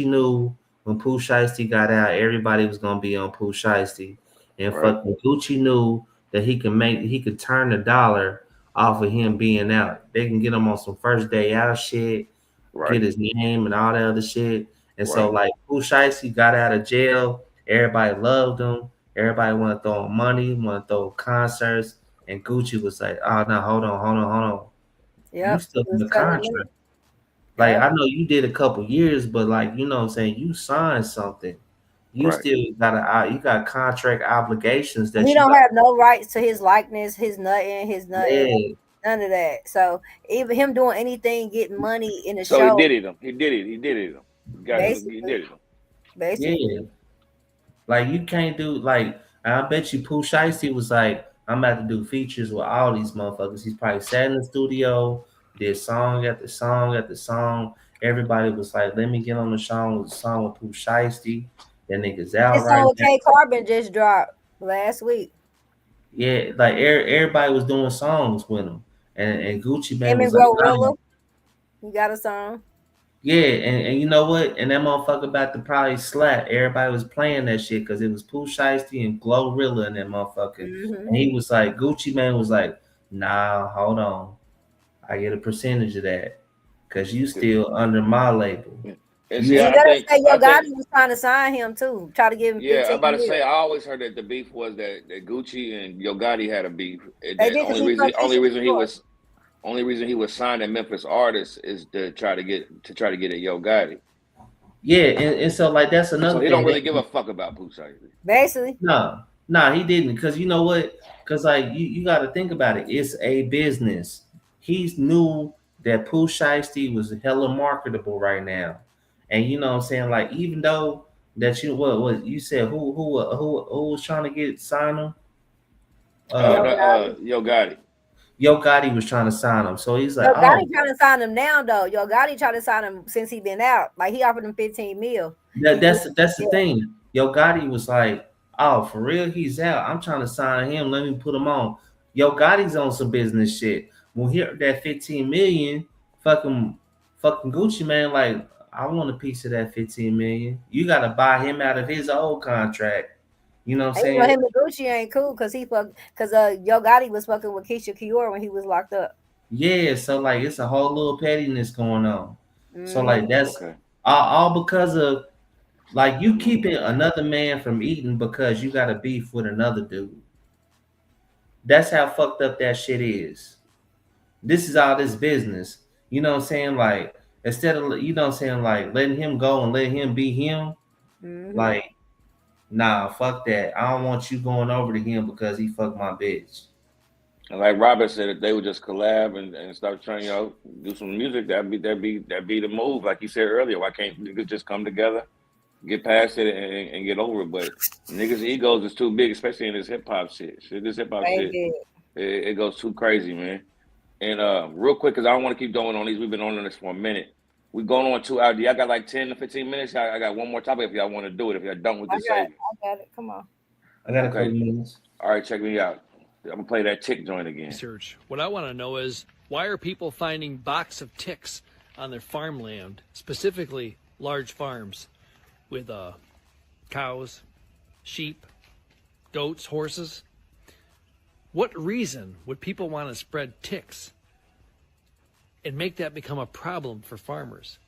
[SPEAKER 10] knew when Pooh Shiesty got out, everybody was gonna be on Pooh Shiesty. And
[SPEAKER 4] Right.
[SPEAKER 10] fucking Gucci knew that he could turn the dollar off of him being out. They can get him on some first day out shit,
[SPEAKER 4] Right.
[SPEAKER 10] get his name and all that other shit. And so
[SPEAKER 4] Right.
[SPEAKER 10] like Pooh Shiesty got out of jail, everybody loved him. Everybody want to throw money, want to throw concerts, and Gucci was like, "Oh no, hold on. You
[SPEAKER 1] Yep.
[SPEAKER 10] still
[SPEAKER 1] He
[SPEAKER 10] in
[SPEAKER 1] was
[SPEAKER 10] the
[SPEAKER 1] telling me.
[SPEAKER 10] contract. Like
[SPEAKER 1] Yep.
[SPEAKER 10] I know you did a couple years, but like you know what I'm saying, you signed something. You
[SPEAKER 4] Right.
[SPEAKER 10] still got contract obligations that
[SPEAKER 1] He
[SPEAKER 10] you
[SPEAKER 1] don't
[SPEAKER 10] got.
[SPEAKER 1] have no rights to his likeness, his nothing,
[SPEAKER 10] Yeah,
[SPEAKER 1] none of that. So even him doing anything, getting money in the
[SPEAKER 4] So he
[SPEAKER 1] show,
[SPEAKER 4] did it. He did it. He did it. He
[SPEAKER 1] basically,
[SPEAKER 4] did it.
[SPEAKER 10] yeah. Like you can't do like I bet you Pooh Shiesty was like, I'm about to do features with all these motherfuckers. He's probably sat in the studio, did song after song after song. Everybody was like, let me get on the song with Pooh Shiesty. That nigga's out
[SPEAKER 1] his
[SPEAKER 10] right
[SPEAKER 1] song with
[SPEAKER 10] now.
[SPEAKER 1] K Carbon just dropped last week.
[SPEAKER 10] Yeah, like everybody was doing songs with him. And Gucci Mane
[SPEAKER 1] Him and
[SPEAKER 10] was like, nah.
[SPEAKER 1] Glorilla, he got a song.
[SPEAKER 10] Yeah, and you know what? And that motherfucker about to probably slap. Everybody was playing that shit because it was Pooh Shiesty and Glorilla and that motherfucker.
[SPEAKER 1] Mm-hmm.
[SPEAKER 10] And he was like, Gucci Mane was like, nah, hold on. I get a percentage of that because you still under my label.
[SPEAKER 4] And
[SPEAKER 10] You
[SPEAKER 4] see,
[SPEAKER 1] And
[SPEAKER 4] I think
[SPEAKER 1] Yo Gotti was trying to sign him too, try to give him
[SPEAKER 4] yeah, I'm
[SPEAKER 1] 15
[SPEAKER 4] about to
[SPEAKER 1] million.
[SPEAKER 4] say I always heard that the beef was that Gucci and Yo Gotti had a beef.
[SPEAKER 1] They
[SPEAKER 4] That
[SPEAKER 1] did because he fucked Keisha Cole.
[SPEAKER 4] only reason he was signed a Memphis artist is to try to get at Yo Gotti.
[SPEAKER 10] Yeah, and so like that's
[SPEAKER 4] So
[SPEAKER 10] another
[SPEAKER 4] he
[SPEAKER 10] thing.
[SPEAKER 4] don't really give a fuck about Pooh Shiesty.
[SPEAKER 1] Basically.
[SPEAKER 10] No, he didn't. Because you know what? Because like you got to think about it. It's a business. He knew that Pooh Shiesty was hella marketable right now, and you know what I'm saying. Like even though that what you said, who was trying to get sign him?
[SPEAKER 4] Yo Gotti.
[SPEAKER 10] Yo Gotti was trying to sign him, so he's like,
[SPEAKER 1] Yo
[SPEAKER 10] oh.
[SPEAKER 1] Gotti trying to sign him now though. Yo Gotti trying to sign him since he been out. Like he offered him 15 mil.
[SPEAKER 10] That's the thing. Yo Gotti was like, oh, for real, he's out. I'm trying to sign him. Let me put him on. Yo Gotti's on some business shit. When he heard that 15 million, fucking Gucci Mane, like, I want a piece of that 15 million. You gotta buy him out of his old contract. You know what I'm saying?
[SPEAKER 1] Him and Gucci ain't cool because Yo Gotti was fucking with Keisha Cole when he was locked up.
[SPEAKER 10] Yeah, so like it's a whole little pettiness going on. So
[SPEAKER 1] Mm-hmm.
[SPEAKER 10] like that's all because of like you keeping another man from eating because you got a beef with another dude. That's how fucked up that shit is. This is all this business. You know what I'm saying? Like instead of you know what I'm saying, like letting him go and let him be him, like nah, fuck that. I don't want you going over to him because he fucked my bitch.
[SPEAKER 4] And like Robert said, if they would just collab and start trying, do some music, that'd be the move. Like you said earlier, why can't niggas just come together, get past it, and get over it? But niggas' egos is too big, especially in this hip hop shit. This hip hop shit, it goes too crazy, man. And real quick, because I don't want to keep going on these. We've been on this for a minute. We're going on 2 hours. I got like 10 to 15 minutes. I got one more topic if y'all want to do it. If y'all done with this segment.
[SPEAKER 1] I got it. Come on.
[SPEAKER 10] I got a couple minutes.
[SPEAKER 4] All right, check me out. I'm gonna play that tick joint again.
[SPEAKER 11] Research. What I want to know is why are people finding box of ticks on their farmland, specifically large farms with cows, sheep, goats, horses? What reason would people want to spread ticks and make that become a problem for farmers?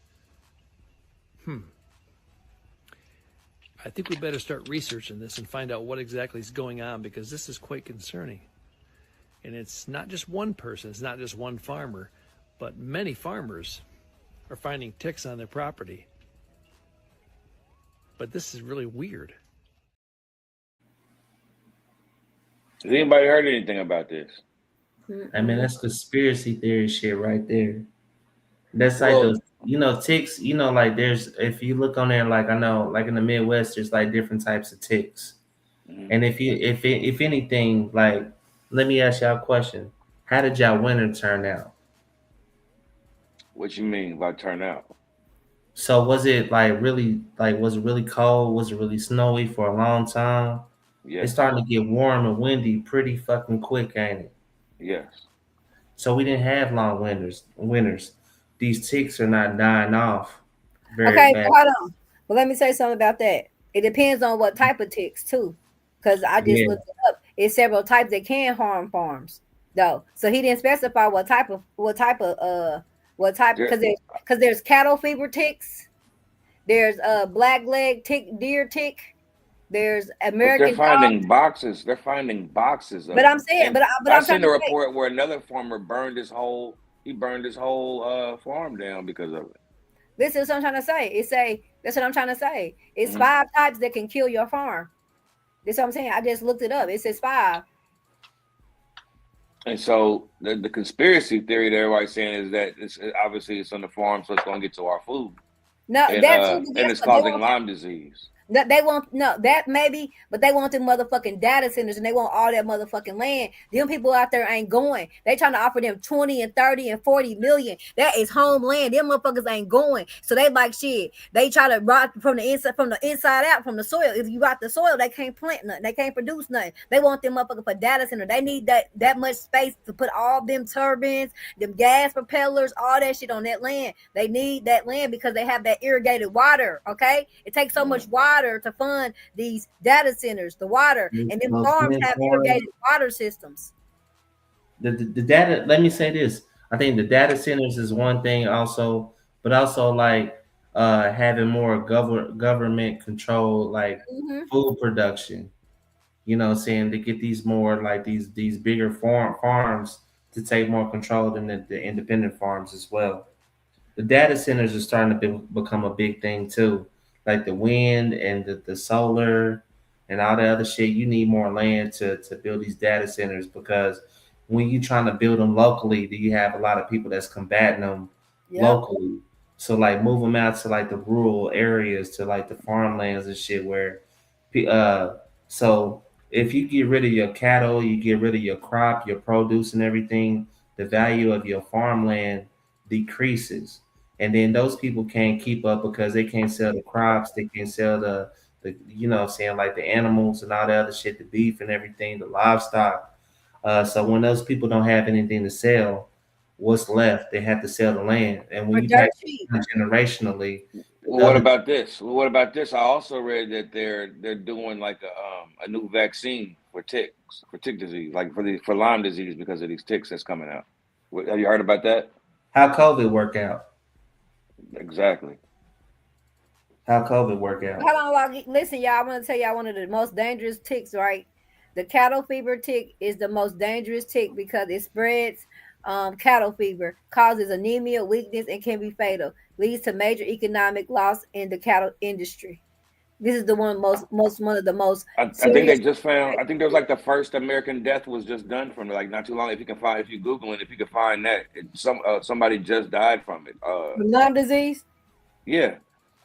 [SPEAKER 11] I think we better start researching this and find out what exactly is going on, because this is quite concerning. And it's not just one person, it's not just one farmer, but many farmers are finding ticks on their property. But this is really weird.
[SPEAKER 4] Has anybody heard anything about this?
[SPEAKER 10] I mean, that's conspiracy theory shit right there. That's like those, ticks, like there's, if you look on there, like I know, like in the Midwest, there's like different types of ticks. And if anything, like, let me ask y'all a question. How did y'all winter turn out?
[SPEAKER 4] What you mean by turn out?
[SPEAKER 10] So was it was it really cold? Was it really snowy for a long time?
[SPEAKER 4] Yes.
[SPEAKER 10] It's starting to get warm and windy pretty fucking quick, ain't it?
[SPEAKER 4] Yes.
[SPEAKER 10] So we didn't have long winters. These ticks are not dying off.
[SPEAKER 1] Hold on. Well, let me say something about that. It depends on what type of ticks too, because I just looked it up. It's several types that can harm farms, though. So he didn't specify what type because there's cattle fever ticks, there's black leg tick, deer tick, There's
[SPEAKER 4] But they're
[SPEAKER 1] American dog.
[SPEAKER 4] finding boxes. They're finding boxes of
[SPEAKER 1] But I'm
[SPEAKER 4] them.
[SPEAKER 1] saying,
[SPEAKER 4] And
[SPEAKER 1] but
[SPEAKER 4] I
[SPEAKER 1] I'm trying
[SPEAKER 4] seen
[SPEAKER 1] to
[SPEAKER 4] a
[SPEAKER 1] say,
[SPEAKER 4] report where another farmer burned his whole farm down because of it.
[SPEAKER 1] this is what I'm trying to say. That's what I'm trying to say. It's
[SPEAKER 4] Mhm.
[SPEAKER 1] 5 types that can kill your farm. That's what I'm saying. I just looked it up. It says 5.
[SPEAKER 4] And so the conspiracy theory that everybody's saying is that obviously it's on the farm, so it's going to get to our food,
[SPEAKER 1] No,
[SPEAKER 4] and
[SPEAKER 1] that too. But
[SPEAKER 4] and
[SPEAKER 1] guess
[SPEAKER 4] it's
[SPEAKER 1] what? They
[SPEAKER 4] causing
[SPEAKER 1] want
[SPEAKER 4] Lyme disease.
[SPEAKER 1] They want that maybe, but they want them motherfucking data centers and they want all that motherfucking land. Them people out there ain't going. They trying to offer them 20 and 30 and 40 million. That is homeland. Them motherfuckers ain't going. So they like shit. They try to rot from the inside out, from the soil. If you rot the soil, they can't plant nothing. They can't produce nothing. They want them motherfuckers for data center. They need that much space to put all them turbines, them gas propellers, all that shit on that land. They need that land because they have that irrigated water. Okay, it takes so much water to fund these data centers, the water, and then
[SPEAKER 10] Those
[SPEAKER 1] farms
[SPEAKER 10] wind
[SPEAKER 1] have
[SPEAKER 10] farms,
[SPEAKER 1] irrigated water systems.
[SPEAKER 10] the data. Let me say this. I think the data centers is one thing also, but also like having more government control, like food production. You know what I'm saying, to get these more like these bigger farms to take more control than the independent farms as well. The data centers are starting to become a big thing too, like the wind and the solar and all the other shit. You need more land to build these data centers because when you're trying to build them locally, do you have a lot of people that's combating them locally? So like move them out to like the rural areas, to like the farmlands and shit where so if you get rid of your cattle, you get rid of your crop, your produce and everything, the value of your farmland decreases. And then those people can't keep up because they can't sell the crops, they can't sell the you know what I'm saying, like the animals and all the other shit, the beef and everything, the livestock. So when those people don't have anything to sell, what's left? They have to sell the land. And when you pass generationally,
[SPEAKER 4] Well, what about this? Well, what about this? I also read that they're doing like a new vaccine for ticks, for tick disease, like for Lyme disease because of these ticks that's coming out. Have you heard about that?
[SPEAKER 10] How COVID work out?
[SPEAKER 4] Exactly.
[SPEAKER 10] How COVID work out?
[SPEAKER 1] Hold on, listen, y'all. I want to tell y'all one of the most dangerous ticks, right? The cattle fever tick is the most dangerous tick because it spreads cattle fever, causes anemia, weakness, and can be fatal. Leads to major economic loss in the cattle industry. This is the one one of the most.
[SPEAKER 4] I think they just found. I think there was like the first American death was just done from it, like not too long. If you Google it, if you can find that, somebody just died from it.
[SPEAKER 1] Lyme disease.
[SPEAKER 4] Yeah.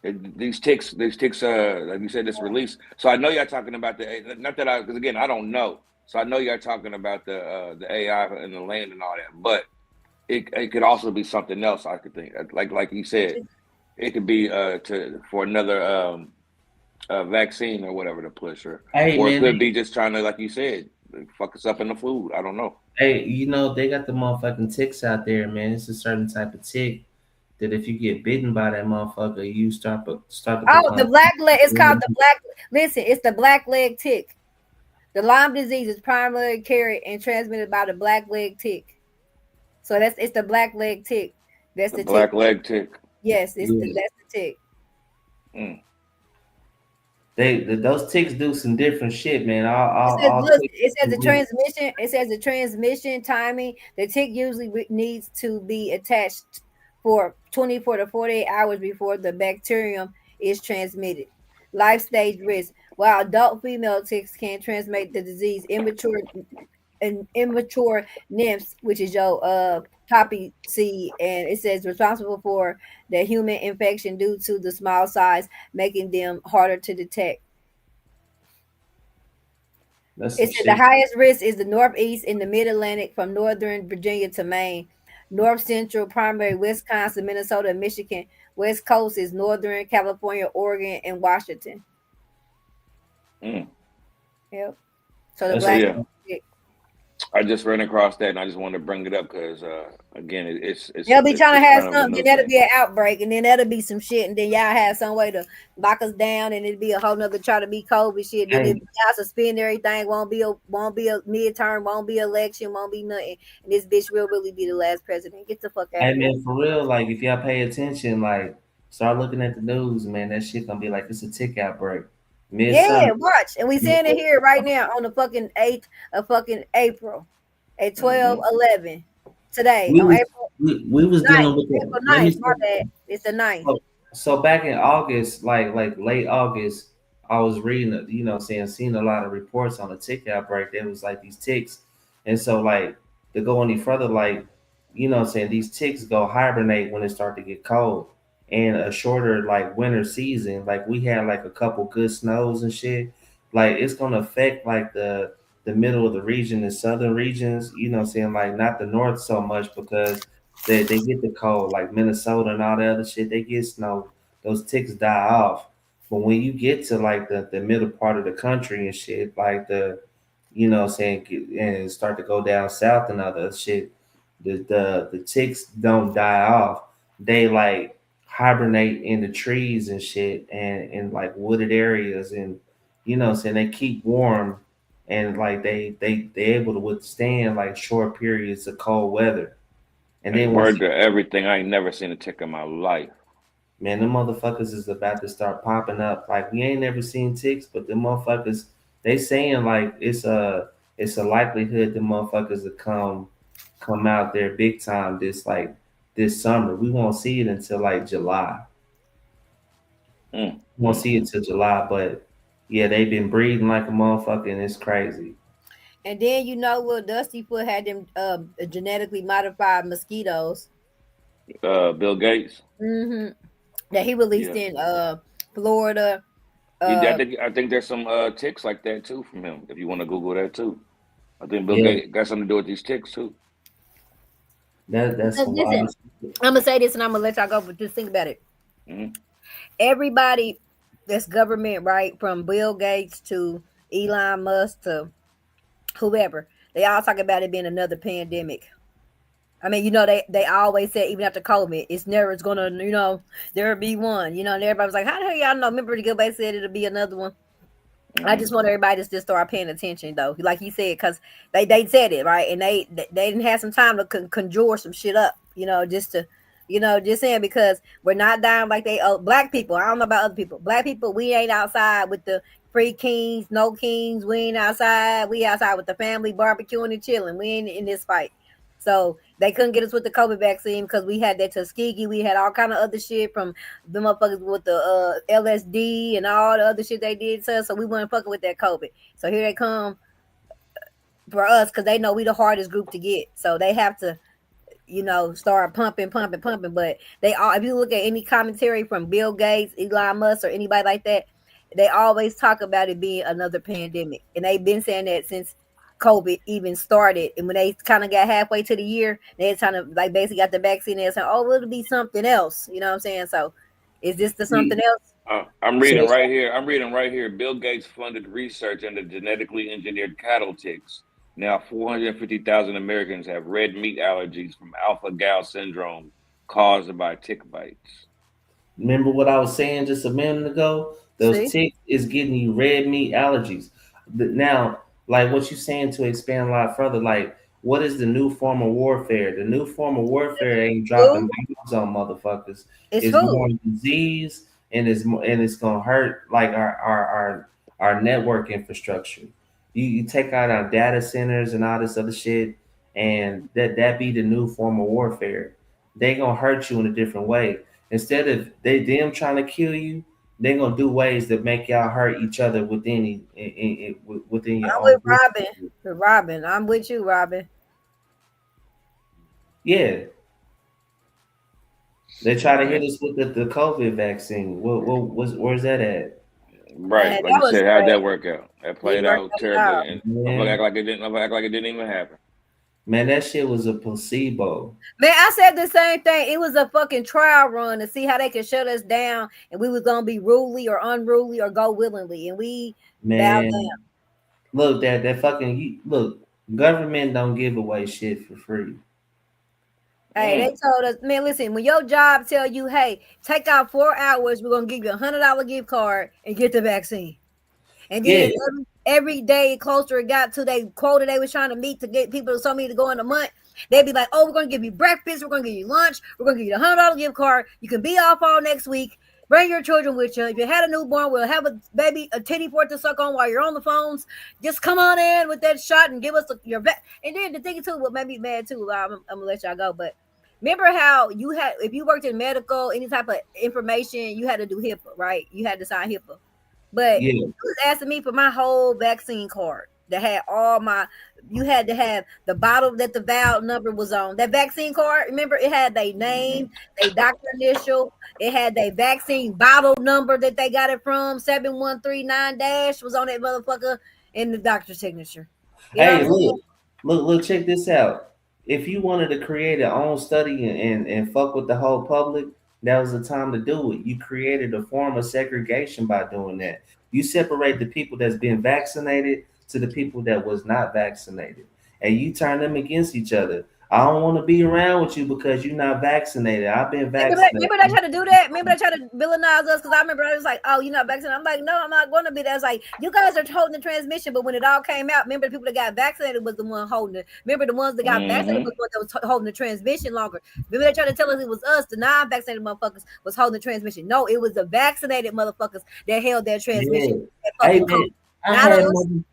[SPEAKER 4] These ticks, like you said, this release. So I know y'all talking about because again, I don't know. So I know y'all talking about the AI and the land and all that, but it could also be something else. I could think, like you said, it could be for another vaccine or whatever to push, or it could be just trying to, like you said, fuck us up in the food. I don't know.
[SPEAKER 10] Hey, you know they got the motherfucking ticks out there, man. It's a certain type of tick that if you get bitten by that motherfucker, you start to
[SPEAKER 1] the black leg. It's called the black. Listen, it's the black leg tick. The Lyme disease is primarily carried and transmitted by the black leg tick. So it's the black leg tick. That's the
[SPEAKER 4] black
[SPEAKER 1] tick.
[SPEAKER 4] leg tick.
[SPEAKER 1] Yes, that's the tick.
[SPEAKER 10] Those ticks do some different shit, man.
[SPEAKER 1] It says the transmission timing. The tick usually needs to be attached for 24 to 48 hours before the bacterium is transmitted. Life stage risk. While adult female ticks can transmit the disease, immature nymphs, which is your poppy seed, and it says responsible for the human infection due to the small size, making them harder to detect. It says the highest risk is the Northeast in the Mid-Atlantic from northern Virginia to Maine. North Central, primary Wisconsin, Minnesota, and Michigan. West Coast is Northern California, Oregon, and Washington. Yep. So the black.
[SPEAKER 4] I just ran across that, and I just wanted to bring it up because, again, it's
[SPEAKER 1] they'll be trying to have something, then that'll be an outbreak, and then that'll be some shit, and then y'all have some way to lock us down, and it'll be a whole nother try to be COVID shit. Then y'all suspend everything. Won't be a midterm. Won't be election. Won't be nothing. And this bitch will really be the last president. Get the fuck out.
[SPEAKER 10] Hey man, for real, like if y'all pay attention, like start looking at the news, man. That shit gonna be like it's a tick outbreak.
[SPEAKER 1] Yeah,
[SPEAKER 10] Mid-summer.
[SPEAKER 1] watch. And we seeing it here right now on the fucking 8th of fucking April at 12:11 today
[SPEAKER 10] We
[SPEAKER 1] on
[SPEAKER 10] was
[SPEAKER 1] April
[SPEAKER 10] we was
[SPEAKER 1] 9th.
[SPEAKER 10] dealing with the,
[SPEAKER 1] April
[SPEAKER 10] let me
[SPEAKER 1] 9th,
[SPEAKER 10] say,
[SPEAKER 1] my bad. It's the 9th.
[SPEAKER 10] so back in August, like late August, I was reading, seeing a lot of reports on the tick outbreak. There was like these ticks, and so like to go any further, like these ticks go hibernate when it start to get cold, and a shorter like winter season. Like we had like a couple good snows and shit. Like it's gonna affect like the middle of the region and southern regions. Like not the north so much because they get the cold, like Minnesota and all the other shit. They get snow. Those ticks die off. But when you get to like the middle part of the country and shit, like and start to go down south and other shit, the ticks don't die off. They like hibernate in the trees and shit and in like wooded areas and they keep warm and like they able to withstand like short periods of cold weather. And
[SPEAKER 4] Hey,
[SPEAKER 10] then once
[SPEAKER 4] word to everything. I ain't never seen a tick in my life.
[SPEAKER 10] man, them motherfuckers is about to start popping up. Like we ain't never seen ticks, but the motherfuckers they saying like it's a likelihood the motherfuckers to come out there big time this summer. We won't see it until like July. We won't see it till July, but yeah, they've been breeding like a motherfucker and it's crazy.
[SPEAKER 1] And then Will Dusty Foot had them genetically modified mosquitoes.
[SPEAKER 4] Bill Gates.
[SPEAKER 1] That he released in Florida.
[SPEAKER 4] I think there's some ticks like that too from him. If you want to Google that too, I think Bill Gates got something to do with these ticks too.
[SPEAKER 10] That's
[SPEAKER 1] Listen, I'm gonna say this and I'm gonna let y'all go, but just think about it. Everybody that's government, right, from Bill Gates to Elon Musk to whoever, they all talk about it being another pandemic. I mean, they always said even after COVID, it's gonna, there'll be one, and everybody was like, how the hell y'all know? Remember the Gilbert said it'll be another one. I just want everybody to just start paying attention though, like he said, because they said it right, and they didn't have some time to conjure some shit up, just to, just saying, because we're not dying like they black people. I don't know about other people. Black people, we ain't outside with the free kings, no kings. We ain't outside. We outside with the family barbecuing and chilling. We ain't in this fight. So they couldn't get us with the COVID vaccine because we had that Tuskegee. We had all kind of other shit from the motherfuckers with the LSD and all the other shit they did to us. So we weren't fucking with that COVID. So here they come for us because they know we the hardest group to get. So they have to, start pumping. But they all, if you look at any commentary from Bill Gates, Elon Musk, or anybody like that, they always talk about it being another pandemic. And they've been saying that since COVID even started, and when they kind of got halfway to the year, they kind of like basically got the vaccine and saying, "Oh, it'll be something else." You know what I'm saying? So, is this the something else?
[SPEAKER 4] I'm reading right here. Bill Gates funded research into genetically engineered cattle ticks. Now, 450,000 Americans have red meat allergies from alpha-gal syndrome caused by tick bites.
[SPEAKER 10] Remember what I was saying just a minute ago? Those ticks is getting you red meat allergies. Now, like what you're saying, to expand a lot further, like what is the new form of warfare? The new form of warfare ain't dropping bombs on motherfuckers. It's more disease, and it's gonna hurt like our network infrastructure. You take out our data centers and all this other shit, and that be the new form of warfare. They gonna hurt you in a different way. Instead of them trying to kill you, they're gonna do ways that make y'all hurt each other within your
[SPEAKER 1] I'm
[SPEAKER 10] own.
[SPEAKER 1] with Robin. I'm with you, Robin.
[SPEAKER 10] Yeah. They try to hit us with the COVID vaccine. Where's that at?
[SPEAKER 4] Right,
[SPEAKER 1] Man,
[SPEAKER 4] like you said, how'd that work out? That played out terribly, and
[SPEAKER 10] Man.
[SPEAKER 4] act like it didn't even happen.
[SPEAKER 10] Man, that shit was a placebo.
[SPEAKER 1] Man, I said the same thing. It was a fucking trial run to see how they could shut us down, and we was gonna be ruly or unruly or go willingly, and we bowed down.
[SPEAKER 10] Look, that fucking government don't give away shit for free.
[SPEAKER 1] Hey, they told us, man, listen, when your job tell you, hey, take out 4 hours, we're gonna give you $100 gift card and get the vaccine. And then every day closer it got to their quota they was trying to meet to get people so many to go in a month, they'd be like, oh, we're gonna give you breakfast, we're gonna give you lunch, we're gonna give you the $100 gift card, you can be off all next week, Bring your children with you. If you had a newborn, we'll have a baby, a titty for it to suck on while you're on the phones. Just come on in with that shot and give us your vet. And then the thing too, what made me mad too, I'm gonna let y'all go. But remember how you had, if you worked in medical, any type of information, you had to do HIPAA, right? You had to sign HIPAA. But you was asking me for my whole vaccine card that had all my, you had to have the bottle that the valve number was on. That vaccine card, remember, it had their name, their doctor initial, it had their vaccine bottle number that they got it from, 7139- was on that motherfucker, and the doctor's signature. You know
[SPEAKER 10] Hey,
[SPEAKER 1] what I'm saying?
[SPEAKER 10] look, check this out. If you wanted to create your own study and fuck with the whole public, that was the time to do it. You created a form of segregation by doing that. You separate the people that's been vaccinated to the people that was not vaccinated, and you turn them against each other. I don't want to be around with you because you're not vaccinated. I've been vaccinated.
[SPEAKER 1] Remember they tried to do that? Remember they tried to villainize us? Because I remember I was like, oh, you're not vaccinated. I'm like, no, I'm not going to be that. I was like, you guys are holding the transmission. But when it all came out, remember the people that got vaccinated was the one holding it. Remember the ones that got vaccinated was the ones that was holding the transmission longer. Remember they tried to tell us it was us, the non-vaccinated motherfuckers, was holding the transmission. No, it was the vaccinated motherfuckers that held their transmission.
[SPEAKER 10] Yeah. Hey, man,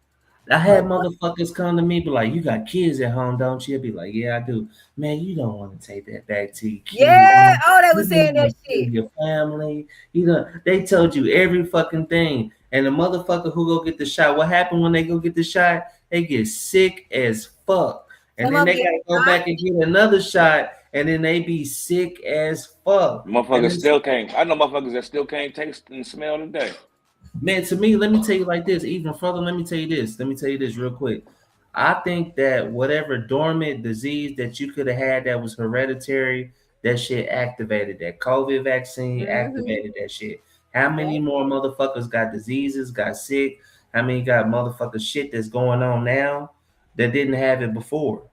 [SPEAKER 10] I had motherfuckers come to me, be like, you got kids at home, don't you? I'd be like, yeah, I do. Man, you don't want to take that back to your kids.
[SPEAKER 1] Yeah, oh, they was saying that shit.
[SPEAKER 10] Your family, you know, they told you every fucking thing. And the motherfucker who go get the shot, what happened when they go get the shot? They get sick as fuck. And then they gotta go back and get another shot, and then they be sick as fuck.
[SPEAKER 4] Motherfuckers still can't. I know motherfuckers that still can't taste and smell today.
[SPEAKER 10] Man, to me, let me tell you like this, even further, let me tell you this real quick. I think that whatever dormant disease that you could have had that was hereditary, that shit activated. That COVID vaccine activated that shit. How many more motherfuckers got diseases, got sick? How many got motherfucker shit that's going on now that didn't have it before?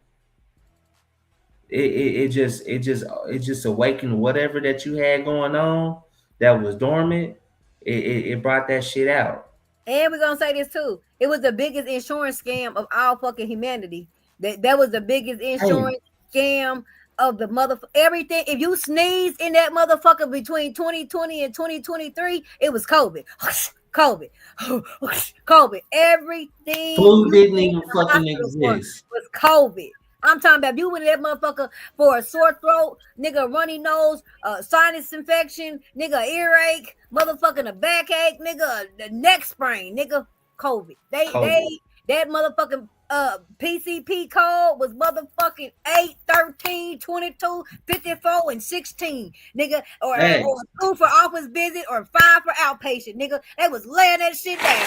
[SPEAKER 10] It just awakened whatever that you had going on that was dormant. It brought that shit out.
[SPEAKER 1] And we're gonna say this too. It was the biggest insurance scam of all fucking humanity. That was the biggest insurance scam of the motherfucker. Everything. If you sneeze in that motherfucker between 2020 and 2023, it was COVID. COVID. COVID. Everything.
[SPEAKER 10] Flu didn't even fucking exist.
[SPEAKER 1] Was COVID. I'm talking about if you went to that motherfucker for a sore throat, nigga, runny nose, sinus infection, nigga, earache, motherfucking a backache, nigga, the neck sprain, nigga, COVID. That motherfucking PCP code was motherfucking 8, 13, 22, 54, and 16, nigga, or 2 for office visit or 5 for outpatient, nigga. They was laying that shit down.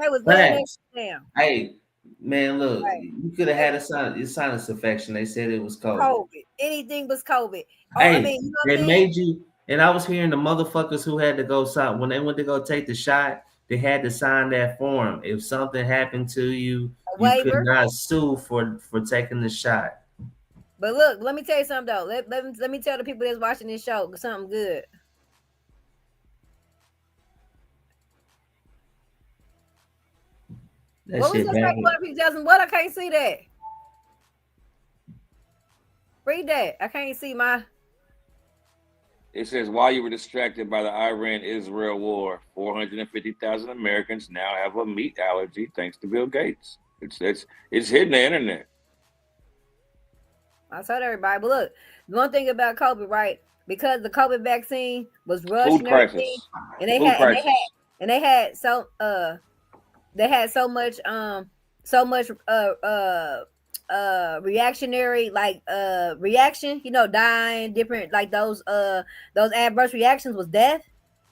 [SPEAKER 1] They was laying that shit down.
[SPEAKER 10] Hey. Man, look, you could have had a sinus infection. They said it was COVID.
[SPEAKER 1] COVID. Anything was COVID.
[SPEAKER 10] Hey, I mean, they made you, and I was hearing the motherfuckers who had to go sign, when they went to go take the shot, they had to sign that form. If something happened to you, you could not sue for taking the shot.
[SPEAKER 1] But look, let me tell you something, though. Let me tell the people that's watching this show something good. What was that? What? I can't see that. Read that. I can't see my.
[SPEAKER 4] It says, while you were distracted by the Iran-Israel war, 450,000 Americans now have a meat allergy thanks to Bill Gates. It's hitting the internet.
[SPEAKER 1] I told everybody, but look, one thing about COVID, right? Because the COVID vaccine was rushed
[SPEAKER 4] Food
[SPEAKER 1] and everything, and they had so much reactionary reaction, you know, dying, different, like those adverse reactions was death.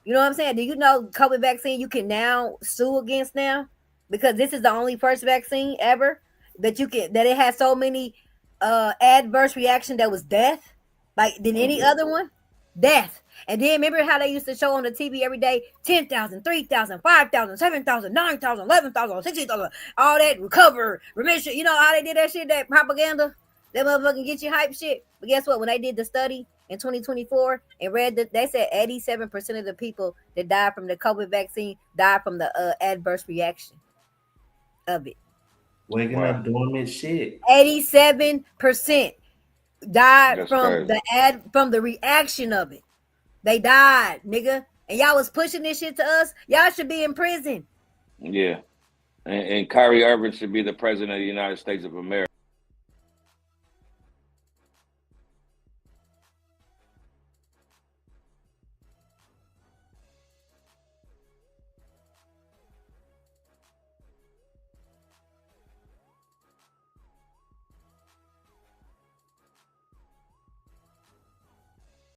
[SPEAKER 1] You know what I'm saying? Do you know COVID vaccine you can now sue against now, because this is the only first vaccine ever that it has so many adverse reaction that was death, like than any other one. Death. And then remember how they used to show on the TV every day 10,000, 3,000, 5,000, 7,000, 9,000, 11,000, 16,000, all that recover, remission. You know how they did that shit, that propaganda, that motherfucking get you hype shit. But guess what? When they did the study in 2024 and read that, they said 87% of the people that died from the COVID vaccine died from the adverse reaction of it.
[SPEAKER 10] Waking up dormant shit.
[SPEAKER 1] 87%. died
[SPEAKER 4] That's
[SPEAKER 1] from
[SPEAKER 4] crazy.
[SPEAKER 1] the reaction of it. They died, nigga. And y'all was pushing this shit to us. Y'all should be in prison.
[SPEAKER 4] Yeah. And Kyrie Irving should be the president of the United States of America.